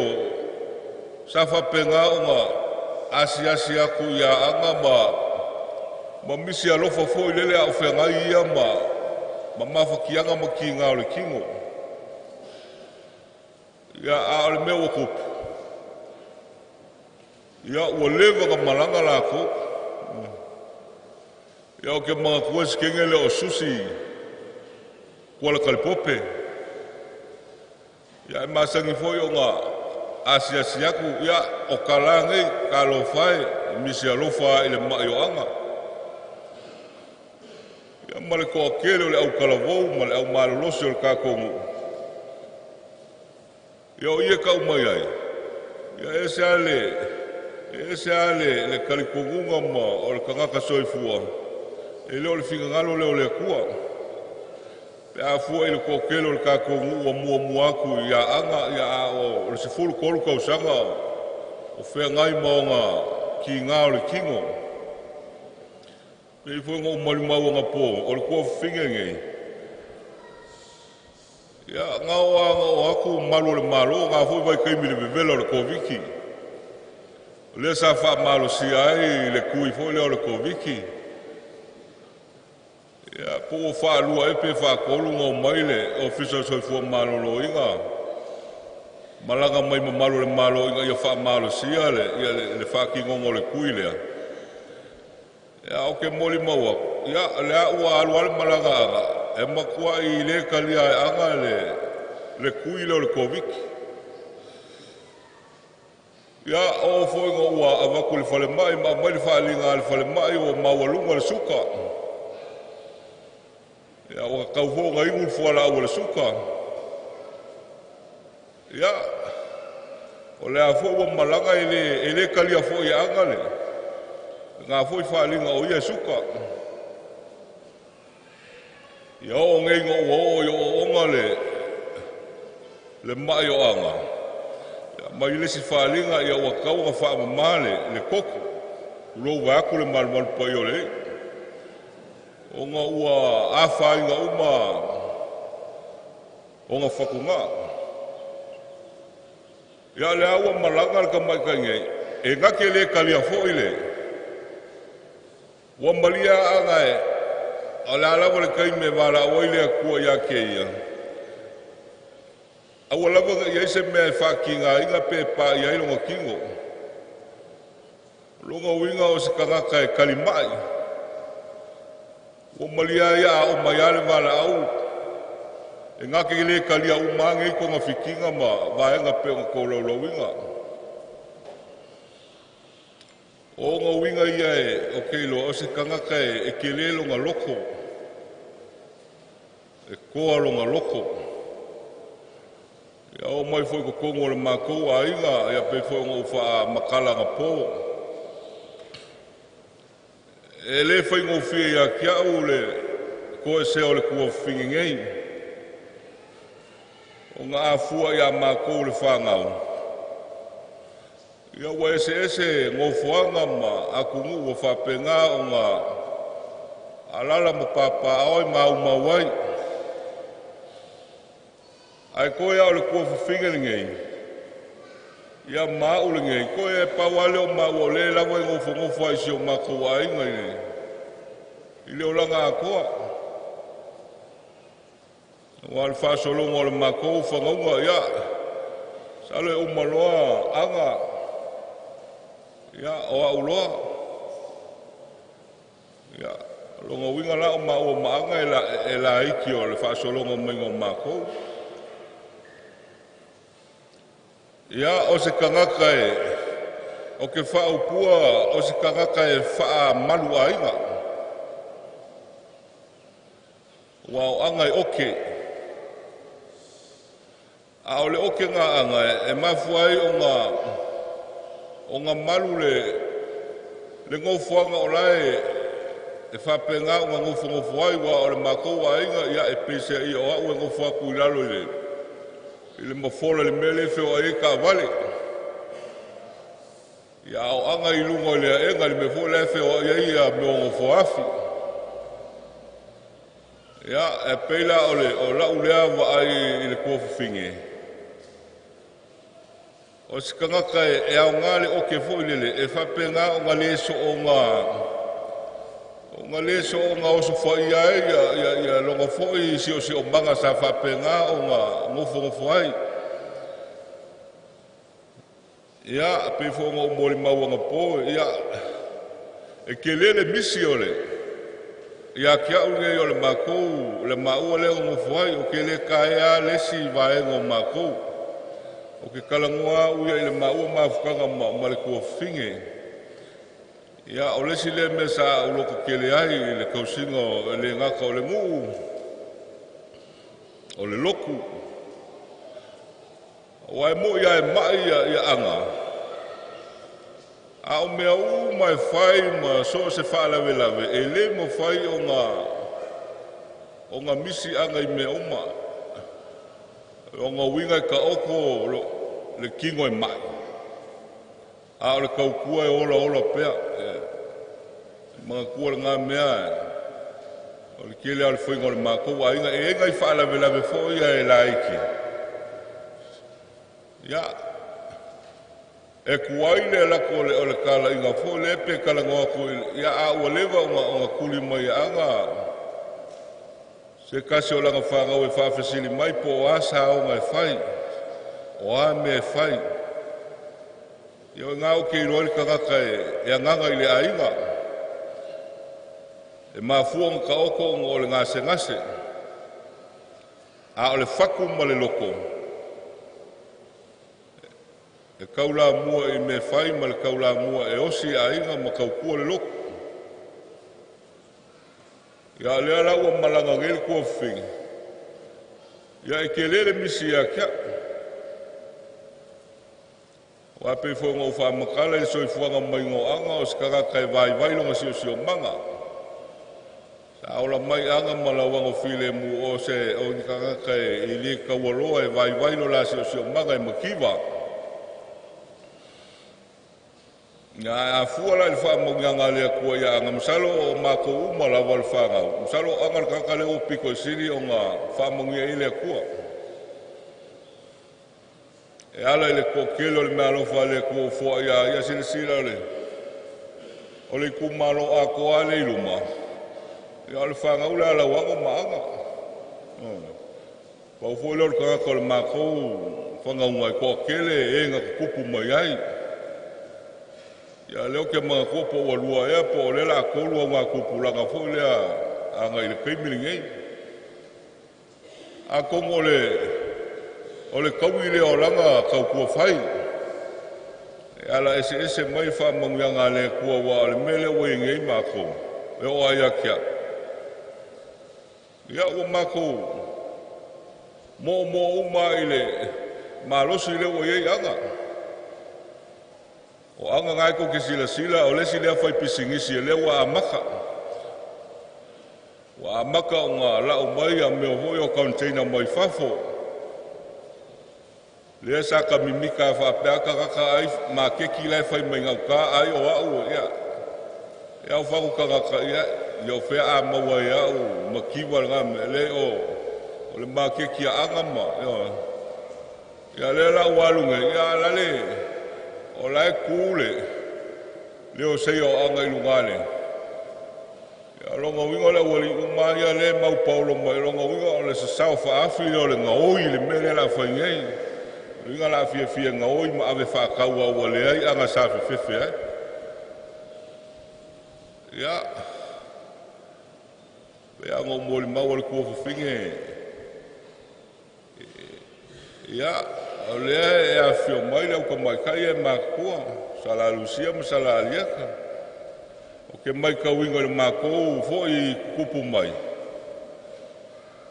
safa penga o ngā asi aku ia anga ma misi alofa foi lele au whengai ia ma mawhakianga ma ki ngā o le kingo. Ia a le mea ua kupu. Ia ua lewa ka malanga lako. Ia o ke mga kua sikenge le o susi kuala kalipope. Ia e masangi foi o ngā asi aku ia o kalangei ka lo fai misi alofa i le mai o anga. Ia male ko akele o le au kalavou ma le au malolosi o le kakongu. Ia o ia kau mai ai. Ia e se ale E se ale le kalikongunga ma o le kangaka soifua. E leo le fingangalo leo le kua. Pe a fua i le kokelo le kakongu o mua aku ia anga ia o le sefulu kolu kausanga o fea ngai maonga ki ngā o le kingo. Pe i fua ngā malimau ngā po o le kua finga ngei. Ia ngā o aku malu le malo ngā fua vai kaimi le bevela o le koviki. Le sa fa malo si ai le kui fo le o le koviki. Ya po fa lua e pe fa kolu ngo mai le official so fo malo lo inga. Malanga mai malo le malo inga ia fa malo si ale ia le fa ki ngo le kui le. Ya o ke moli maua. Ya le ua alu malanga e makua i le kalia anga le kui le koviki. Ya o foi ngo ua avaku le fale mai ma mai le faalinga le fale mai o mawalunga le suka. Ya o kau fo ngai ngun fo la o le suka. Ya o le afo o malanga ele kalia fo ia angale. Nga fo faalinga o ia suka. Ya o ngai ngo o yo o ngale le mai o anga. Mai le si whaalinga ia ua kaunga wha male le koko. Ulo waku le malmal pai o le. O ngā ua awhainga uma o ngā whakunga. Ia le aua malanga le ka mai kai ngei. E ngake le kalia fo i le. Ua malia anga e. A le alawa le kai me wala o i le akua ia ke ia. Aua lava ia se mea whakinga inga pe pa ia ilonga kingo. Longa winga o se kangaka e kalimai. O malia ia o maiale wala au. E ngake le kalia umange i konga whikinga ma vaenga pe o koulau winga. O ngā winga ia e o keilo o se kangaka e kele longa loko. E koa longa loko. Ia o mai foi ko kongo le makou a inga ia pe foi ngo fa makala nga po. E le foi ngo fia ia kia u le ko e se o le kua fingi ngei. O nga afua ia makou le whangau. Ia wa ese ngo fuanga ma akungu o whapenga o nga alala mo papa oi mau mawai. Ai koe au le kua whawhinga ngei. Ia mau le ngei. Koe e pawale o mau o le lawa i ngofo ai si o mako wa inga i. I leo langa a koa. Wa le whasolonga o le mako whangaunga ia. Salo e umaloa anga. Ia o au loa. Ia longa winga la o mau o maanga e la iki o le whasolonga mainga o mako. Ia o se kangaka e, o ke whaupua o se kangaka e wha malu a inga. Wa o anga e oke. A o le oke ngā anga e mafuai o ngā malu le ngofuanga o lai e whapenga o ngā ngofuai wa o le makou a inga ia e pese i o au e ngofuaku i lalo i le. I le mafola le mele feo a eka vale. Ia o anga i lunga i lea enga le mefola e feo a ia me o ngofo afi. Ia e peila o lau lea wa ai i le kofu finge. O sikangaka e au ngale o ke fo i lele e whapenga o ngale so o ngā. O ngale so o ngā oso fai ai ia longa foi si o manga sa whapenga o ngā ngofo ai. Ia pe fo ngā mori mauanga po ia e ke lele misi o le. Ia kia unge o le makou le maua le o ngofo ai o ke le kaea lesi vaenga o makou. O ke kalangua uia i le maua mafukanga ma le kua finge. Ia o lesi le me sa uloko kele ai le kausinga le ngaka o le ngu o le loku. O ai mo ia e mai ia anga. A o mea mai whai ma so se whaalawe lawe. E le mo whai o ngā misi anga I mea oma. O ngā winga ka oko le kingo e mai. A o le kaukua e ola pea. Mga kua le ngā mea o le kele au le whainga o le mākou. A inga e ngai whaalawe fo ia e laiki. Ia. E kuai le lako o le kala inga fo le pe kala ngoa ko ia a ua lewa o ngā kuli mai anga se kasi o langa whangau e whawhasili mai po o asa o ngai whai o a me whai ia o ngā o kei roi kakaka e anganga I le a inga e mafua ka oko o le ngase a o le whaku ma le loko e kaula mua I me whai ma le kaula mua e osi a inga ma kaukua le loko. Ia lea lau a malanga ngel kua whingi. Ia e ke lere misi a kia. Wa pe fo ngau wha makala I soi fuanga mai ngō anga o skaka kai vai longa sio manga. Sa aula mai anga malawanga while mu o se o nikaka kai I le kawaloa e vai lo la sio manga I makiwa. Nga a fuala I wha maunganga lea kua ia anga msalo o mako uma la wal whanga. Msalo anga kakale o piko I siri o ngā wha maungia I lea kua. E ala I le kua kelo le mea lofa lea kua fua ia sila le. O le kumalo a koa le iluma. Ia le whanga ule ala wango maanga. Pau fua leo le kakako le mako whanga unga I kua kele e ngā kupu mai ai. Ia leo ke mga kopo o lua ea po o lela a kolua ngā kupulanga fo lea a ngai le keimiringei. A kongo o le kaui lea o langa kaukua whai. E ala ese mai wha mangianga le kua wa o le mele o ingei mako. E o aia kia. Ia o mako mo uma I le malosi le o iei anga. O anga ngai ko ke sila o lesi lea whai pisingisi e lea wa amaka. Wa amaka o ngā lau mai a meo hoi o container mai fafo. Lea sa ka mimika whapeaka kaka ai ma keki lai whai mai ngau ka ai o au ia. Ia o whaku kaka ia, ia o whea a maua ia o makiwa ngā me le o le ma keki a anga ma. Ia lea lau walunga, ia lale. O lai kule, leo sei o anga I lungale. Ia longa winga le wali umania le mau paulo mai longa winga o le sasau whaafi o le ngaoi le mele la whaingei. Winga la fia ngaoi ma ave whaakaua ua le ai anga sa whiwhiwhi ai. Ia, le anga o mori mau le kua whiwhinge. Ia, o lea e a whio mai lau ka mai kai e makua, sala lusia ma sala aliaka. O ke mai ka winga le makou fo I kupu mai.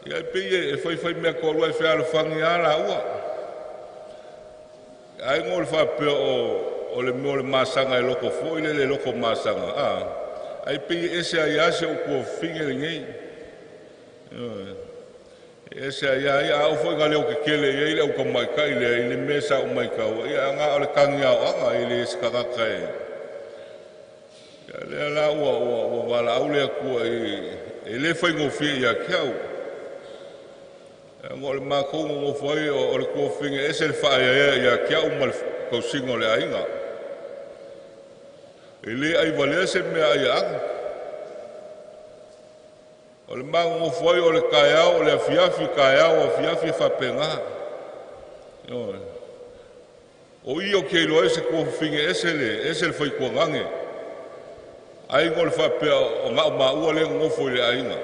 Ia I pei e whai mea korua e whia le whangi ala ua. Ai ngō le whapea o le meo le masanga e loko fo I le loko masanga. Ai pei ese ai ase o kua whinge le ngei. Ese ai a o foi galeo ke kele I le o mai kai le mesa o mai ka ia nga o le kangia o anga I le skaka kai. Ya le la o wala au le ku I le foi ngo fi ia kau. Ngo le mako ngo foi o le ku finga ese le fa ia kau mal ko singo le ainga. Ele ai vale se me ai anga. O le mango foi o le kaiao, o le afiafi kaiao, o afiafi whapenga. O i o kei loa ese kua whinge ese le whai kua ngange. Ai ngō le whapea o ngā maua le ngofo I le ainga.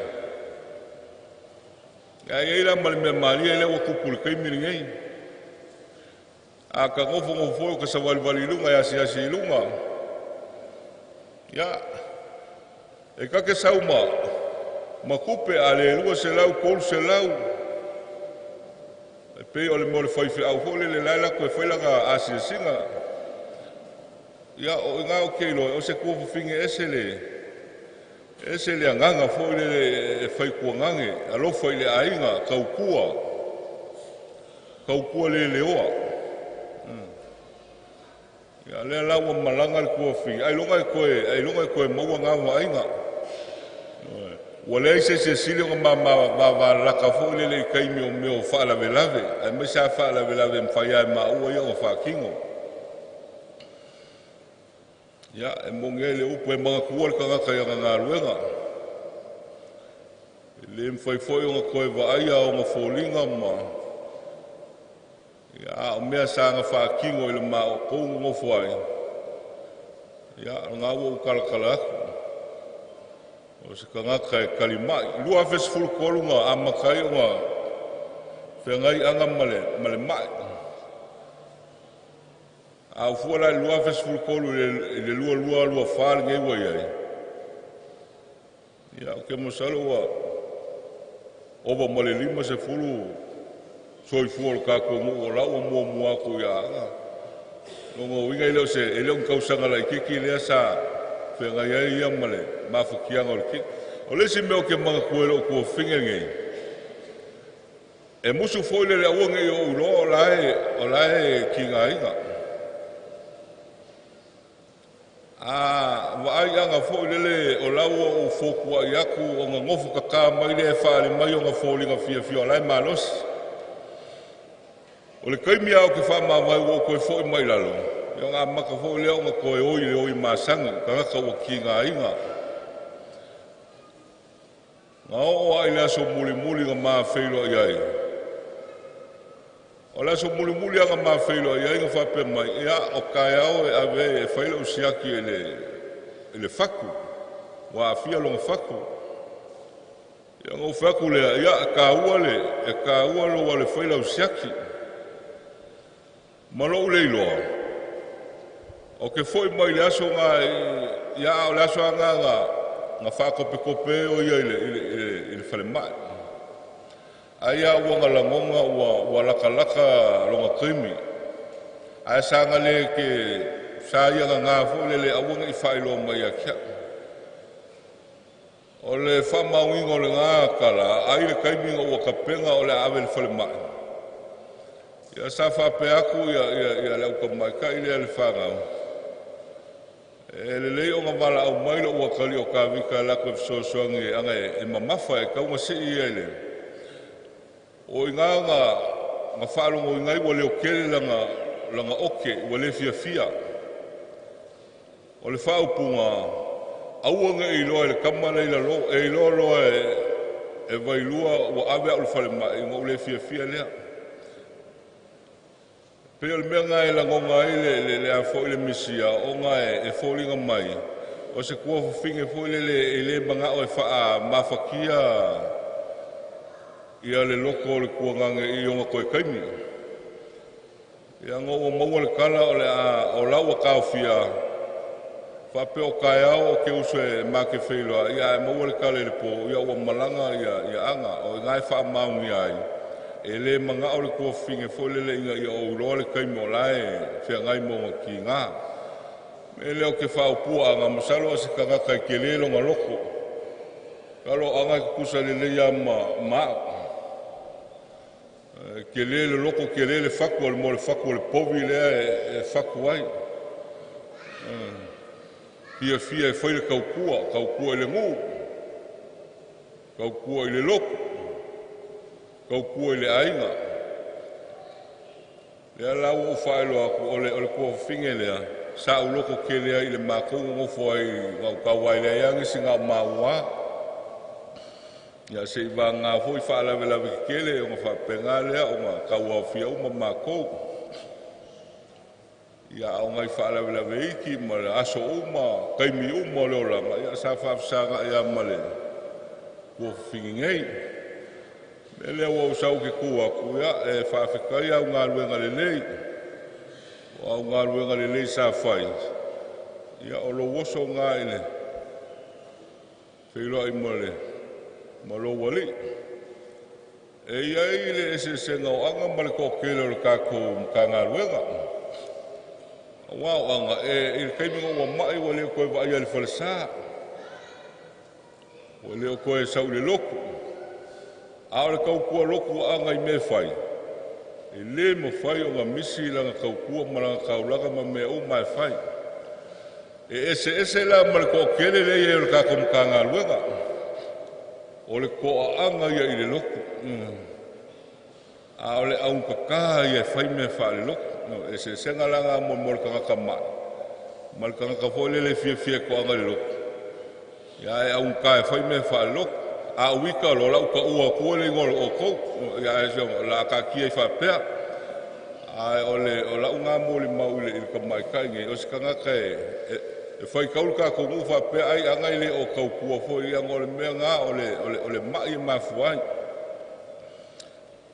Ai eira ma le mea maria le wa kupu le kaimiri ngei. A ka ngofo o ka sawali lunga, asi lunga. Ia, e kake sauma. Makupe aleluia se lau kol se lau. E pe o le mo le whaiwhi au hole le laila koe whailanga asi singa. ia o ngā o keilo o se kua whawhinge ese le anganga fo le whaikuangange alofa i le ainga kaukua le leoa ia le laua malanga le kua whinge ai longa e koe maua ngā wainga ua le aise se sili o ma laka fo le kaimi o meo whaalavelave ai mai sa whaalavelave mwhaia e maua ia o whakingo ia e monge le upu e mga kua le kangaka ia ngā ruenga le mwhaifoi o ngā koe waaia o ngā fōlinga ma ia o mea sa ngā whakingo i le maa o koungo ngofo ai ia ngā ua ukalakala aku o se kangaka e kalimai lua fesfulu kolunga a makai o ngā whengai anga male mai a ufua lai lua fesfulu kolu i le lua whāle ngei wai ai ia o ke mosalo wa oba male 5 se fulu soifua lo kako ngu o lau o mua ko ia anga ngongo winga i leo se e leo kausanga lai kiki lea sa whengai ai ia male mafukianga o le kiki o lesi meo ke mga kuelo o kua whinge ngei e musu foile le aua ngei o ulo o lae ki ngā inga waai anga foile le o lau o fokua i aku o ngā ngofu kaka mai le e whaare mai o ngā fōlinga fia o lae malosi o le kaimi au ke whamawai o koe fōi mai lalo i o ngā maka fōi leo ngā koe oi le oi māsangi ka ngaka o ki ngā inga ngā o ai le aso muli ngā maa whailo i ai o le aso muli anga maa whailo i ai ngā whape mai ia o kai au e ave e whailo usiaki e le whaku wa afia longa whaku ia ngā whaku lea ia e ka ua lo wa le whailo usiaki malo le iloa o ke foi mai le aso ngā ia o le aso anga ngā whakope o ia i le whale mai ai a ua ngalangonga ua laka longa kaimi ai sanga le ke sa ia ngā fo le awanga i whailo mai a kia o le whamauinga o le ngā kala ai le kaiminga ua kapenga o le awe le whale mai ia sa whape aku ia leo ka mai ka i le whangau e le lei o ngā wala au maila ua kali o ka wika lako e fisosoangi anga e mamafa e kaunga si i ele o i ngā whaalongo i ngai ua leo kele langa oke ua le fia o le whaupunga auanga i loa le kamana i la lo e i loa e vailua ua awe au le whale mai ngau le fia lea Peo le mea ngai la ngonga i le a fo i le misia o ngai e fōlinga mai. O se kua whinge fo i le manga o e wha mawhakia ia le loko o le kua ngange i onga koe kaimi. Ia ngō o maua le kala o lau a kaofia. Whape o kai au o ke uso e make whailoa. Ia e maua le kala i le po. Ia ua malanga ia anga o ngai wha maungi ai. E le manga o le kua whinge fo le inga i o uroa le kaimi o lae whia ngai mo ki ngā. Me leo ke whaupua ngā masalo a se kangaka i ke lelo ngā loko. Kalo anga ki kusa le leia maa. Ke lelo loko ke lele whaku o le mo le whaku o le povi lea e whaku ai. Pia fia e whaile kaukua i le ngū. Kaukua i le loko. Kaukua i le ainga. Lea lau o whaelo aku o le kua whinge lea. Sa uloko ke lea i le mākongo ngofo ai ngau kawai lea iangi si ngau maua. Ia se iwa ngā hoi whaalawe ki kele o ngā whapenga lea o ngā kaua whia uma mākou. Ia o ngai whaalawe iki ma le aso uma, kaimi uma leo langa. Ia sa whaafsanga ia male. Kua whingi ngei. Me lea wau sau ke kua kuia e whaafekai au ngā luenga le lei. O au ngā luenga le lei sa whai. Ia o lo woso ngā ile. Whiloa i male. Ma lo wali. E ia i le ese se ngau anga male ko kele o le kako ka ngā luenga. Wow, anga e kai mo mai wale ko va ia le falsa. Wale ko e sa le loko. A le kau kua loko anga I me fai. E le mo fai o nga misi la nga kau kua maranga kaulaga ma me o mai fai. E ese la ma le ko kele le ia le ka kom kanga luega. O le ko anga ia I le loko. A ole au kaka ia fai me fa le loko. No, ese senga langa mo mo ka ka ma. Mal ka ka fo le fie ko anga le loko. Ya e au ka fai me fa le loko. A wika lo la ka ua ko le ngol o ko. Ya e so la ka ki fa pe. A ole o la unga mo le mau le ka mai ka nge o ska nga ka e fai kaul ka ko mu fa pe ai anga le o ka ku fo ia ngol me nga ole mai ma fuai.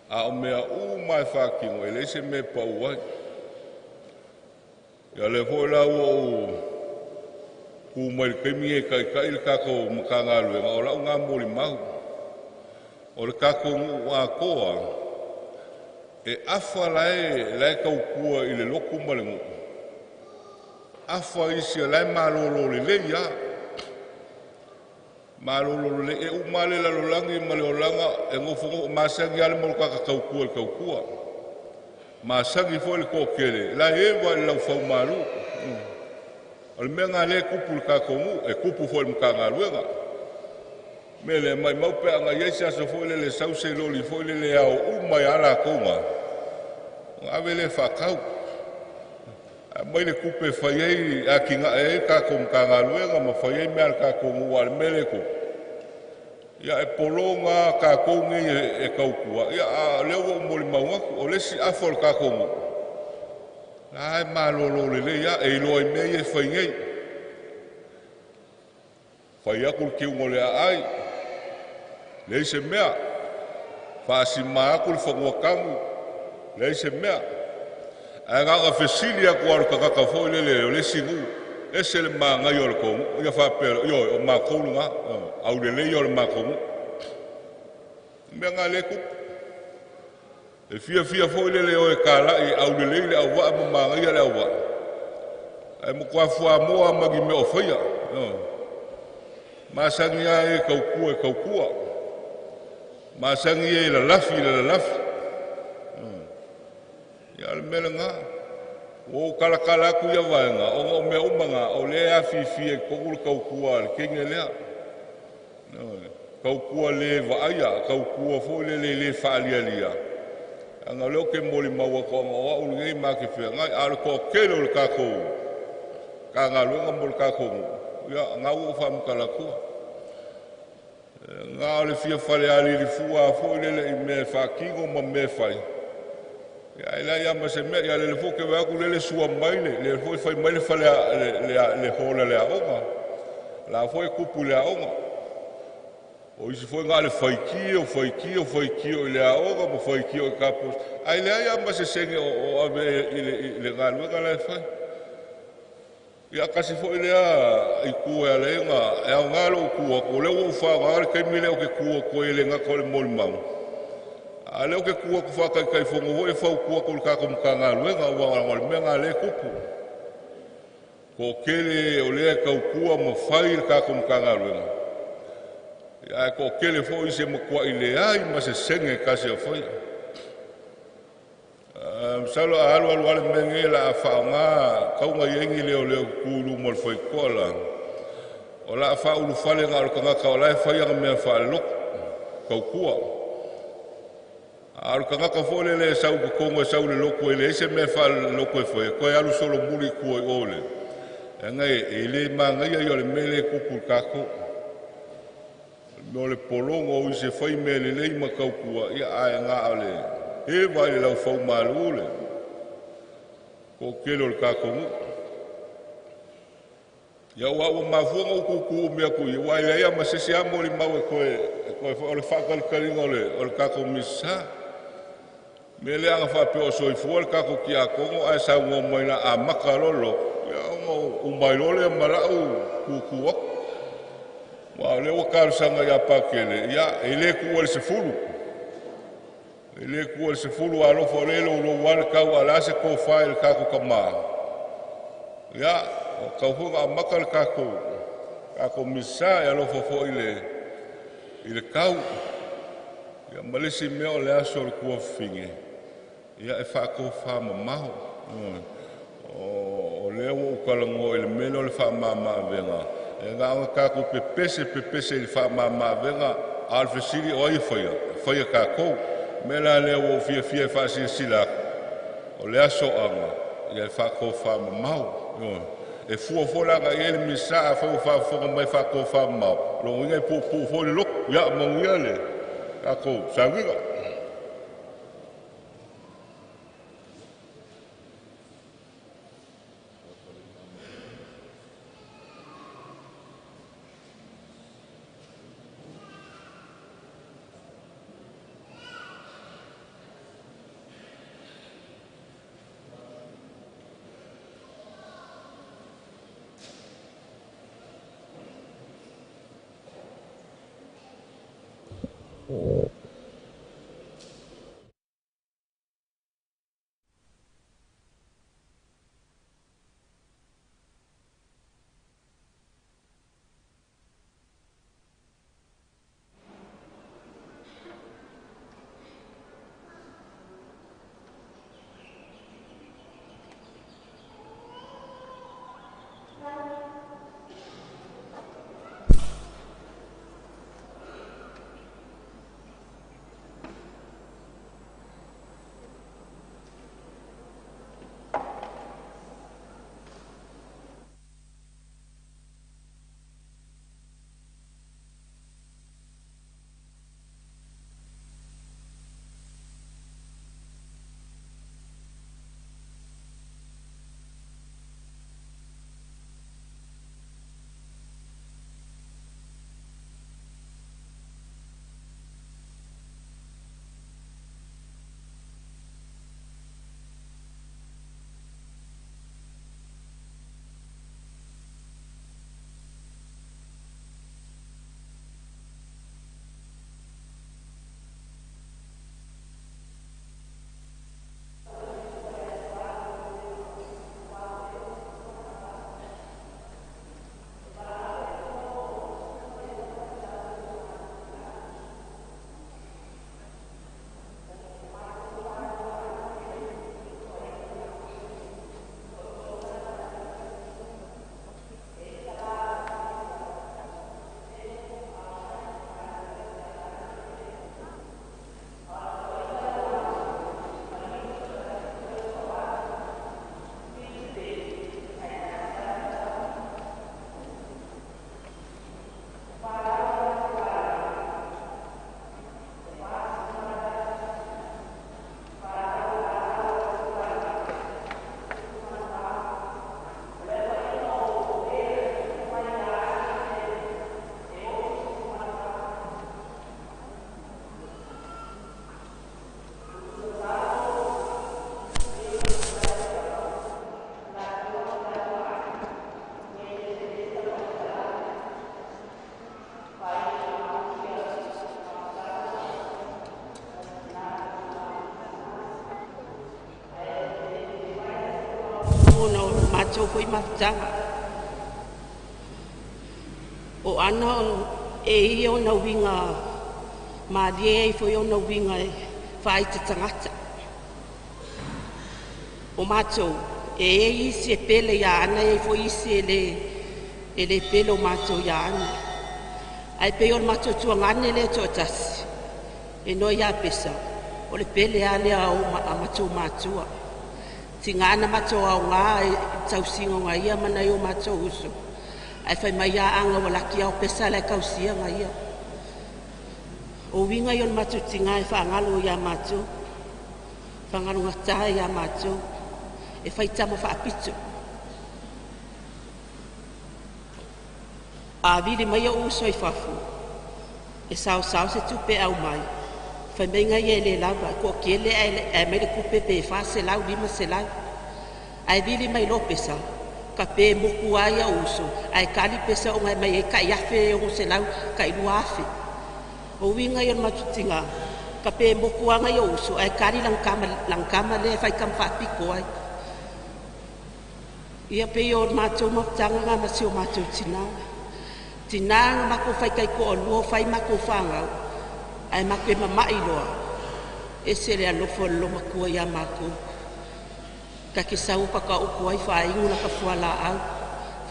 A o mea u mai fa ki ngo ele se me pa uai. Ya le fo la o ku mai ke mi e kai ka ko mkanga lu nga ola nga mo li mau. O le ka ko wa ko e afa lai ka ku I le loku malengu. Afa isi lai malolo le ya. Malolo le e umale la lolangi male olanga e ngofo masangi ale mo ka kau masangi fo le kokele la e va la fa malu al menga le kupu ka komu e kupu fo le mkanga luega mele mai mau pe anga yesa so fo le sause loli fo le au uma ala koma ave le fa kau mai le kupe fai a kinga e ka kom kanga luega ma fai me al ka komu al mele ko ya e polonga ka kongi e kaukua ya leo mo le maunga o le si afol ka kongu ai malolo le ya e lo me e fai ngai fai akul ki ngole ai le se mea fa si ma akul fo kamu le se mea nga fesilia ko ar ka fo le singu ese le manga yo le kongu ya fa pero yo o ma kolunga au le yo le ma kongu menga le ku e fia fo le o e kala I au le au wa manga ya le au wa ai mo kwa fo mo magi me o fia ma sangia e kaukua ma sangia e la lafi ya le melenga o kala ku ya vanga o me umanga o le afifi e kokul kaukua ke ngelea no kaukua le vaia kaukua fo le faalia anga lo ke moli maua ko o ngai ma ke fe ngai al ko kelo le ka ko ka nga lo ngol ka ko ya nga u fa mkala ku nga le fia fale ali li fua fo le me fa kingo ma me fai ya ila ya ma se me ya le fo ke va ku le sua mai le fo fai mai le fale le hola le aonga la fo e kupu le aonga o isi fo nga le fai kio le aonga mo fai kio kapos ai le ya ma se senge o ave le galu ga fai ya kasi fo le a I ku le nga e nga lo ku ko le o fa ga ke mi le o ke ku ko le nga ko le mol mau ale o ke ku ko fa kai fo ngo e fa ku ko ka ko mkanga le nga wa menga le kupu ko kele o le ka ku mo fai ka ko mkanga le nga ya ko kele fo ise mo ko ile ai ma se senge kasi o foi salo alu mengela fa nga ka nga yengi le ku lu mo foi kola o la fa u fale nga ka ka la fa ya me fa lo ka ku ar ka fo le sau ko ngo sau le loko ele se me fa loko foi ko alu solo muri ku ole nga ele manga ya yo le mele ku ka ko no le polongo o se fai mele le ma ka ku ya ai nga ale e vai la fa malule ko kelo ka ko ya wa ma fu ngo ku me ku ya ya ma se sia mo li ma ko o le fa kal kalingole o ka ko misa me le anga fa pe o so I fuol ka ko kia ko ai sa mo mo na a makalolo ya mo mai lole mara ku wa le o ka sanga ya pa kele ya ele ku o se fulu alo fo le lo wal ka wala se ko fa el ka ko kama Ia, o kaupunga a maka le kako misa e alo fofo i le kau. Ia malisi mea o le aso le kua finge. Ia e whako whamamaho. O lea wo ukalango i le mena o le whamama venga. E ngā o kako pepese i le whamama venga. Alfesiri o i whaia kako. Mela lea wo fia e whasia sila. O le aso anga. Ia e whako whamamaho. E fuafolanga i ele misa a whauwhafonga mai whako whamau. Lo ingai po le lok, ia mongia le. Ako, sangiga. mātou koe matanga. O ana e i o na winga, ma rie e foi o na winga e whai te tangata. O mātou e isi e pele ia ana e foi isi e le pele o mātou ia ana. Ai pe o mātou tua ngane le to tasi. E no ia pesa. O le pele a lea o mātou mātua. Tingana mātou au ngā e tausingo ngā ia mana i o mātou uso. Ai whai mai a anga wala ki au pesa le kausia ngā ia. O winga i o mātou tinga e whaangalo ia mātou. Whaangalo ngā tae ia mātou. E whai tamo whaapitu. A viri mai o uso i whafu. E sao se tupe au mai. Whai mei ngai e le lawa. Ko kiele e mele kupe pe wha se lau lima se lau. Ai viri mai lo pesa. Ka pe moku ai a uso. Ai kali pesa o ngai mai e ka iafe o se lau ka ilu afe. O winga i o matutinga. Ka pe moku anga i o uso. Ai kali langkama le whai kam whaapiko ai. Ia pe o mātou maputanga ngā masi o mātou tina. Tina ngā mako whai kai ko o lua whai mako whangau. Ai mako e mamai loa. E se rea lofo lo makua ia mako. Ka ke sau paka upo ai whaingu na ka fuala au.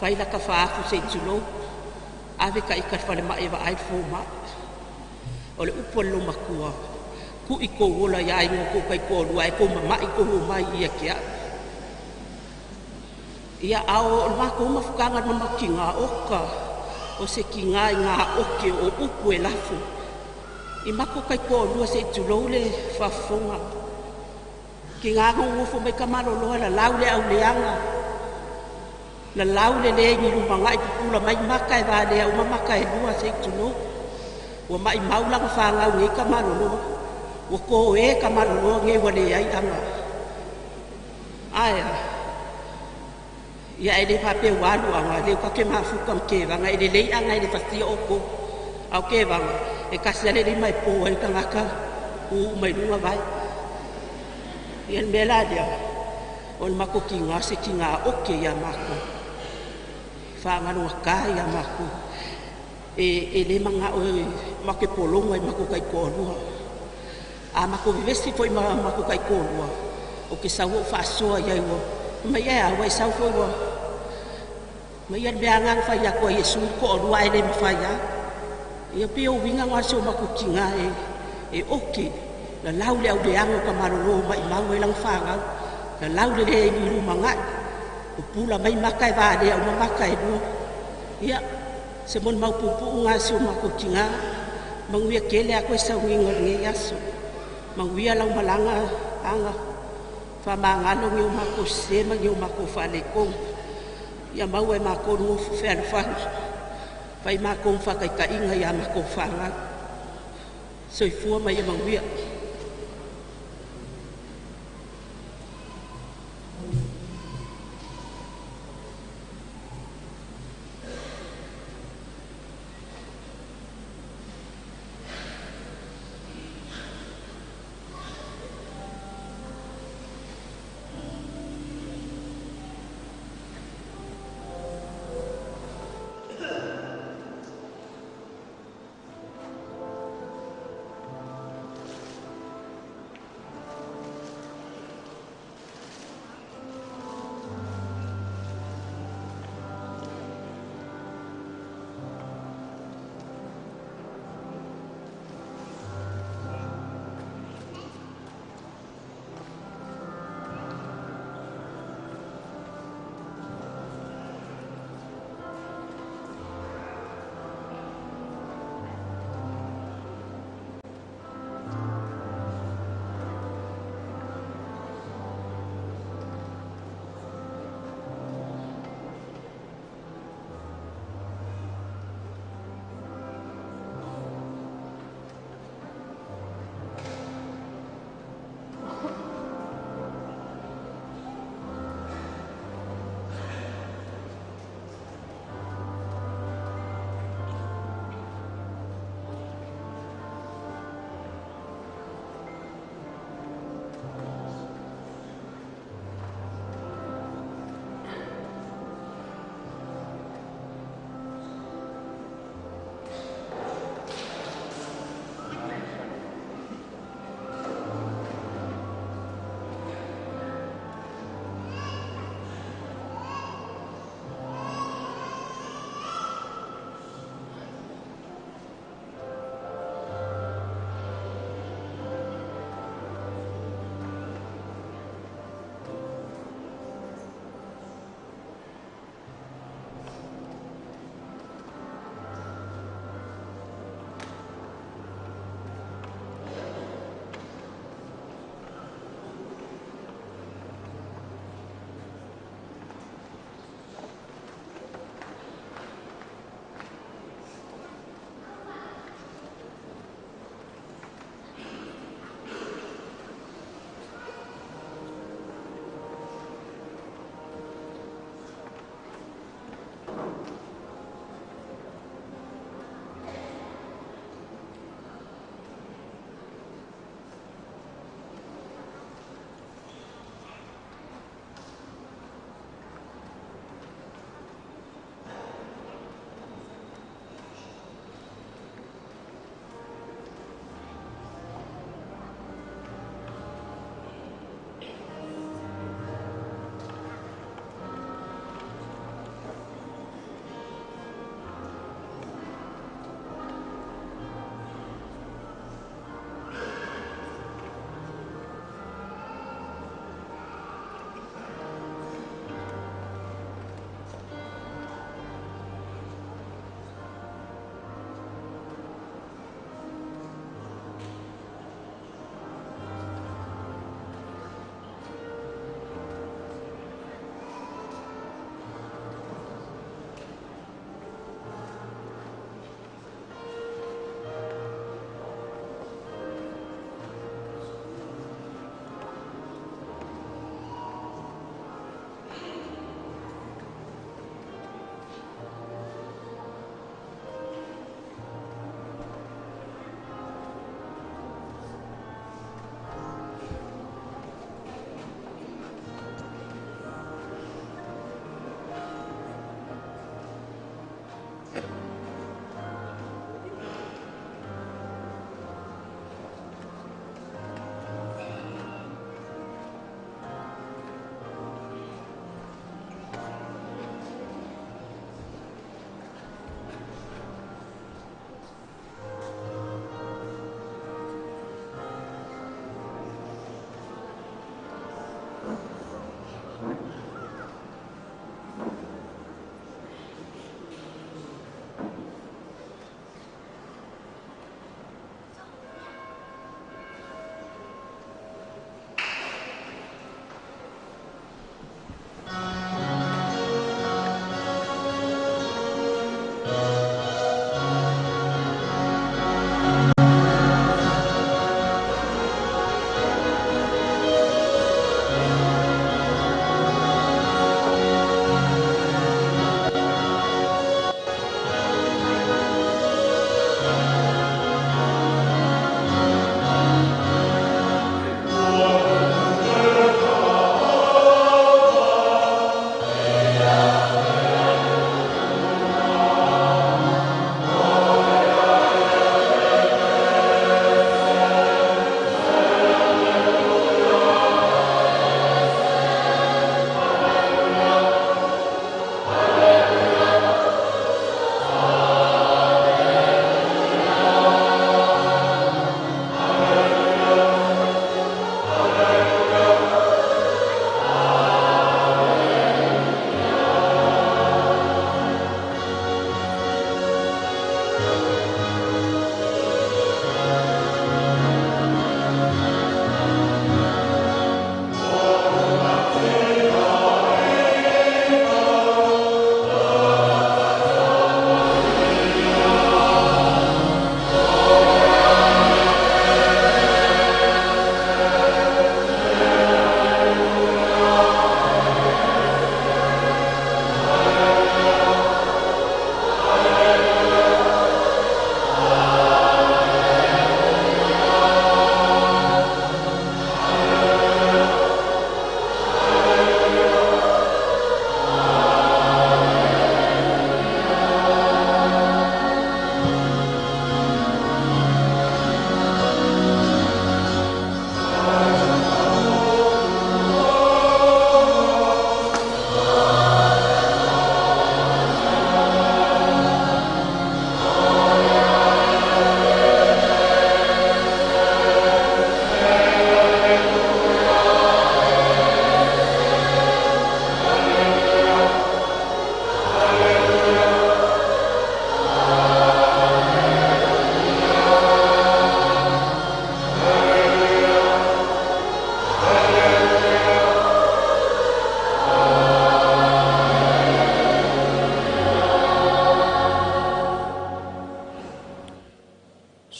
Whai na ka whaafu se tulo. Ave ka ikat whale mai wa ai fōma. O le upo lo makua. Ku i ko wola ia ai ngoko kai ko lua e ko mamai ko mai ia kia. Ia ao o mako mafukanga na makinga oka. O se kinga i ngā oke o upu e lafu. I mako kai ko lua se tulou le whafonga. Ki ngā ngofo mai ka maroloa la laule au leanga. La laule le ngi rumanga i pupula mai maka e vāne au mamaka e lua se tulou. Wa mai maulanga whangau ngi ka maroloa. Wa ko e ka maroloa nge wane ai anga. Aia. Ia e le pape walu anga, le ka ke mafuka mkewanga, e le lei anga e le fastia oko au kewanga, e kasi ale le mai po e ka ngaka u mai lunga vai. Ia le mela dia, o le mako ki ngā se ki ngā oke ia mako. Whaangano ka ia mako. E le manga o mako polonga i mako kai kōrua. A mako vivesi foi mako kai kōrua. O ke sau o whaasoa ia iwa. Ma ia wai sau foi wa. Ma ia be anga fa ya ko Yesu ko rua ele ma fa ya. Ia pe o winga wa so ma ku kinga e oke. La laule au de anga ka marolo mai mau e lang fa nga. La laule le ni lu manga. O pula mai makai va de au makai bu. Ia se mon mau pupu nga so ma ku kinga. Mangwia kele a ko sa winga nge yaso. Mangwia lang malanga anga. Whamangano ngi o mako sema ngi o mako whalekong. Ia mau e mako nufu whanwhanu. Whai mako mwhakaika inga ia mako whanga. Soifua mai e mawia.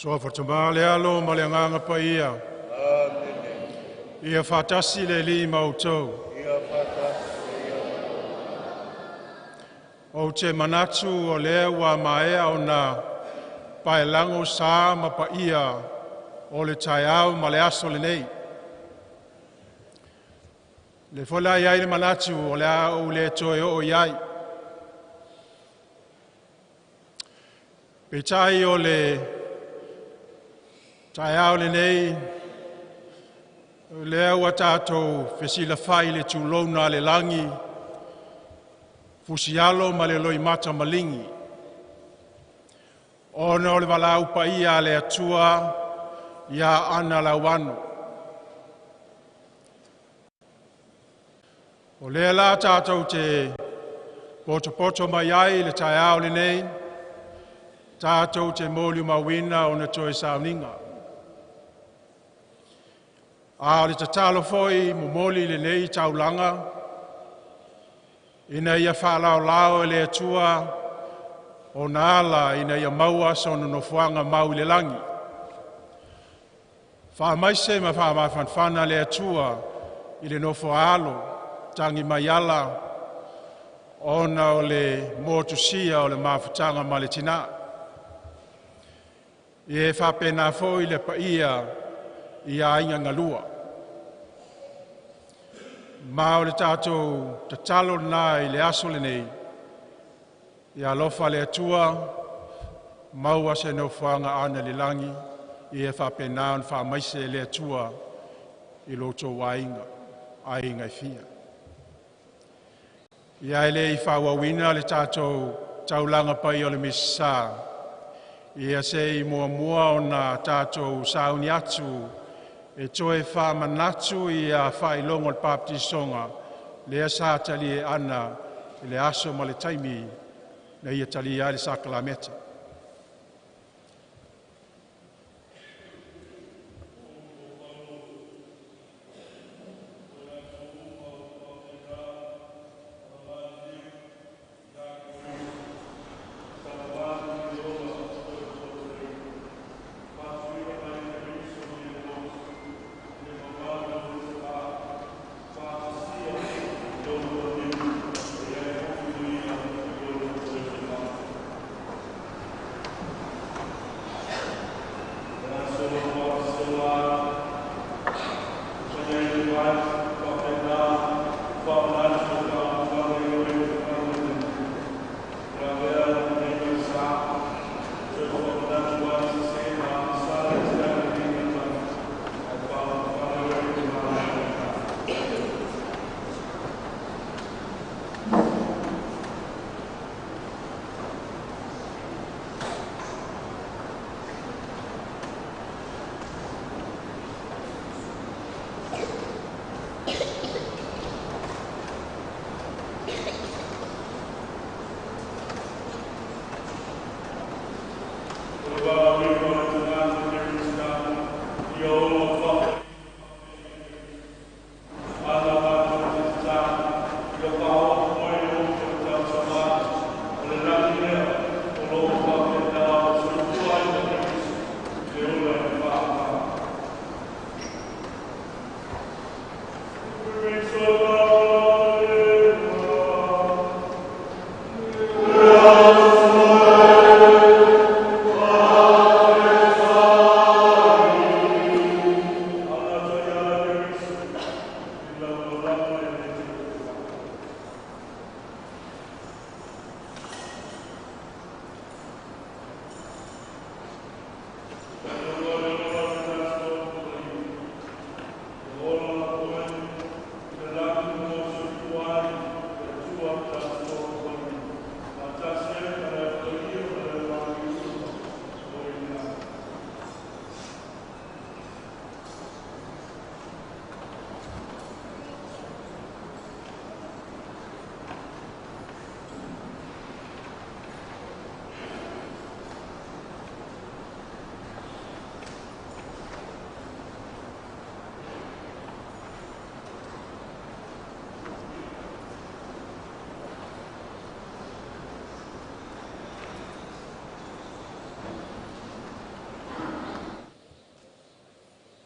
So for tamale alo malianganga pa ia. Ia fatasi le li mautou. O te manatu o lea wa maea o na paelango sa ma pa ia o le taiao ma le aso le nei. Le fola iai le manatu o le au le toe o iai. Petai o le taiao le nei, lea ua tātou fesila fai le tūlona le langi, fusialo ma le loi mata malingi. Ona o le walau pa ia le atua, ia ana lauano. O lea la tātou te poto mai ai le taiao le nei, tātou te mōliu mawina o na toe sauninga. A le tatalo foi mo moli le nei taulanga, ina ia whalao lao le atua o na ala ina ia maua sono no fuanga mau le langi. Wha maise ma wha mawhanwhana le atua i le nofo alo, tangi mai ala, ona o le motusia o le mawhutanga ma le tina. I e whapena foi le pa ia inga ngalua. Mao le tātou te talo nai le aso le nei, ia lofa le atua, maua se no whanga ana le langi, i e whapena on wha maise le atua i loto wainga, a inga fia. Ia ele i whawawina le tātou taulanga pai o le misa, ia se i mua o na tātou sauni atu, e toe wha manatu i a whai longo le baptisonga, lea sa tali e ana, i le aso ma le taimi, na ia tali a le sakalameta. Oh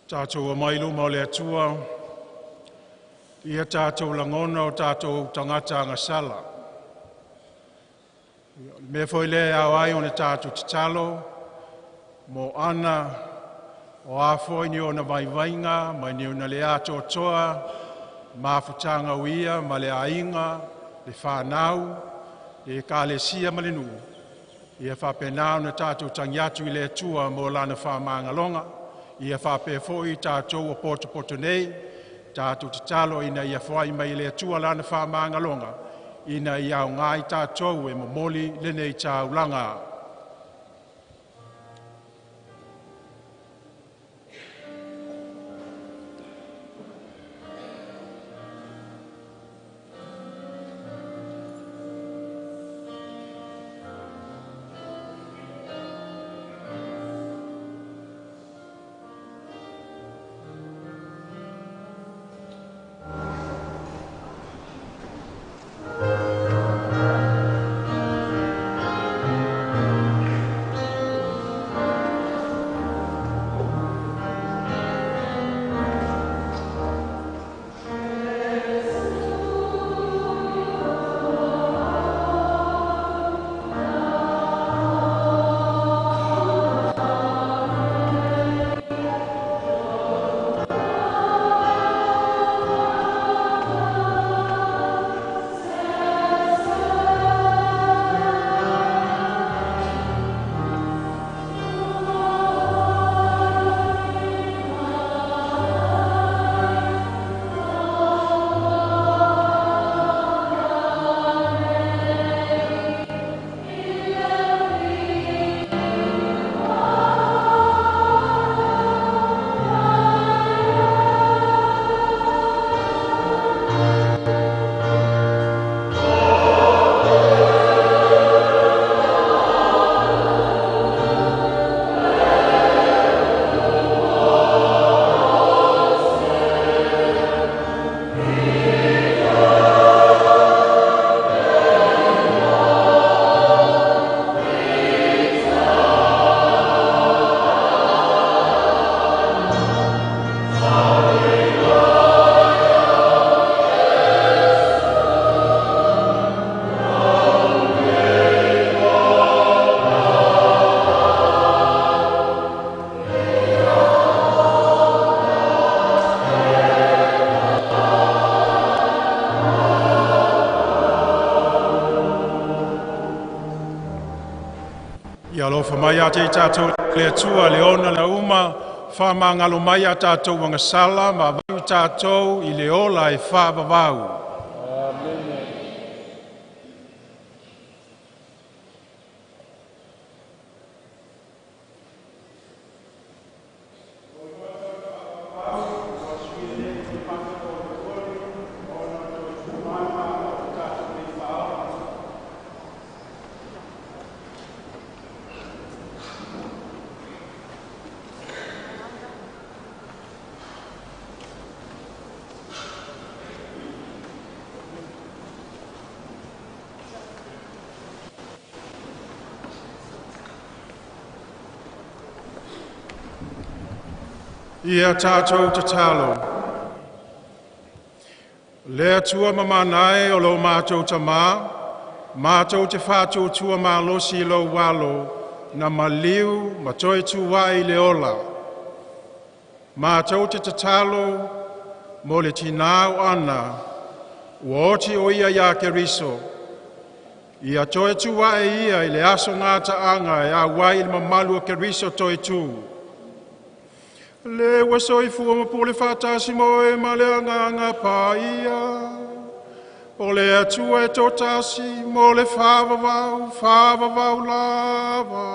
Tātou amailu mo le atua, ia tātou langona o tātou tangata ngasala. Me foi le au ai o ne tātou titalo, mo ana, o a foi ni o na vaivainga, mai ni o na le ato toa, mafutanga uia, ma le ainga, le whanau, le kālesia ma le nu. Ia whapenau na tātou tangiatu i le atua mo lana whamangalonga, ia whape foi tātou o poto nei, tātou titalo ina ia whai mai le atua lana whamangalonga, ina ia o ngai tātou e momoli le nei tāulanga. Alofa mai a te tātou le atua le ona le uma, whamangalo mai a tātou wangasala, ma vau tātou i le ola e whāwawau. Ia tātou te talo. Le atua mamanae o lo mātou ta mā, mātou te whātou tua mā losi lo walo, na maliu ma toi tu wai le ola. Mātou te talo, mo le tinau ana, uoti o ia ia ke riso. Ia toi tu wai ia i le aso ngāta anga e a wai il mamalu o ke riso toi tu. Le wasoi fuama po le whātasi moe ma le anganga pāia. O le atua e tōtasi mo le whāwawau lava.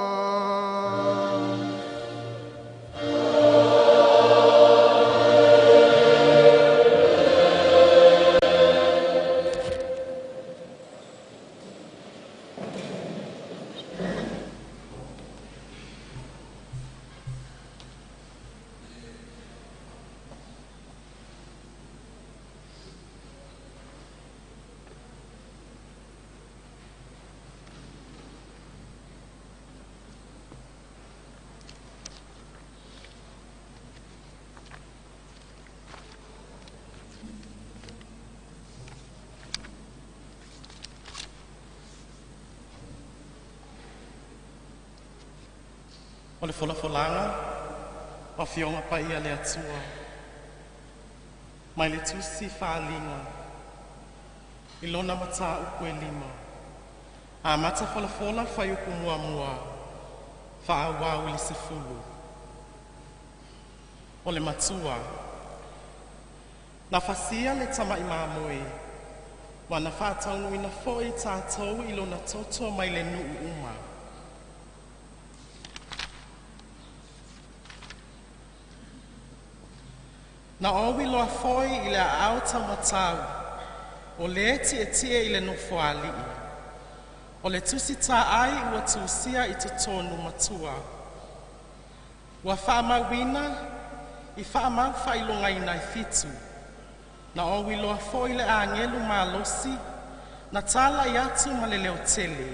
o le folafolanga, o fionga pa ia le atua. Mai le tusi whaalinga, i lona mata uku e lima. A mata folafola whai uku mua mua, whaawau le sefulu. O le matua, na fasia le tama i mamoi, wa na whātaunu ina foi tātou i lona toto mai le nuu uma. Na owi loa foi i le au tamatau, o le tie i le nofo alii. O le tusi tā ai ua tūsia i te tonu matua. Ua whaamawina i whaamau whailonga i nai fitu. Na owi loa foi le angelu malosi, na tala i atu ma le leo tele.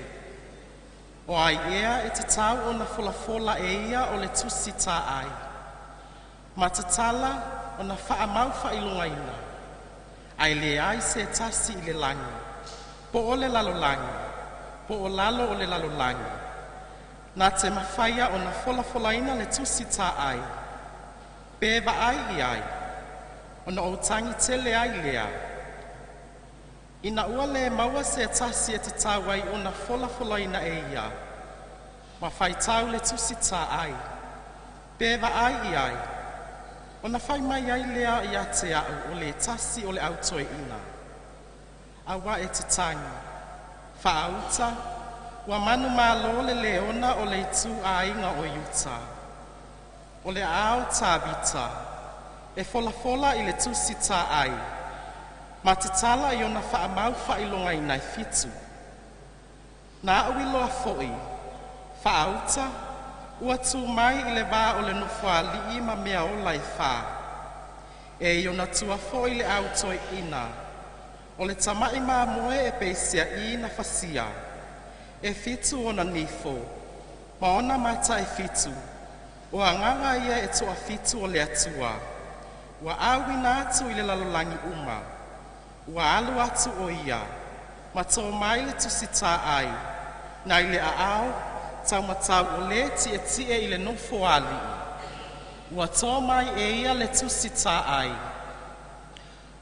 O ai ea e te tau o na fola e ia o le tusi tā ai. Ma te tala o na whaamau whailonga ina. Ai le ai se tasi i le langi, po o le lalo langi, po o lalo o le lalo langi. Na te mawhaia o na fola ina le tusi tā ai. Peva ai i ai, o na outangi tele ai lea. Ina ua le maua se tasi e te tāwai o na fola ina e ia. Ma whai tau le tusi tā ai. Peva ai i ai. O na whai mai ai lea i a te au o le tasi o le autoe ina. Awa e te tangi. Whaauta, ua manu malo le leona o le itu a inga o yuta. O le ao tābita, e fola i le tusi tā ai. Ma te tala i ona whaamau whailonga i nai fitu. Na awi loa foi, whaauta, ua tū mai i le wā o le nofua lii ma mea o lai whā. E i ona tua foi le autoe ina. O le tamai mā moe e peisia i na fasia. E fitu ona nifo. Ma ona mata e fitu. O anganga ia e toa fitu o le atua. Ua awina atu i le lalolangi uma. Ua alu atu o ia. Ma tō mai le tusi tā ai. Na i le aao, tau matau o le tie i le nofo ali. Ua tō mai e ia le tusi tā ai.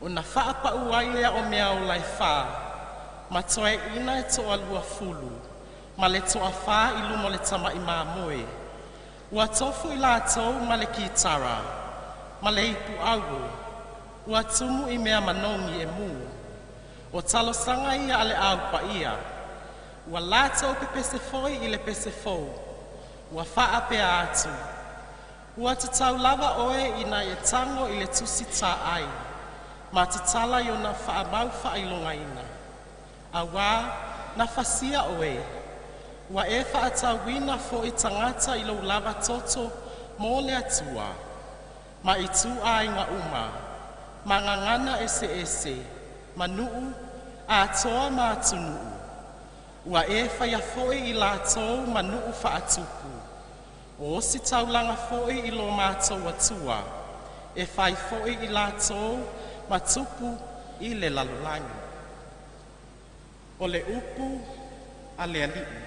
O na whaapa uai lea o mea o lai whā. Ma toe ina e toa lua fulu. Ma le toa whā i lumo le tama i māmoe. Ua tofu i lātou ma le kitara. Ma le ipu au. Ua tumu i mea manongi e mu. O talo sanga ia ale au pa ia. Ua lātou pe pese foi i le pese fou. Ua whaa pe atu. Ua te tau lava oe i na e tango i le tusi tā ai. Ma te tala i o na whaamau whailonga ina. A wā, na fasia oe. Ua e whaatau wina fo i tangata i lau lava toto mō le atua. Ma i tū ainga uma. Ma ngangana ese. Ma nuu, a toa ma atunuu. Ua e whaia foi i lātou ma nuu whaatupu. O si taulanga foi i lo mātou atua. E whai foi i lātou ma tupu i le lalolangi. O le upu a le alii.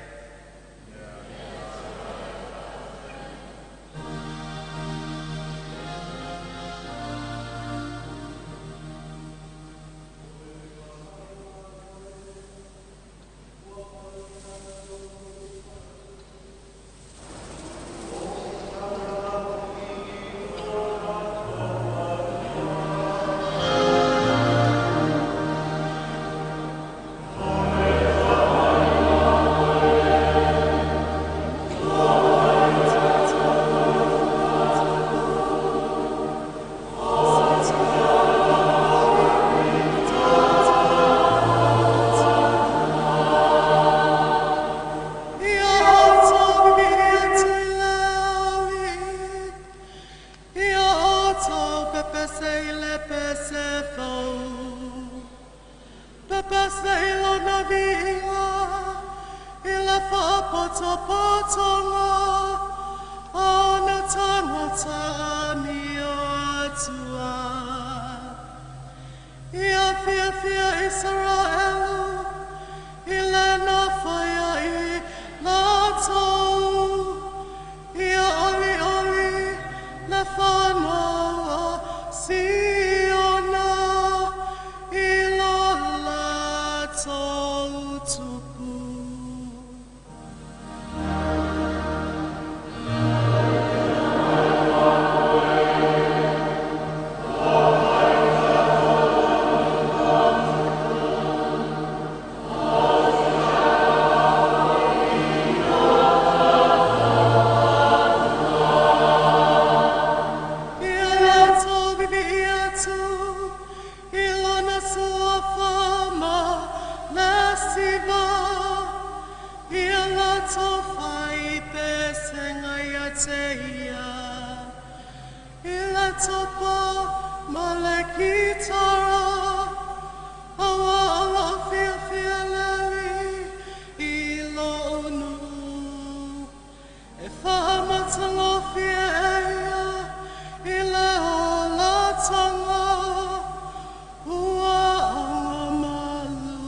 Ia tofai pe senga ya teia. Ila topo malekitara. Awa ala fia fia lali ilo nu. E fahama tanga fia eia. Ila ola tanga. Ua malu.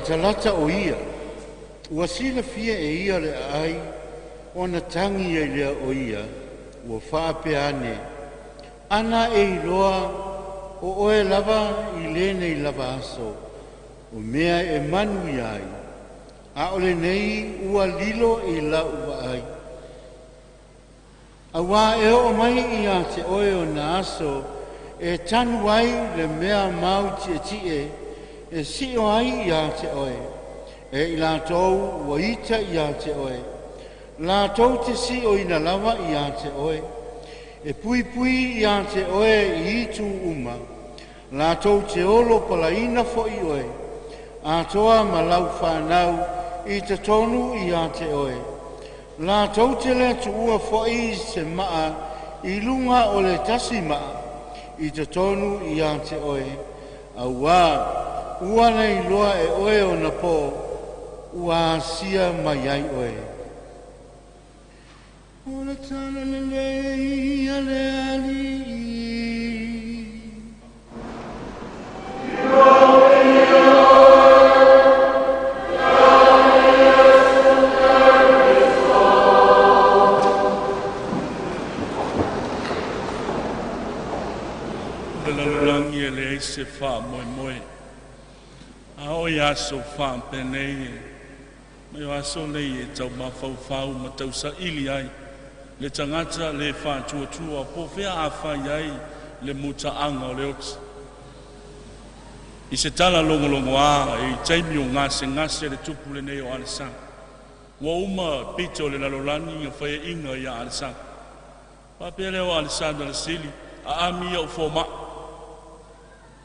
Lata o ia, ua sila fia e ia le ai, ona tangi e lea o ia, ua whaape ane. Ana e iloa, o oe lava i lene i lava aso, o mea e manu i ai. A ole nei ua lilo e la ua ai. A wā e o mai i a te oe o na aso, e tanu ai le mea mau tie e si o ai i a te oe, e i la tau ua ita i a te oe. La tau te si o ina lava i a te oe, e pui pui i a te oe i itu uma. La tau te olo pala ina fo i oe, a toa ma lau whanau i te tonu i a te oe. La tau te le tu ua fo i se maa i lunga o le tasi maa i te tonu i a te oe. A wā, ua nei loa e oe o na po, ua sia mai ai oe. Ola tana le lei a le ali. Oh se wha moe moe. A o ia so wha penei e. Me o aso lei e tau mawhau ma tau sa ili ai. Le tangata le wha tua tua po whea a whai ai le muta anga o le oti. I se tala longo a e taimi o ngase le tupu le nei o Alesang. Wa uma pito le lalolani o whaia inga i a Alesang. Papele o Alesang le sili a ami o fōma.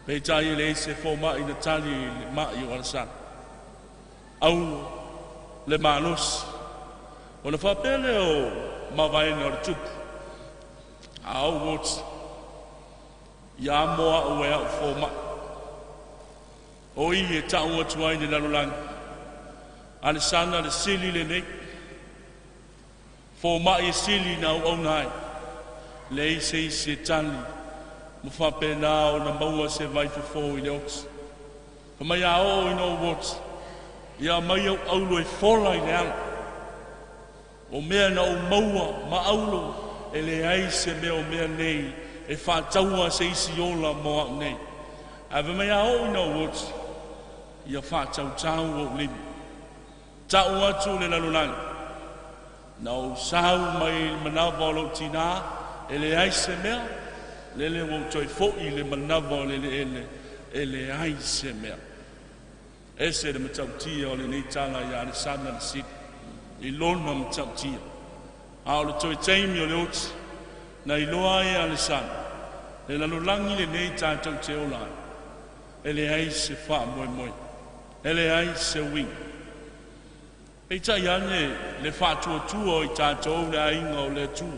Peitai le se fōma i na tali le mai o Alesang. Au le manos. O na whapele o mawaina o le tupu. Au wot. Ia moa o ea o fōma. O i e tau atuai ni lalolani. Alesana le sili le nei. Fō mai e sili na au ngai. Le i se tali. Mo whapena o na maua se vai fō i le oks. Ka mai a o i no wot. Ia mai au aulo e whola i le ala. O mea na o maua ma aulo. E le ai se mea o mea nei. E whātaua se isi ola mo au nei. Ave mai a o i no wot. Ia whātau tau o limi. Tau atu le lalolani. Na o sau mai manawa o lo tina. E le aise mea. Lele o toi fo'i le manawa o le le aise mea. Ese le matau tia o le nei tala ia le sana le sit. I lona matau tia. A o le toi teimi o le oti. Na i loa e a le sana. Le lalolani le nei tātou te olai. E le aise wha moe moe. Ele ai se wing. E tai ane le whātua tua i tātou le ainga o le tua.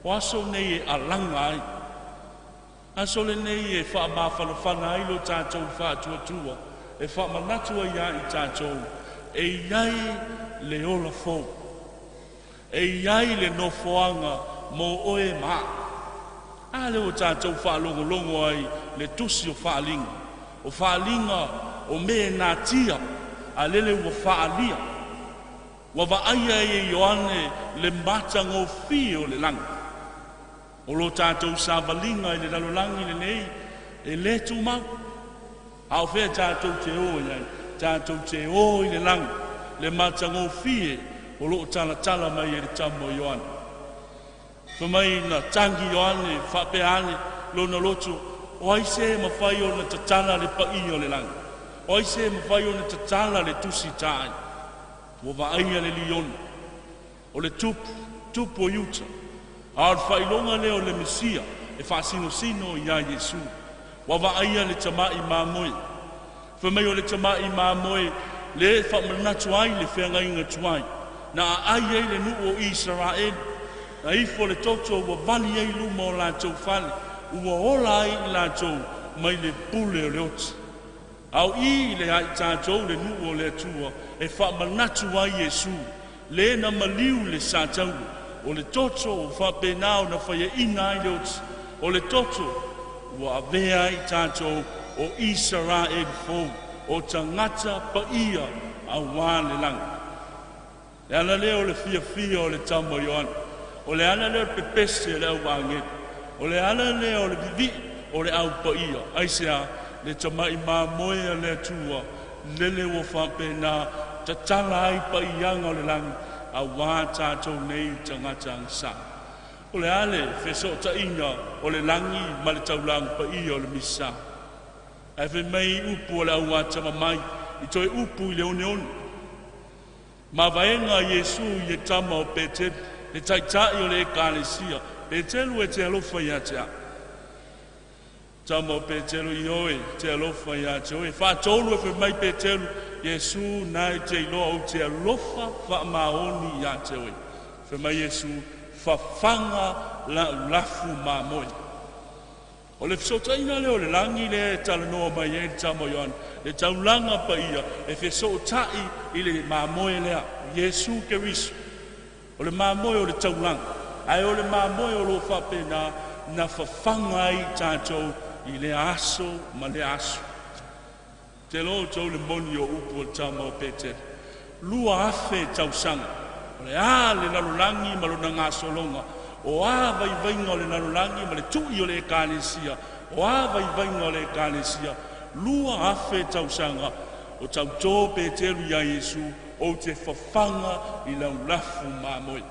O aso nei e alanga ai. Aso le nei e whaamawhanawhana ai lo tātou whātua tua. E whaamanatua ia i tātou. E iai le ola fō. E iai le nofoanga mo oe maa. A le o tātou whaalongo ai le tusi o whaalinga. O whaalinga o me nā tia, a lele ua whaalia. Wa waaia e Ioane le matanga o fi o le langa. O lo tātou sāwalinga i le lalolangi le nei, e le tu mau. Au whea tātou te o iai, tātou te o i le langa, le matanga o fi e, o lo tala mai e le tamo Ioane. Whamai na tangi Ioane, whapeane, lo na lotu, o aise ma whai o na tatala le pai o le langa. Oi se mwhai o na tatala le tusi tai. Wa waaia le liona. O le tupu o yuta. A whailonga leo le Mesia. E whaasino sino i a Yesu. Wa waaia le tamai māmoe. Whamai o le tamai māmoe. Le whamanatu ai le whenga inga tuai. Na ai ei le nu o Israel. Na ifo le toto wa vali ei luma o lātou whale. Ua ola ai i lātou mai le pule o le oti. Au i le hai tātou le nu o le atua e whamanatu ai Yesu. Le na maliu le sātau. O le toto o whapenao na whaia ina ai le oti. O le toto ua avea i tātou o Israel fōu. O tangata pa ia a wā le langa. Le ana leo le fia o le tamo Ioane. O le ana leo pepese le au wāngere. O le ana leo le vivi o le au pa ia. Aisea le tamai māmoe a le atua, lele o whapena, tatala ai pa ianga o le langi, a wā tātou nei tangata angsa. O le ale, wheso ta inga o le langi, ma le taulang pa ia o le misa. E whe mei upu o le au atama mai, i toi upu i le one one. Ma vaenga Yesu i e tama o Peter, le taitai o le ekalesia, Petelu e te alofa i atea. Tamo Petelu i oe, te alofa i atea oe. Whātolu e whe mai Petelu, Yesu nai te iloa o te alofa wha maoni i atea oe. Whe mai Yesu whawhanga la ulafu ma moe. O le whesotaina leo le langi le talanoa mai e tamo Ioane, le taulanga pa ia, e whesotai i le mamoe lea, Yesu ke risu. O le mamoe o le taulanga, ai o le mamoe o lo whapena na whawhanga i tātou i le aso ma le aso. Te lo tau le moni o upu o tamo Peter. Lua afe tausanga. O le a le lalulangi ma lona ngā solonga. O a vai ngole na rangi ma le tu i o le kalesia. O a vai ngole kalesia. Lua afe tau sanga o tau tō pe te lu ia Yesu o te whawhanga i lau lafu māmoi.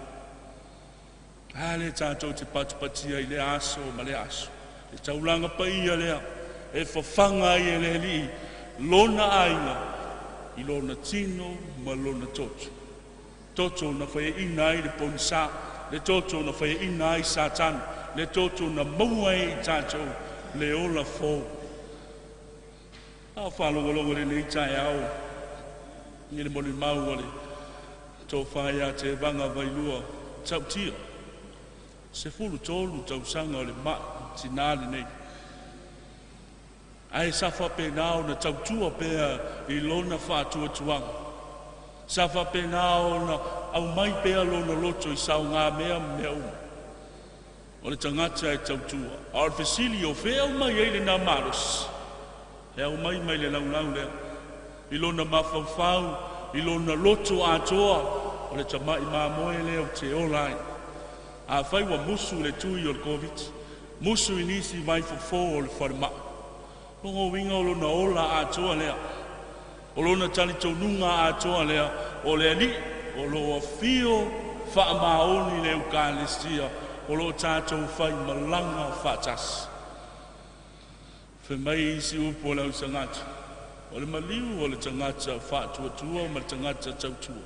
Hale tātou te patupatia i le aso ma le aso. E taulanga pa ia lea e whawhanga i e le li lona ainga i lona tino ma lona toto. Toto na whae ina i le ponsa, le toto na whae ina i satan, le toto na maua i tātou le ola fōu. A whalongolongo le nei tai au, ni le moni mau wale, tō whae a te vanga vailua, tau tia. Se fulu tōlu tau sanga o le ma, tinali nei. Ai safa pe nao na tau tua pea i lona whātua tuanga. Safa pe nao na au mai pea lona loto i sau ngā mea mea uma. O le tangata e tau tua. Ar fesili o whea au mai eile nā maros. E au mai le lau lea. I lona mawhawhau, i lona loto atoa. O le tamai mā moe leo te olai. A whaiwa musu le tui o le COVID. Musu i nisi mai fo o le wharemaa. Longo winga o lona ola atoa lea. O lona tali taununga atoa lea. O le ali, o loa fio wha maoni le ukalesia. O lo tātou whai malanga whatas. Whemai isi upo lau tangata. O le maliu o le tangata whātua tua, o le tangata tautua.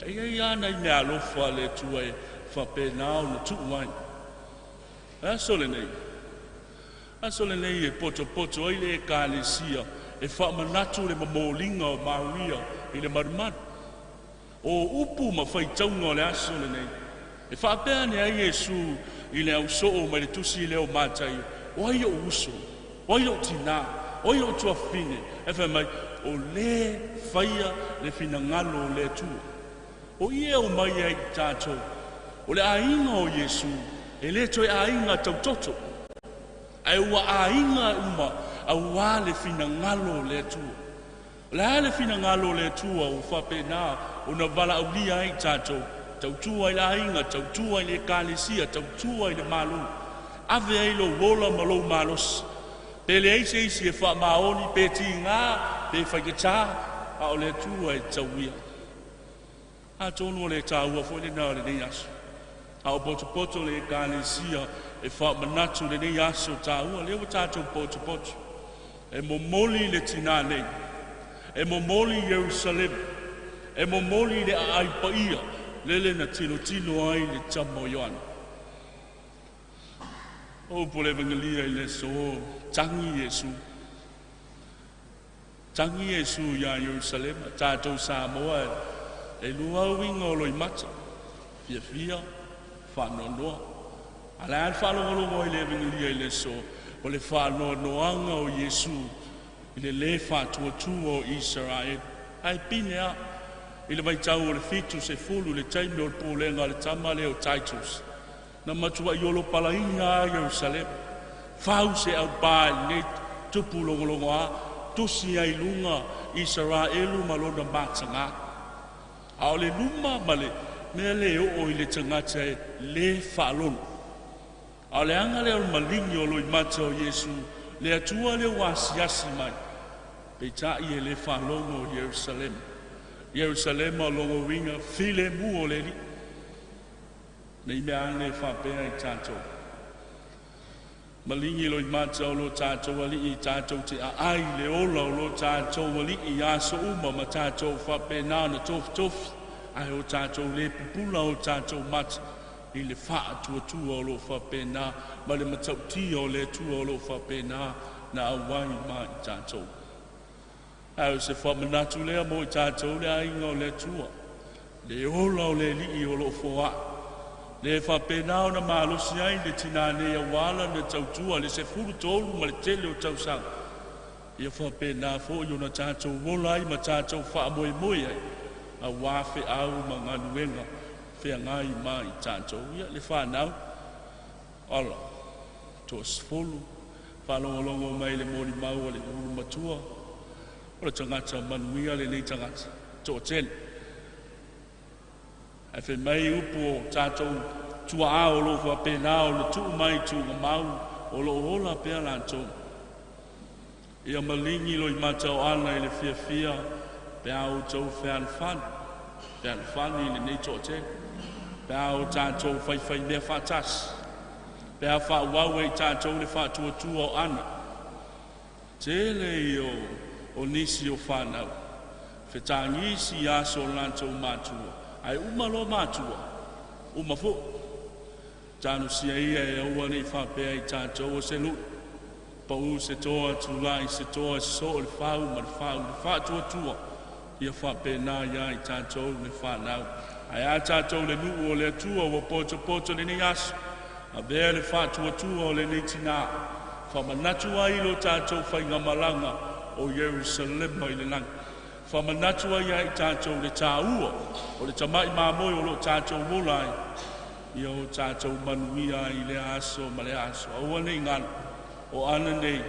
Ei ana i mea alofa le tua e whapenao na tuuai. Asole nei. Asole nei e poto ai le kalesia. E whamanatu le mamolinga o mauria i le marumanu. O upu ma whaitaunga o le asole nei. E whapea ne ai Yesu i le au soo mai le tusi i leo mātai. O ai o uso, o ai o tina, o ai o tuafine. E whamai, o le whaia le finangalo le tua. O ia o mai ai tātou. O le ainga o Yesu, e le toi ainga tautoto. Ai ua ainga uma, au a le finangalo le tua. O le a le finangalo le tua o whapena, o na wala au lia ai tātou. Tautua i la ainga, tautua i le kalesia, tautua i le malu. Ave ai lo wola malo malos. Pe le eise isi e wha maoni, pe ti ngā, pe whaikata, a o le tua i tauia. A tonu o le tāua fo le nā le nei aso. A o poto le kalesia, e wha manatu le nei aso tāua, le o tātou poto. E momoli le tina nei. E momoli Jerusalem. E momoli le aipaia. Lele na tino ai le tamo yoan. O pole vengalia le so tangi Yesu. Tangi Yesu ya Jerusalem, tātou Samoa. E lua winga o loi mata. Fia, whanonoa. Ala al whanongolongo i le vengalia le so. O le whanonoanga o Yesu. I le whatuatua o Israel. Ai pinea. I le mai tau o le fitu se fulu le taimi o le pōlenga le tamale o Titus. Na matua i olo palainga a Jerusalem. Whau se au bai nei tupu longolongo a. Tusi ai lunga Israelu malona matanga. A o le luma male mea le o i le tangata e le whalon. A o le anga le o malingi o loi mata o Yesu. Le atua le wasiasi mai. Peita i e le whalongo o Jerusalem. Jerusalem o longo winga file mu o le li. Nei mea ane whapea i tātou. Malingi loi mata o lo tātou ali i tātou te ai le ola o lo tātou ali i aso uma ma tātou whapea nāna tofi. Ai o tātou le pupula o tātou mata. I le wha tua o lo whapea nā. Ma le matauti o le tua o lo whapea nā. Na awai ma i tātou. Ai se whamanatu lea mo i tātou le ainga o le tua. Le ola o le li o lo foa. Le whapenao na mālosi ai le tinane a wala na tautua le se furu tolu ma le tele o tausang. Ia whapena fo i ona tātou wola ai ma tātou wha moe moe ai. A wafe au ma nganuenga. Whea ngai ma i tātou. Ia le whanau. Ala. To sfolu. Whalongolongo mai le mori mau le uru matua. O le tangata manuia le nei tangata. Tō tēne. Ai whi mai upo tātou tua a o lo fa pena o le tu mai tu mau o lo hola pe la to ia malingi lo i matau ana i le fia pe au tau fan i le nei to te pe au tātou fai mea whatas pe a wha wau e tātou le wha tua o ana tele i o nisi o whanau whetangisi aso lantou mātua ai umalo mātua umafo tānu sia ia e aua nei whapea i tātou o se lu pau se toa tulai se toa so le whau ma le wha tua ia whapena ia i tātou le whanau ai a tātou le nuu o le atua o poto le nei aso a bea le wha tua o le nei tina whamanatu ai lo tātou whainga malanga o Jerusalem i le langa whamanatu ai ai tātou le tāua o le tamai māmoi o lo tātou molai ia o tātou manuia i le aso ma le aso aua nei ngana o ana nei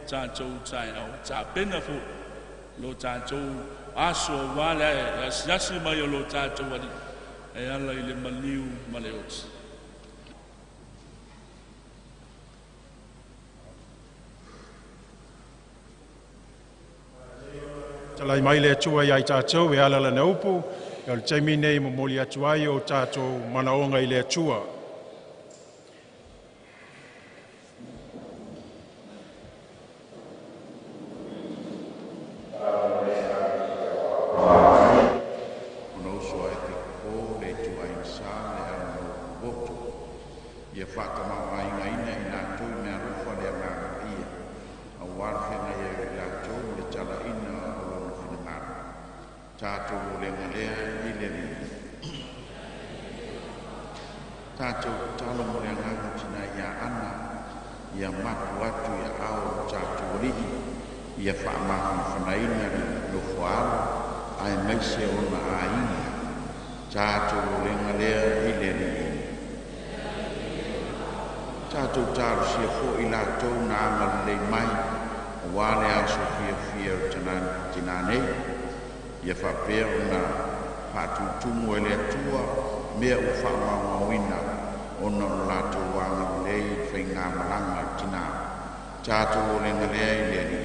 tātou tai au tā pena fu lo tātou aso wale e asiasi mai o lo tātou ali e ala i le maliu ma le oti Talai mai le atua i ai tātou e ala la naupu, e o le taimi nei mo moli atu ai o tātou manaonga i le atua. Tātou talo mo le nganga tina ia ana ia maku atu ia au tātou rihi ia whaamahu whanaina lo whaara ai maise o na aina tātou le ngalea i le rihi tātou tāru sia fo i lātou na angal le mai wale aso fia tina nei ia whapea o na pātutumu e le atua mea u whaamawawina ona o lātou wanga lei whai ngā malanga tina tātou o le ngalea i le ri.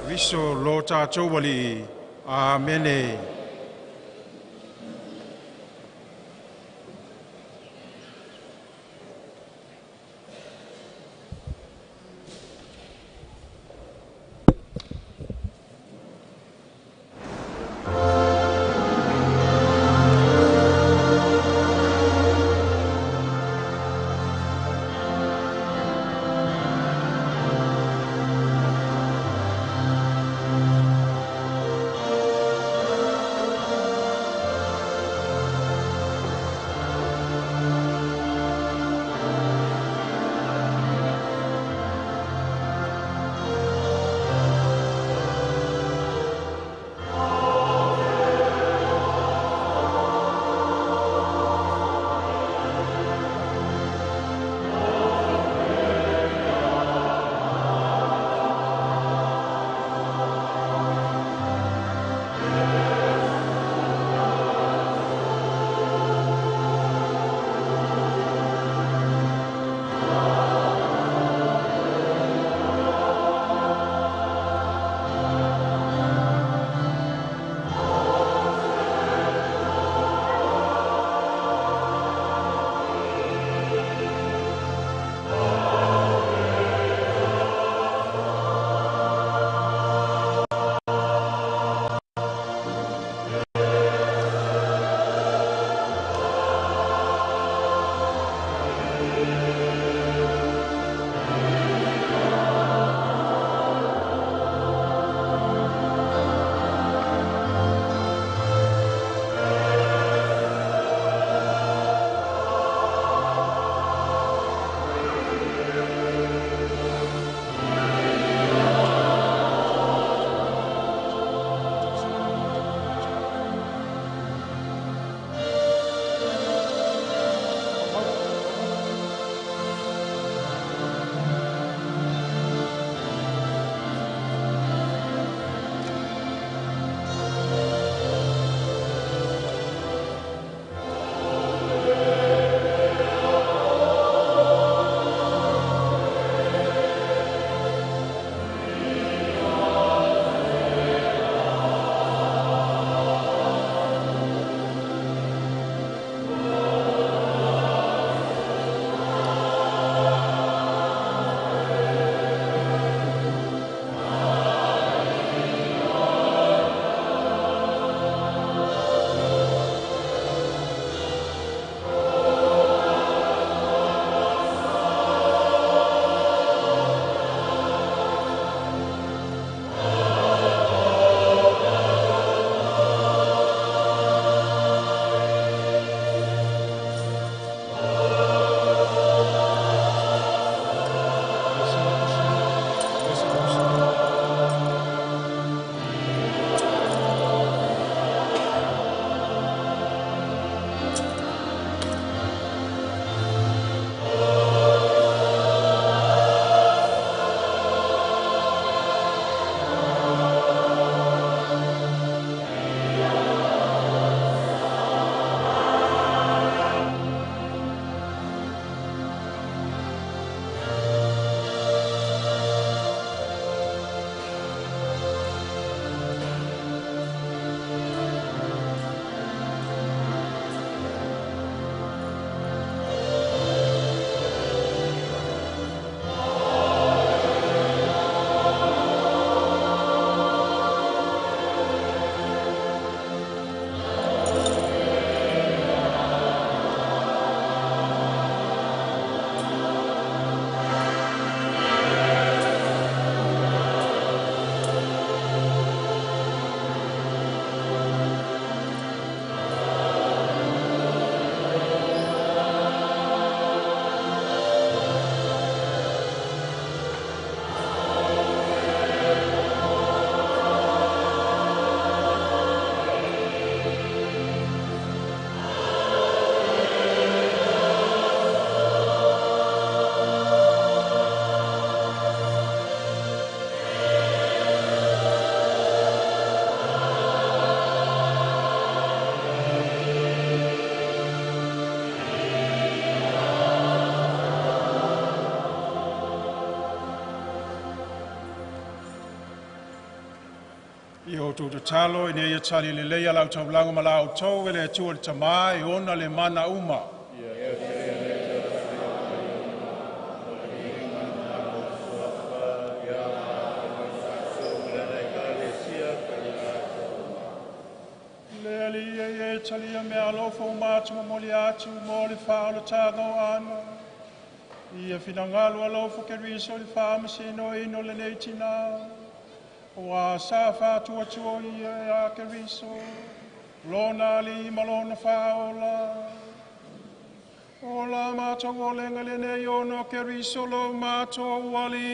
Riso lo tātou wali, Āmene. tu te talo e nei tali le leia lau tau lango ma lau tau e le tua le tamā e ona le mana uma. Le ali e tali a mea lofo umatu mo moli atu mo le whao le tāgau ana. Ia finangalo a lofo ke riso le whao masino ino le nei tina. Wa sa fa tua tua ia a ke riso. Lona li malona whaola. Ola mato o lenga le nei ono ke riso lo mato wali.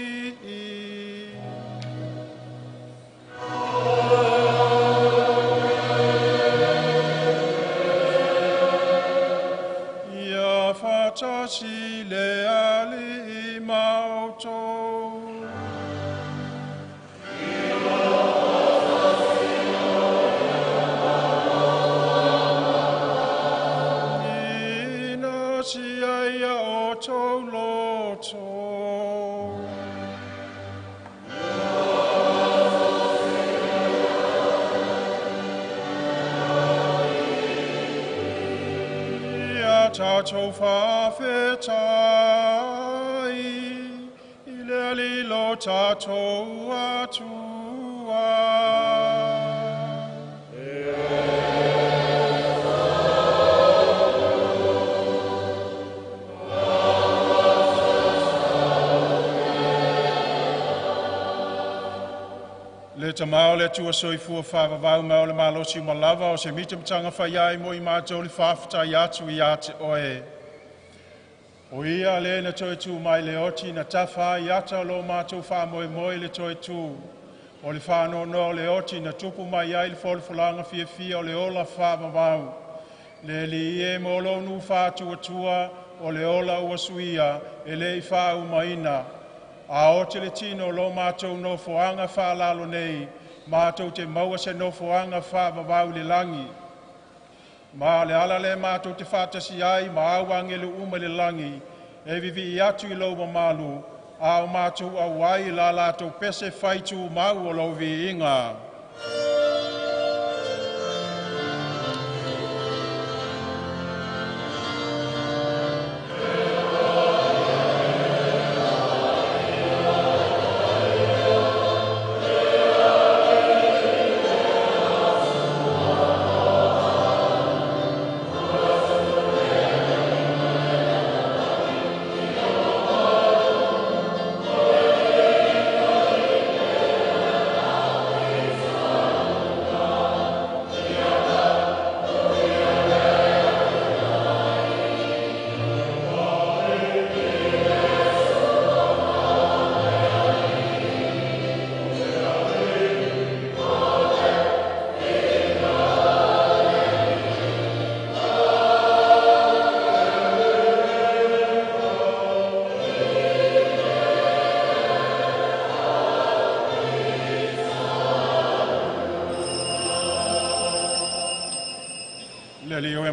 Ia fatasi le ali mauto. Ina si aia o tau loto. Tato whawhetai, I le alilo tato atua. Le tamao le tua soifua whawawau mao le malosi malawa o se mitamtanga whaiai mo I mātou le whawhatai atu I ate oe. O ia le na toi tu mai le oti na tawha I ata lo mātou whamoe moe le toi tu. O le whano no le oti na tupu mai ai le wholwhalanga fia o le ola whawawau. Le li e mo lo nu whātua tua o le ola ua suia e le I whau maina. A o te le tino lo mātou no foanga whaalalo nei, mātou te maua se no foanga whaabawau le langi. Mā le ala le mātou te whātasi ai, ma awangelu uma le langi, e vivi I atu I lau malu, a o mātou au ai la lātou pese whaitu mau o lau vi inga.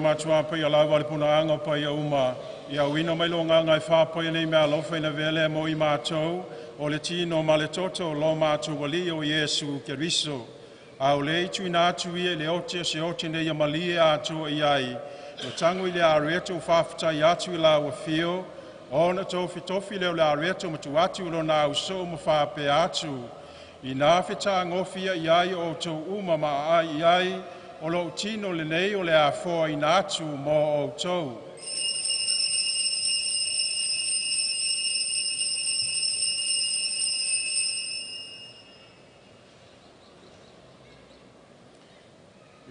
Matua pa ia lau wale puna anga pa ia uma. Ia wina mai lo nganga I whapa ia nei mea lofa ina vele mo I mātou. O le tino ma le toto lo mātou wali o Iesu ke riso. A o le itu ina atu ia le ote se ote nei ia malie atu I ai. O tangu I le areto whafta I atu I la ua fio. O na tofi tofi leo le areto matu atu lo na uso ma whape atu. I nā whita ngofia I ai o tau uma ma ai I ai. O lo tino le nei o le a fo I natu mo o tau.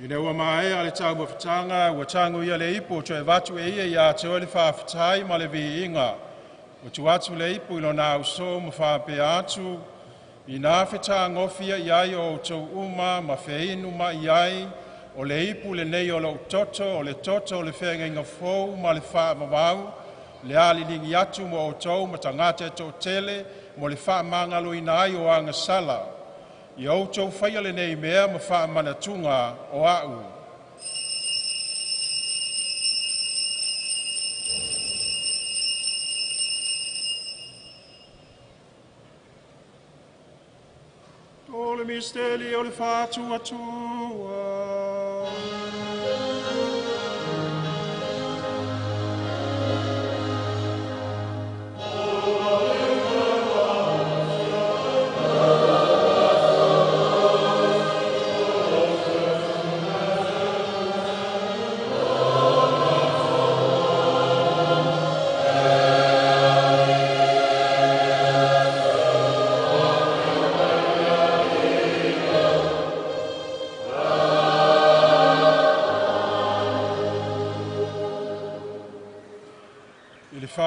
I ne ua mai ale tau mawhitanga, ua tangu ia le ipo to e watu e ia ia te o le whawhitai ma le vi inga. O tu atu le ipo ilo nā uso ma whape atu. I nā whita ngofia I ai o tau uma ma whiinu ma I ai. O le ipu le nei o lo toto, o le toto o le whenga inga fōu ma le wha mawau, le ali lingi atu mo o tau ma tangata e tō tele, mo le wha mangalo ina ai o anga sala. I au tau whaia le nei mea ma wha manatunga o au. le misteri o le whātua tua.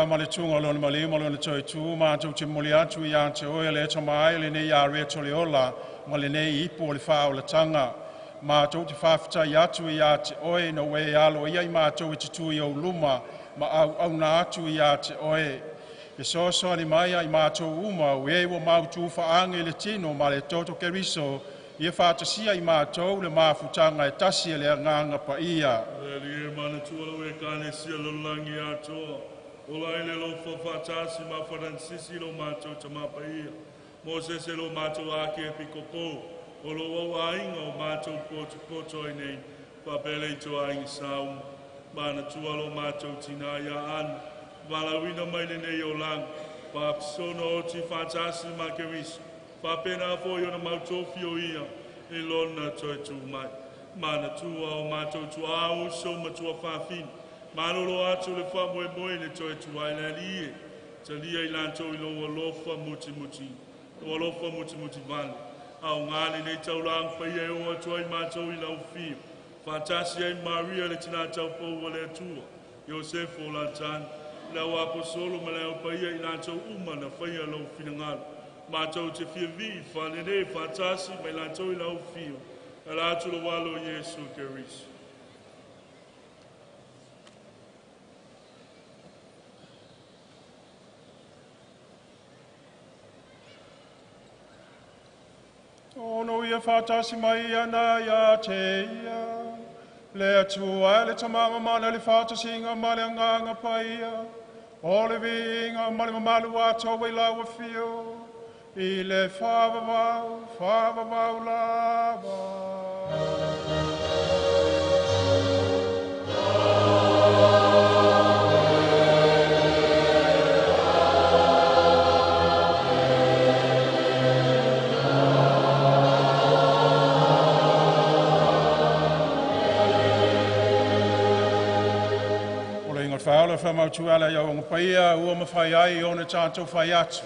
Ma le tunga lona malima lona toi tu ma tu te moli atu ia te oe le to mai le nei a re to le ola ma le nei ipo le fa o le tanga ma tu te fa fta ia tu ia te oe no we alo ia ma tu te tu ia luma ma au na atu ia te oe e so so ni mai ai ma tu uma we wo ma tu fa ange le tino ma le toto keriso ia fa te sia i ma tu le ma futanga e tasi le nganga pa ia le mana tu le kane sia lo langi ato Ola ele lo fatasi ma Francisco lo mato tamapa ia. Moses lo mato ake pikopo. Olo o ainga o mato poto nei. Papele to ainga saum. Mana tua lo mato tina ia an. Vala wina mai nei o lang. Pa sono ti fatasi ma keris. Pa pena fo yo na mato fio ia. E lona toi tu mai. Mana tua o mato tua au so matua fafin. Malolo atu le wha moe moe le toi tuai le lie. Te lia I lanto I lo alofa muti muti. Lo alofa muti muti vale. Au ngāne nei tau lang whai e o atuai mātou I lau fio. Fantasi ai Maria le tina tau pou wa le atua. Iosefo lantan. Lau apo solo ma leo pai I lanto uma na whai a lau finangalo. Mātou te fia vi, whanene, fantasi, mai lanto I lau fio. Ala atu lo walo Yesu Keriso. Ono ia whātasi mai ana ia te ia. Le atua le tamanga mana le whātasinga ma le anganga paia. O le vinga ma le mamalu ato I lawa fio. I le whāwawau lava. Whaola whamautu ala iau ngapaia, ua mawhai ai o na tātou whai atu.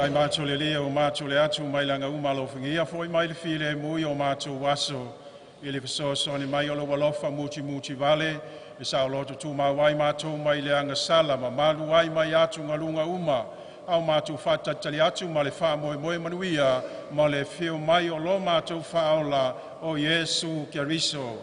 ai mātou le lea o mātou le atu mai langa umalo whingia foi mai le file mui o mātou waso i le whasoasoni mai o lo walofa muti muti vale e sa o loto tu mawai mātou mai le anga sala ma malu ai mai atu ngalunga uma au mātou whatatali atu ma le wha moe moe manuia ma le whio mai o lo mātou whaola o Yesu Keriso.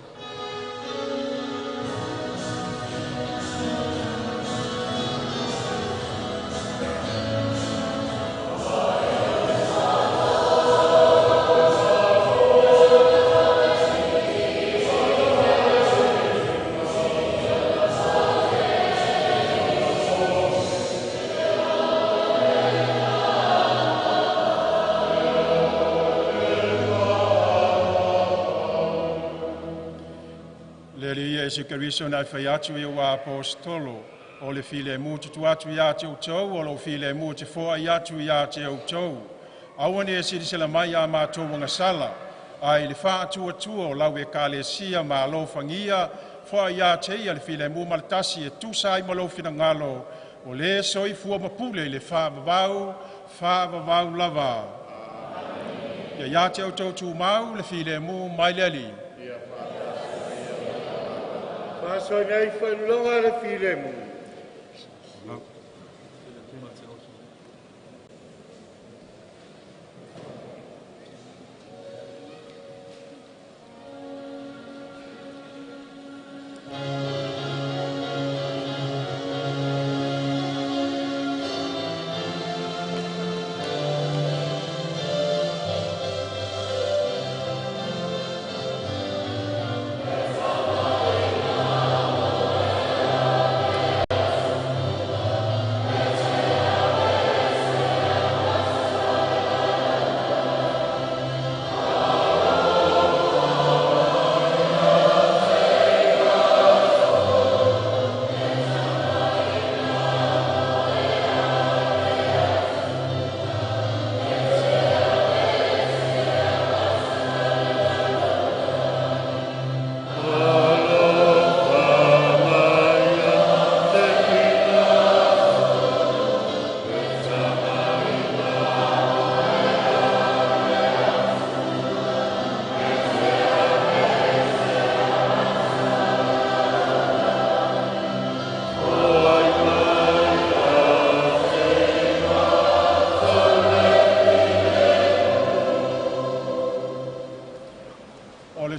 Yesu Keriso na whai atu i wa apostolo, o le file mu tutu atu ia te utau, o lo file mu te foa i atu ia te utau. Awane e siri sila mai a mātou wanga sala, ai le wha atua tua o lau e kāle sia ma alo whangia, foa ia te ia le file mu malatasi e tusai malo fina ngalo, o le soi fua mapule le wha vavau lava. Ia te utau tu mau le file mu maileli. Pasoi nei whailonga le file mu.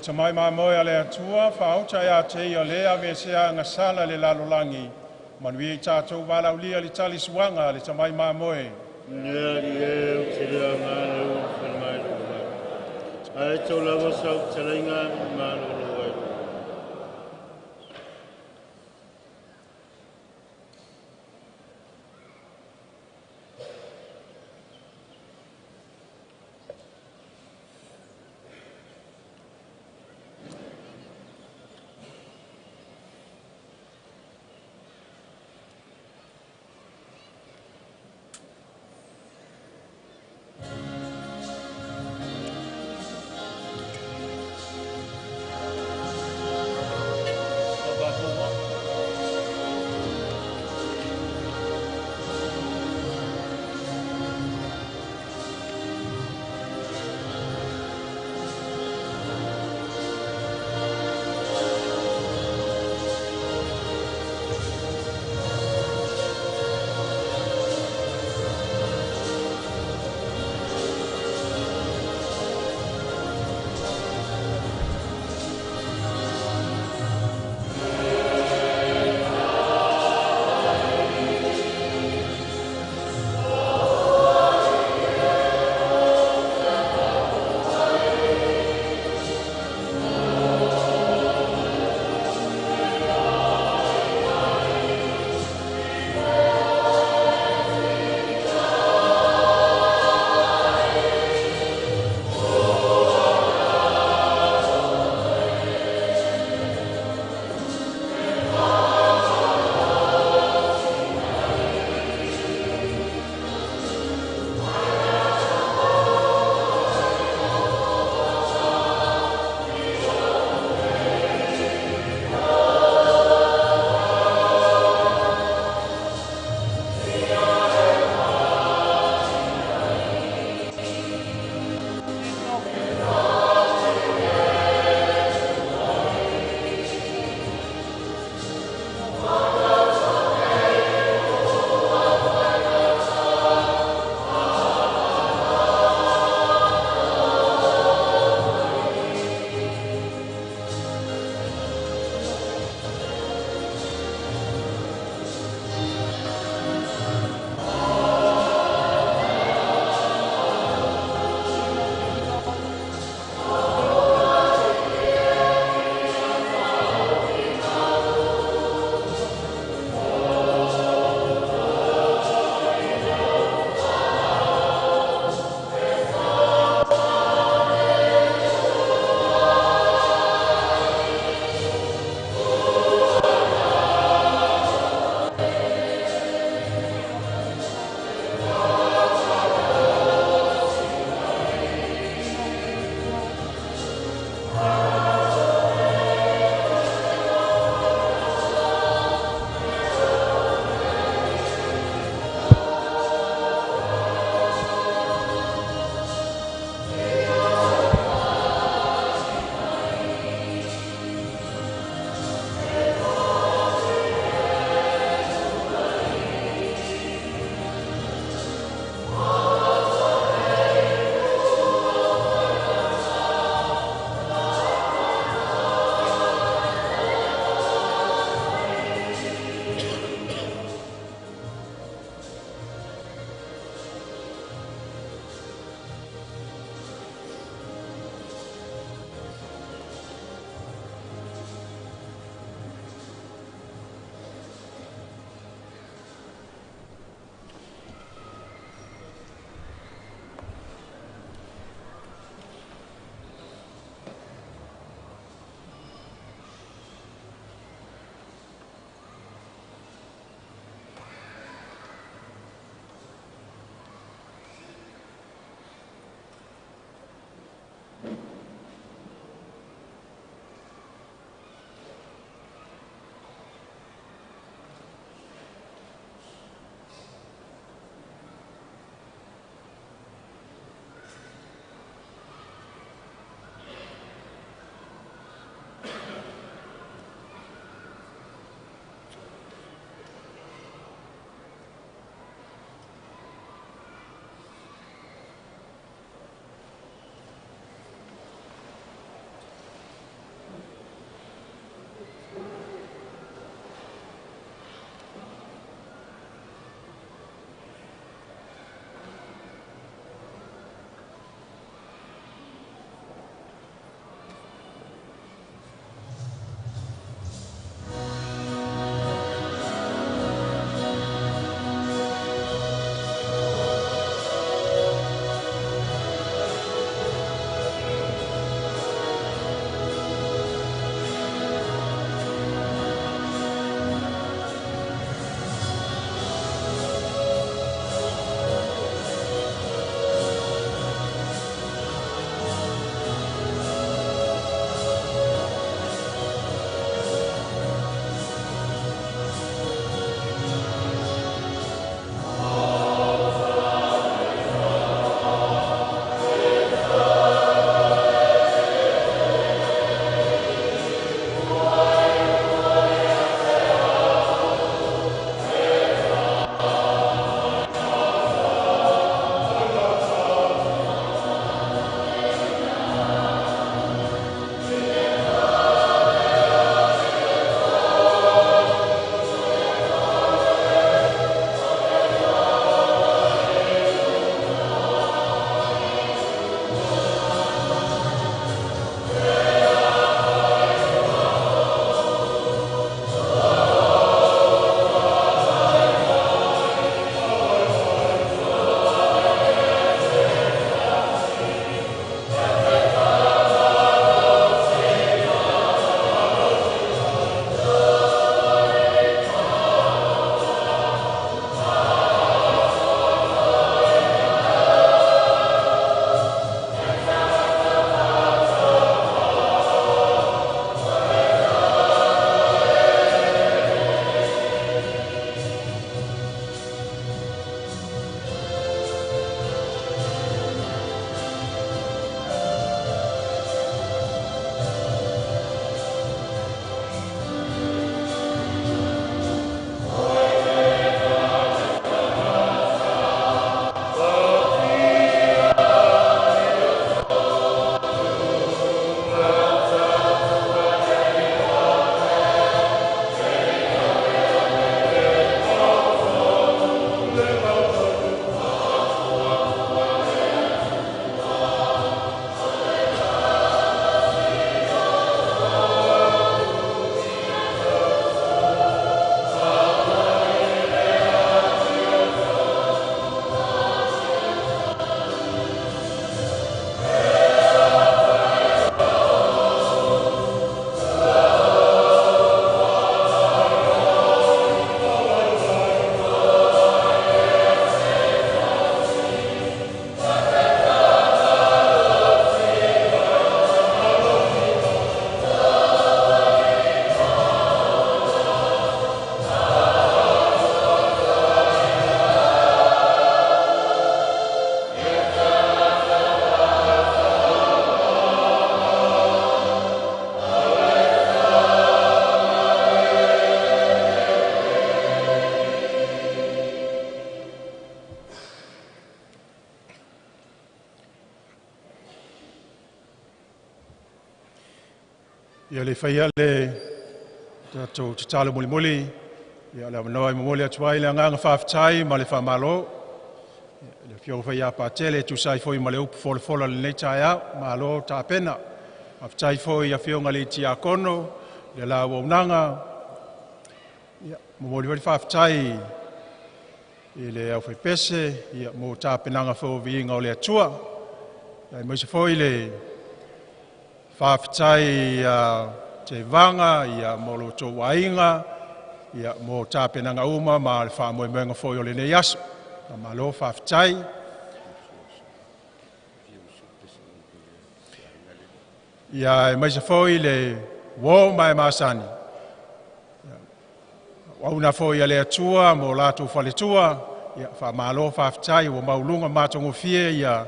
Te mai moe le atua, whaauta ia te i o lea me sea ngasala le lalolangi. Manui i tātou wala ulia li tali suanga le te mai moe. Nea li e o te rea ngāna u whanmai rua. Ai tau lawa sau te reinga ngāna rua. Ia le whaia le tatou te talo muli muli. Ia le manoa i mamoli atuai le anganga whaafitai ma le whamalo. Le whio whaia pātele tu sai foi ma le upu fola le nei tai au. Malo ta pena. Afitai foi a whionga le tia kono. Le la waunanga. Ia mamoli wali whaafitai. I le au whaipese. Ia mo ta penanga whao viinga o le atua. Ia mo se foi le whaafitai te vanga, ia molo tō wainga, ia mo tāpenanga uma, ma le whaamoe menga whoi o le nei aso. Ma lo whaafitai. Ia mai se whoi le wō mai māsani. Wauna whoi a le atua, mo lātou whaletua, ia whaamalo whaafitai, o maulunga mātongo fie, ia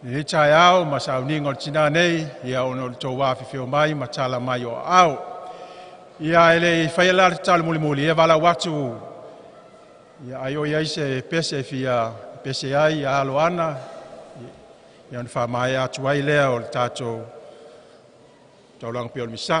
ni tai au ma sa uninga o tina nei ia ono to wafi fio mai ma tala mai o au ia ele faila tala muli muli e vala watu ia ayo ia se pese fia pese ai alo ana ia fa mai atu ai le o tato to lang pio misa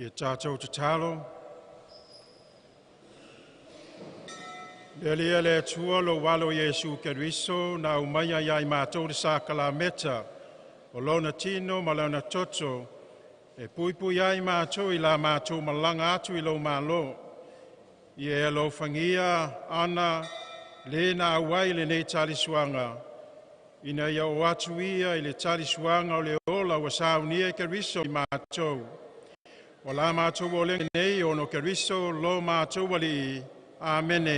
Ia tātou te talo. Lea le atua lo walo Iesu Keriso na umaya iai mātou le sākala meta o lona tino ma lona toto e pui ai mātou I la mātou malanga atu I lo malo. Ia e lo whangia ana le na awai le nei talisuanga. Ina ia o atu ia I le talisuanga o le ola wa saunia Keriso I mātou. O la mātou o le nei o no Keriso lo mātou wali. Amene.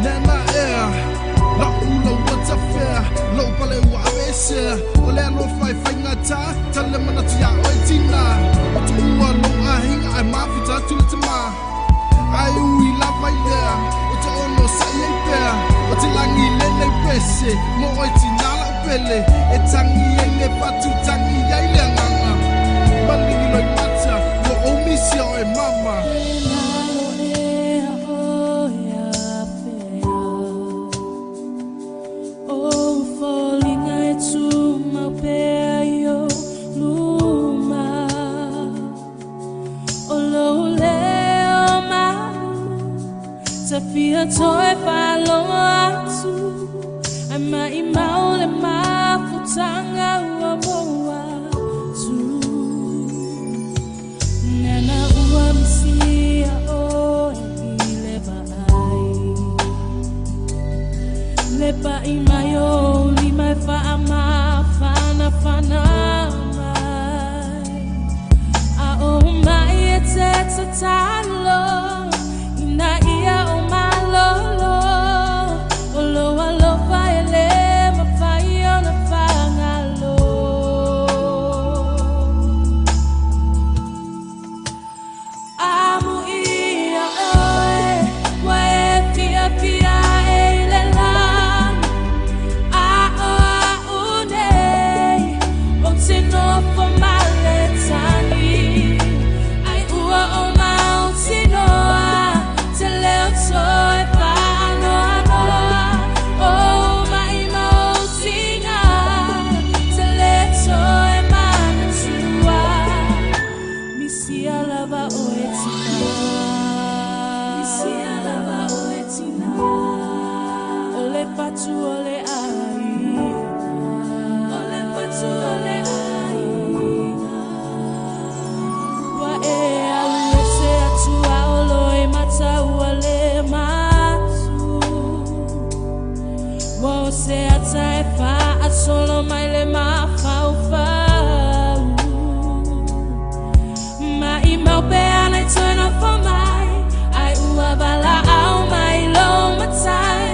Nana ea La ula wata fair Lo pale ua avese Ole alo fai fai ngata Tale mana tia oi tina O tu ua lo ahinga ai mawhita tule te ma Ai ui la mai lea O te ono sai ei pea O te langi lele pese Mo oi tina la upele E tangi ei le patu tangi ei le nganga Malingi loi mata Mo o misia o e mama Fia toi palongo atu Ai mai maule mafutanga ua moa tu Nana ua misia o i lepa ai Lepa i mai o li mai faa ma fana fana mai A o mai e te tatalo Ina ia o malolo Olo alo fai le ma fai ona fangalo Amu ia oe Wa e fia fia e le lang A o a unei O te no fo male tani Ai ua o mau te noa Te leo toi whano anoa O mai mau singa Te leo toi mana tua Misia lava o e tina Misia lava o e tina O le patu o le ai O le patu o le ai Wa e alu e se atua o loi mata ua le matu Wa o se ata e wha a solo mai le ma fau fau Ma i mau pe ana i toina for mai Ai ua bala au mai lo matai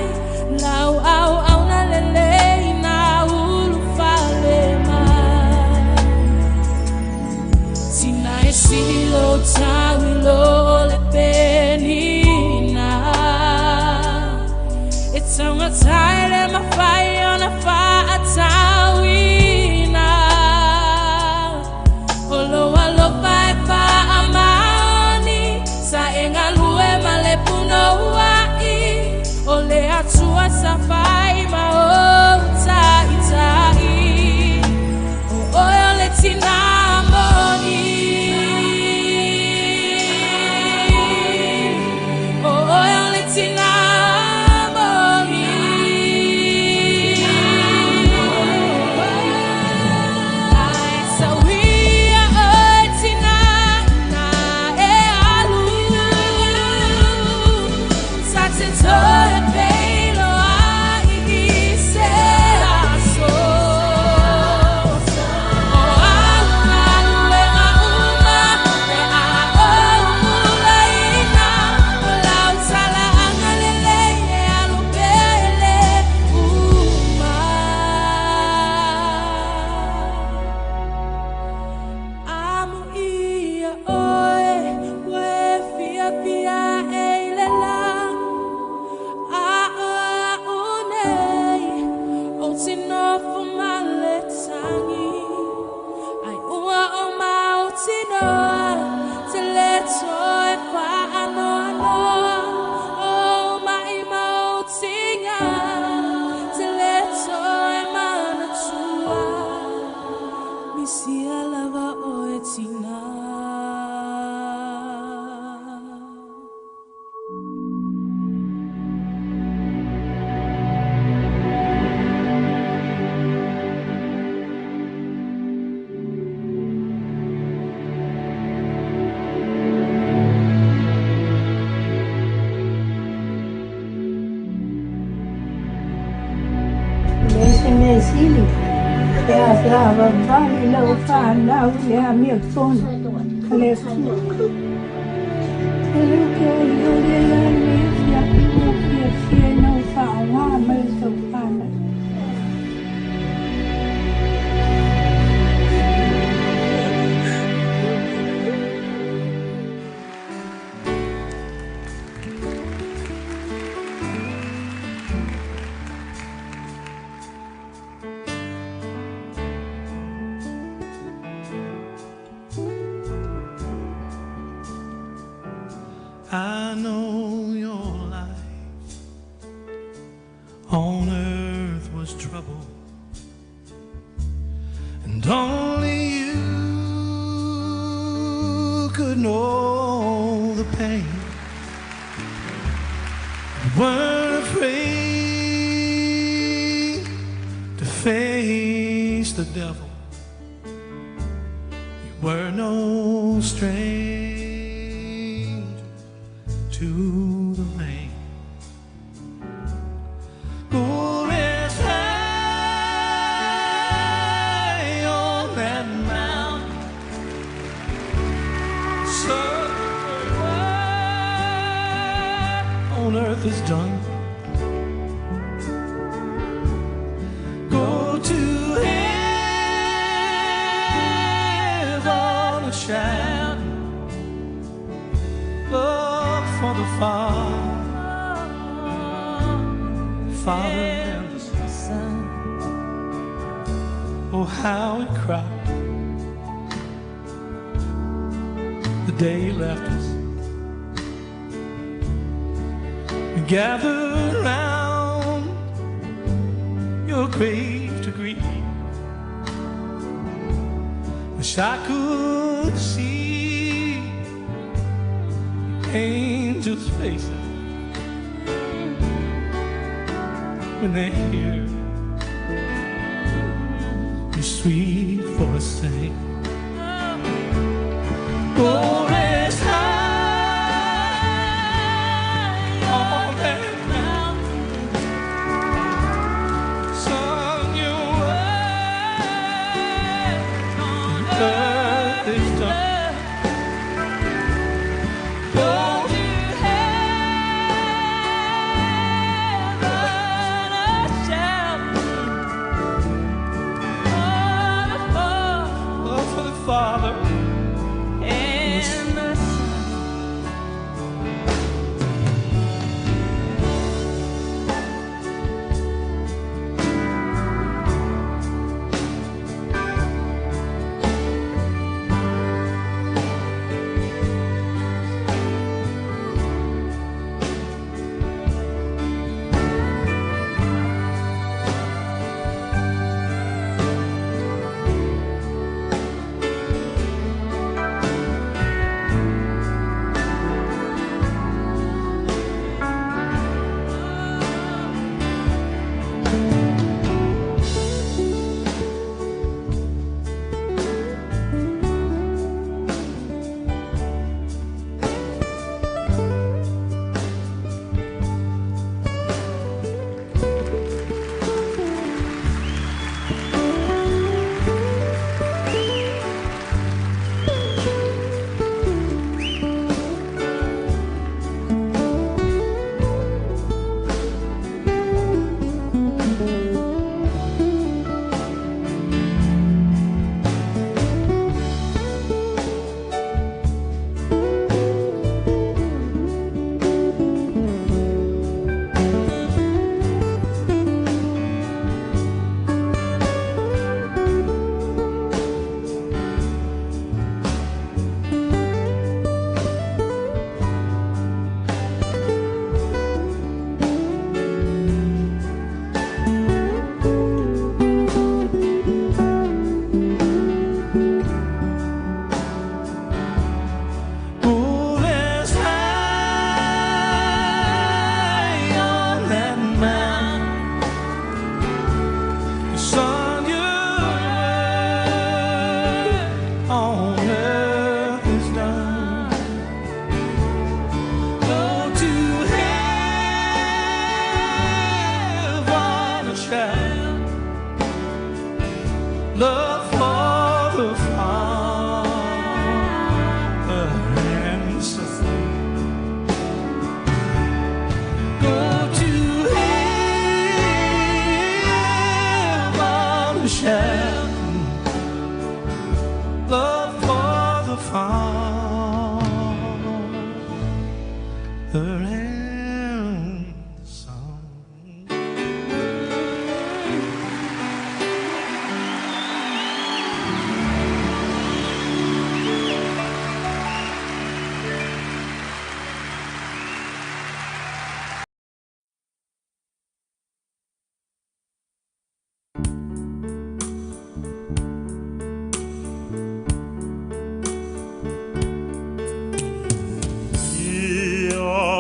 Lau au na lele i na ulu fale mai Tina e silo tawi lo le penina It's on a tide and my fire on a fire tawina Olo alo fai fa amani Sa enga lue male puno wai Ole atua sa fai ma o tai tai O oyo le tina moni O oyo le tina Mesili, ya zava vani la ufana ya miakton, kalesu. Hello, que yo le la mía, ya que no I know your life on earth was trouble, and only you could know the pain. You weren't afraid to face the devil. You were no stranger to the rain. Go rest high on that mountain, sun on earth is done. Go to heaven and shout love for the Father and the Son. Oh, how he cried the day he left us. We gathered round your grave to grieve. Wish I could see angels' faces when they hear your sweet voice sing. Go rest high on that mountain, son, your work on earth is done. Go to heaven and shout love for the Father and the Son. Love for the Father and Son. Go to heaven and shout love for the Father and Son.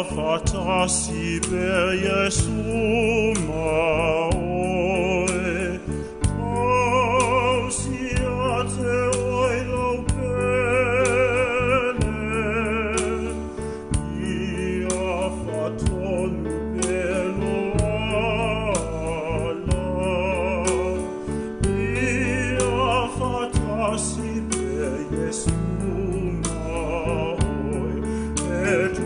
fatasi per Jesu maoe, pausia te oilo pele, ia fatonu pelo ala, ia fatasi per Jesu maoe, et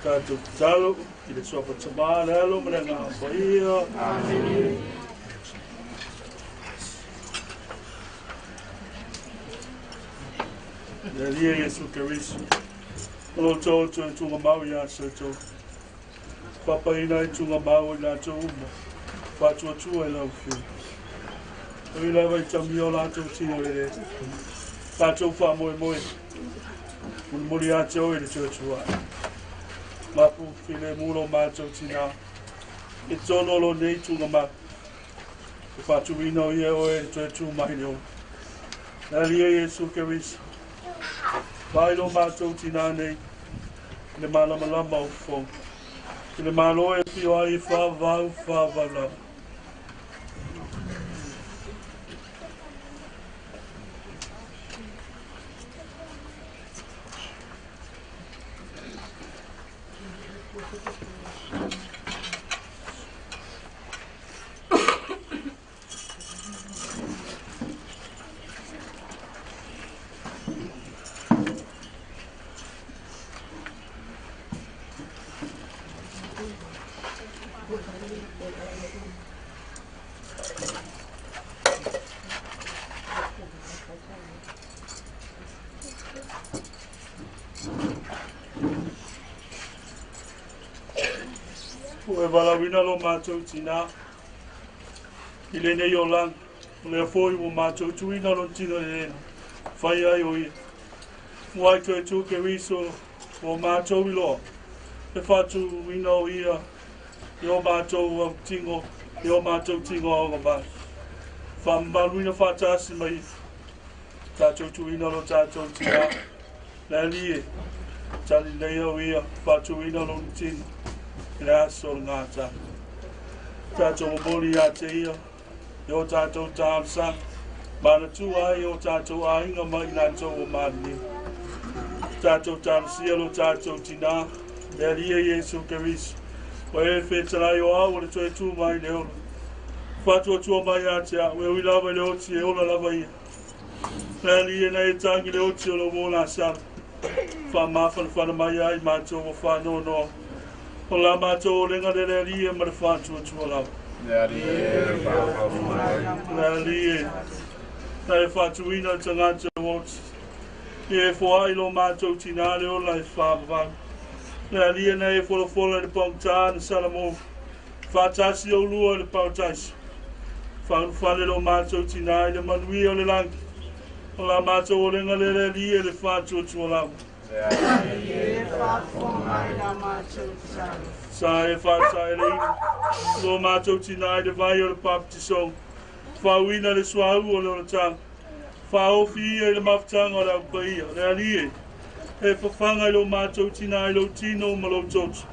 Tātou talo, ki le sopa tamāna alo, mana ngā whaia. Amen. Le lia Jesu Keriso. Olo tō tō tunga mau ia sa tō. Papaina i tunga mau i nā tō uma. Whatua tua i lau whiu. Ui lawa i tami o lātou tina re. Tātou wha moe moe. Mun muri a tō i le tō tua. Mapu file mulo mātou tina. E tono lo nei tunga mau. E whatu ino i e oe tō tū mai neo. Le lia Jesu Keriso. Vai lo mātou tina nei. Le malama lama o fō. Le malo e pio ai whāvau whāvala. E walawina lo mātou tina. I le nei o lang. Le fōi o mātou tuina lo tina le ena. Whai ai o ia. Mwai tō e tū ke riso o mātou i loa. E whātu wina o ia. I o mātou au tingo. I o mātou tingo o ngā. Whambaruina whātasi mai. Tātou tuina lo tātou tina. Le lie. Tali nei o ia. Whātu wina lo tina. Le aso ngata. Tātou mori a te ia. I o tātou tāmsa. Mana tu ai o tātou ainga mai nātou o mani. Tātou tāmsia lo tātou tina. Le lia Jesu Keriso. O e whetarai o au le toi tū mai le ola. Whatua tua mai a te a. Ue ui lava le oti e ola lava ia. Le lia nei tangi le oti o lo mōna sara. Whamawhana mai ai mātou o whanau noa. O la mātou o lenga le lia ma le whātua tua lau. Le lia. Na e whātuina tangata wot. E whaai lo mātou tina le ola e whāpapang. Le lia na e wholofola le pautā na salamo. Whātasi o lua le pautaisi. Whānufale lo mātou tina i le manui o le langi. O la mātou o lenga le lia le whātua tua lau. Sa e whātai le ina. Lo mātou tina i le vai o le papatisong. Whauina le suahu o le oratanga. Whaofi ia i le mawhtanga o le aupaia. Le alie. E whawhanga i lo mātou tina i lo tino ma lo totu.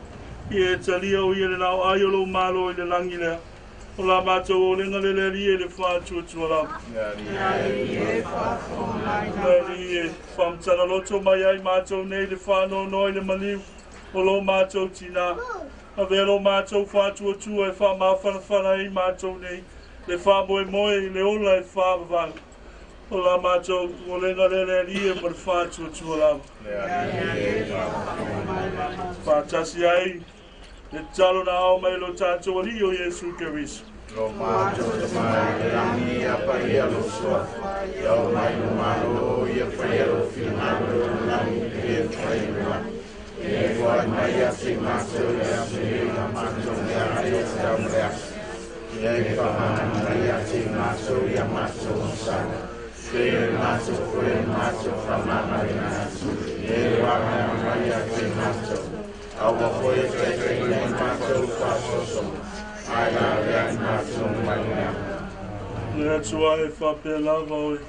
I e talia o ia le nao ai o lo malo i le langi lea. O la mātou o lenga le alie le whātua tua lau. Le alie. Whamtana loto mai ai mātou nei le whāno noi le maliu. O lo mātou tina. A velo mātou whātua e wha mawhanawhana i mātou nei. Le wha moe moe le ola e wha wawana. O la mātou o le ngarere ria ma le whātua lava. Whātasi ai. Le talo na ao mai lo tātou ali o Yesu Keriso. Lo mātou te mai te rangi a pai a lo soa. Iau mai no malo i a pai a lo whina lo rangi e pai rua. E whai mai a te mātou e a me a mātou e a reo tau rea. E whamana mai a te mātou i a mātou o sana. E mātou koe mātou whamana i nātu. E whamana mai a te mātou. Awa koe te kei nei mātou whasoso. Ai a rea mātou mai mea. Le atua e whapea lava oi.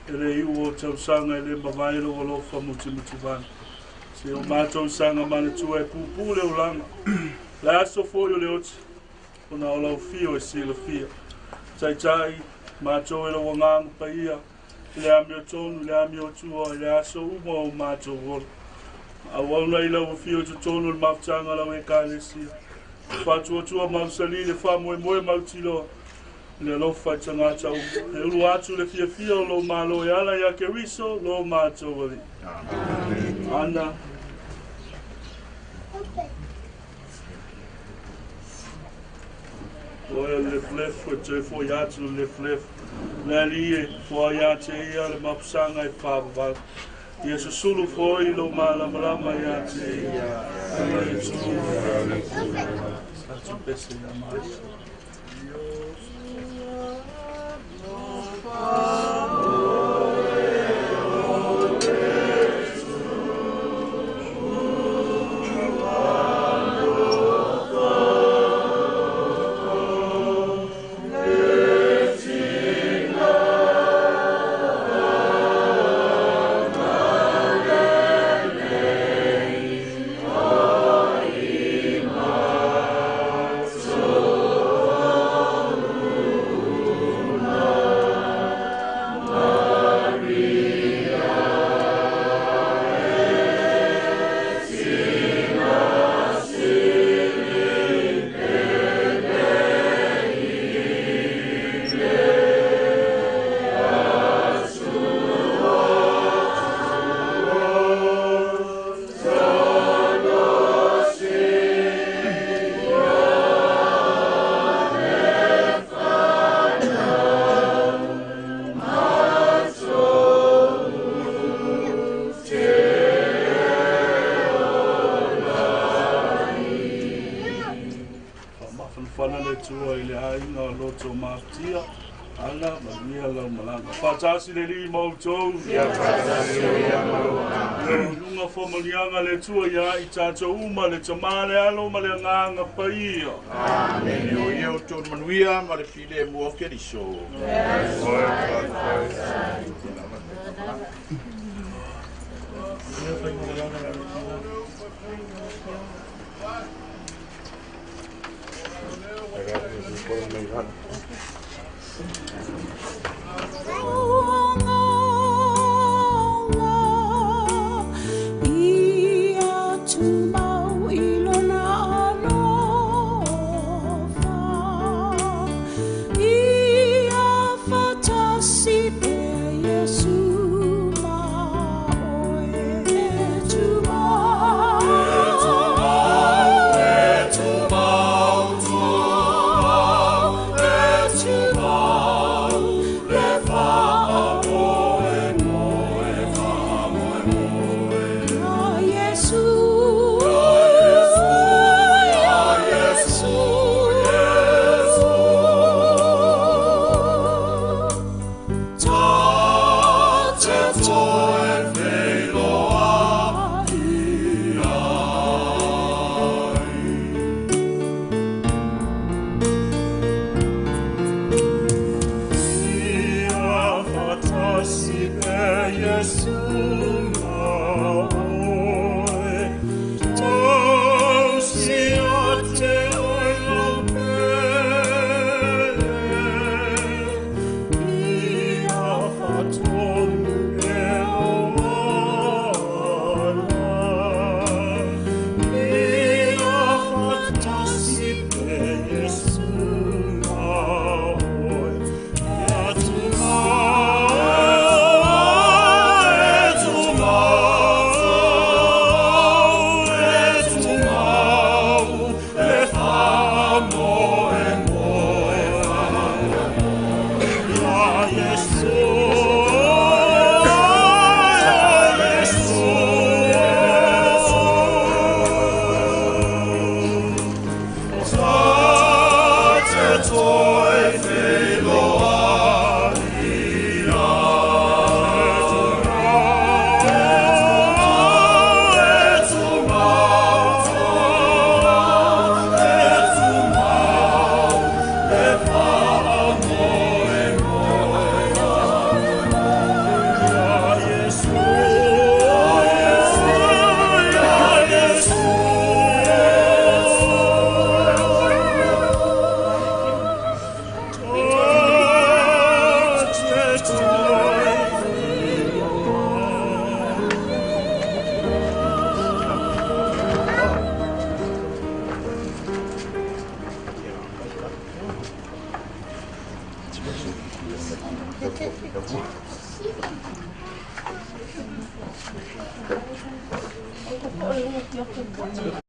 E le iu o tau sanga e le mawairo o lofa muti vana. Se o mātou sanga mana tua e pupu le ulanga. Le aso fo yo le oti. O na o lau fio e sila fia. Tai tai, mātou e lo wanganga pa ia. Le ami o tonu, le ami o tua, le aso uma o mātou wolo. A wauna i lau fio to tonu le mawtanga lau e kālesia. Whatua tua mausali le wha moe moe mautilo. Le alofa i tangata u. Le ulu atu le fia fia o lo malo e ala ia ke riso lo mātou wali. Ana. Oia le flef, o te fo iatu le flef. Le alie, fo iate ia le mapusanga e whapaval. Ia se sulu fo i lo malamalama iate ia. Ia e sulu fo i le kura. Atu pese ia maas. Fatasi le li mautou. Ia fatasi o ia maua. Lunga fomalianga le tua ia i tato uma le tamale alo ma le nganga paia. Amen. O ia o tonu manuia ma le pile mua keriso. Le Thank you.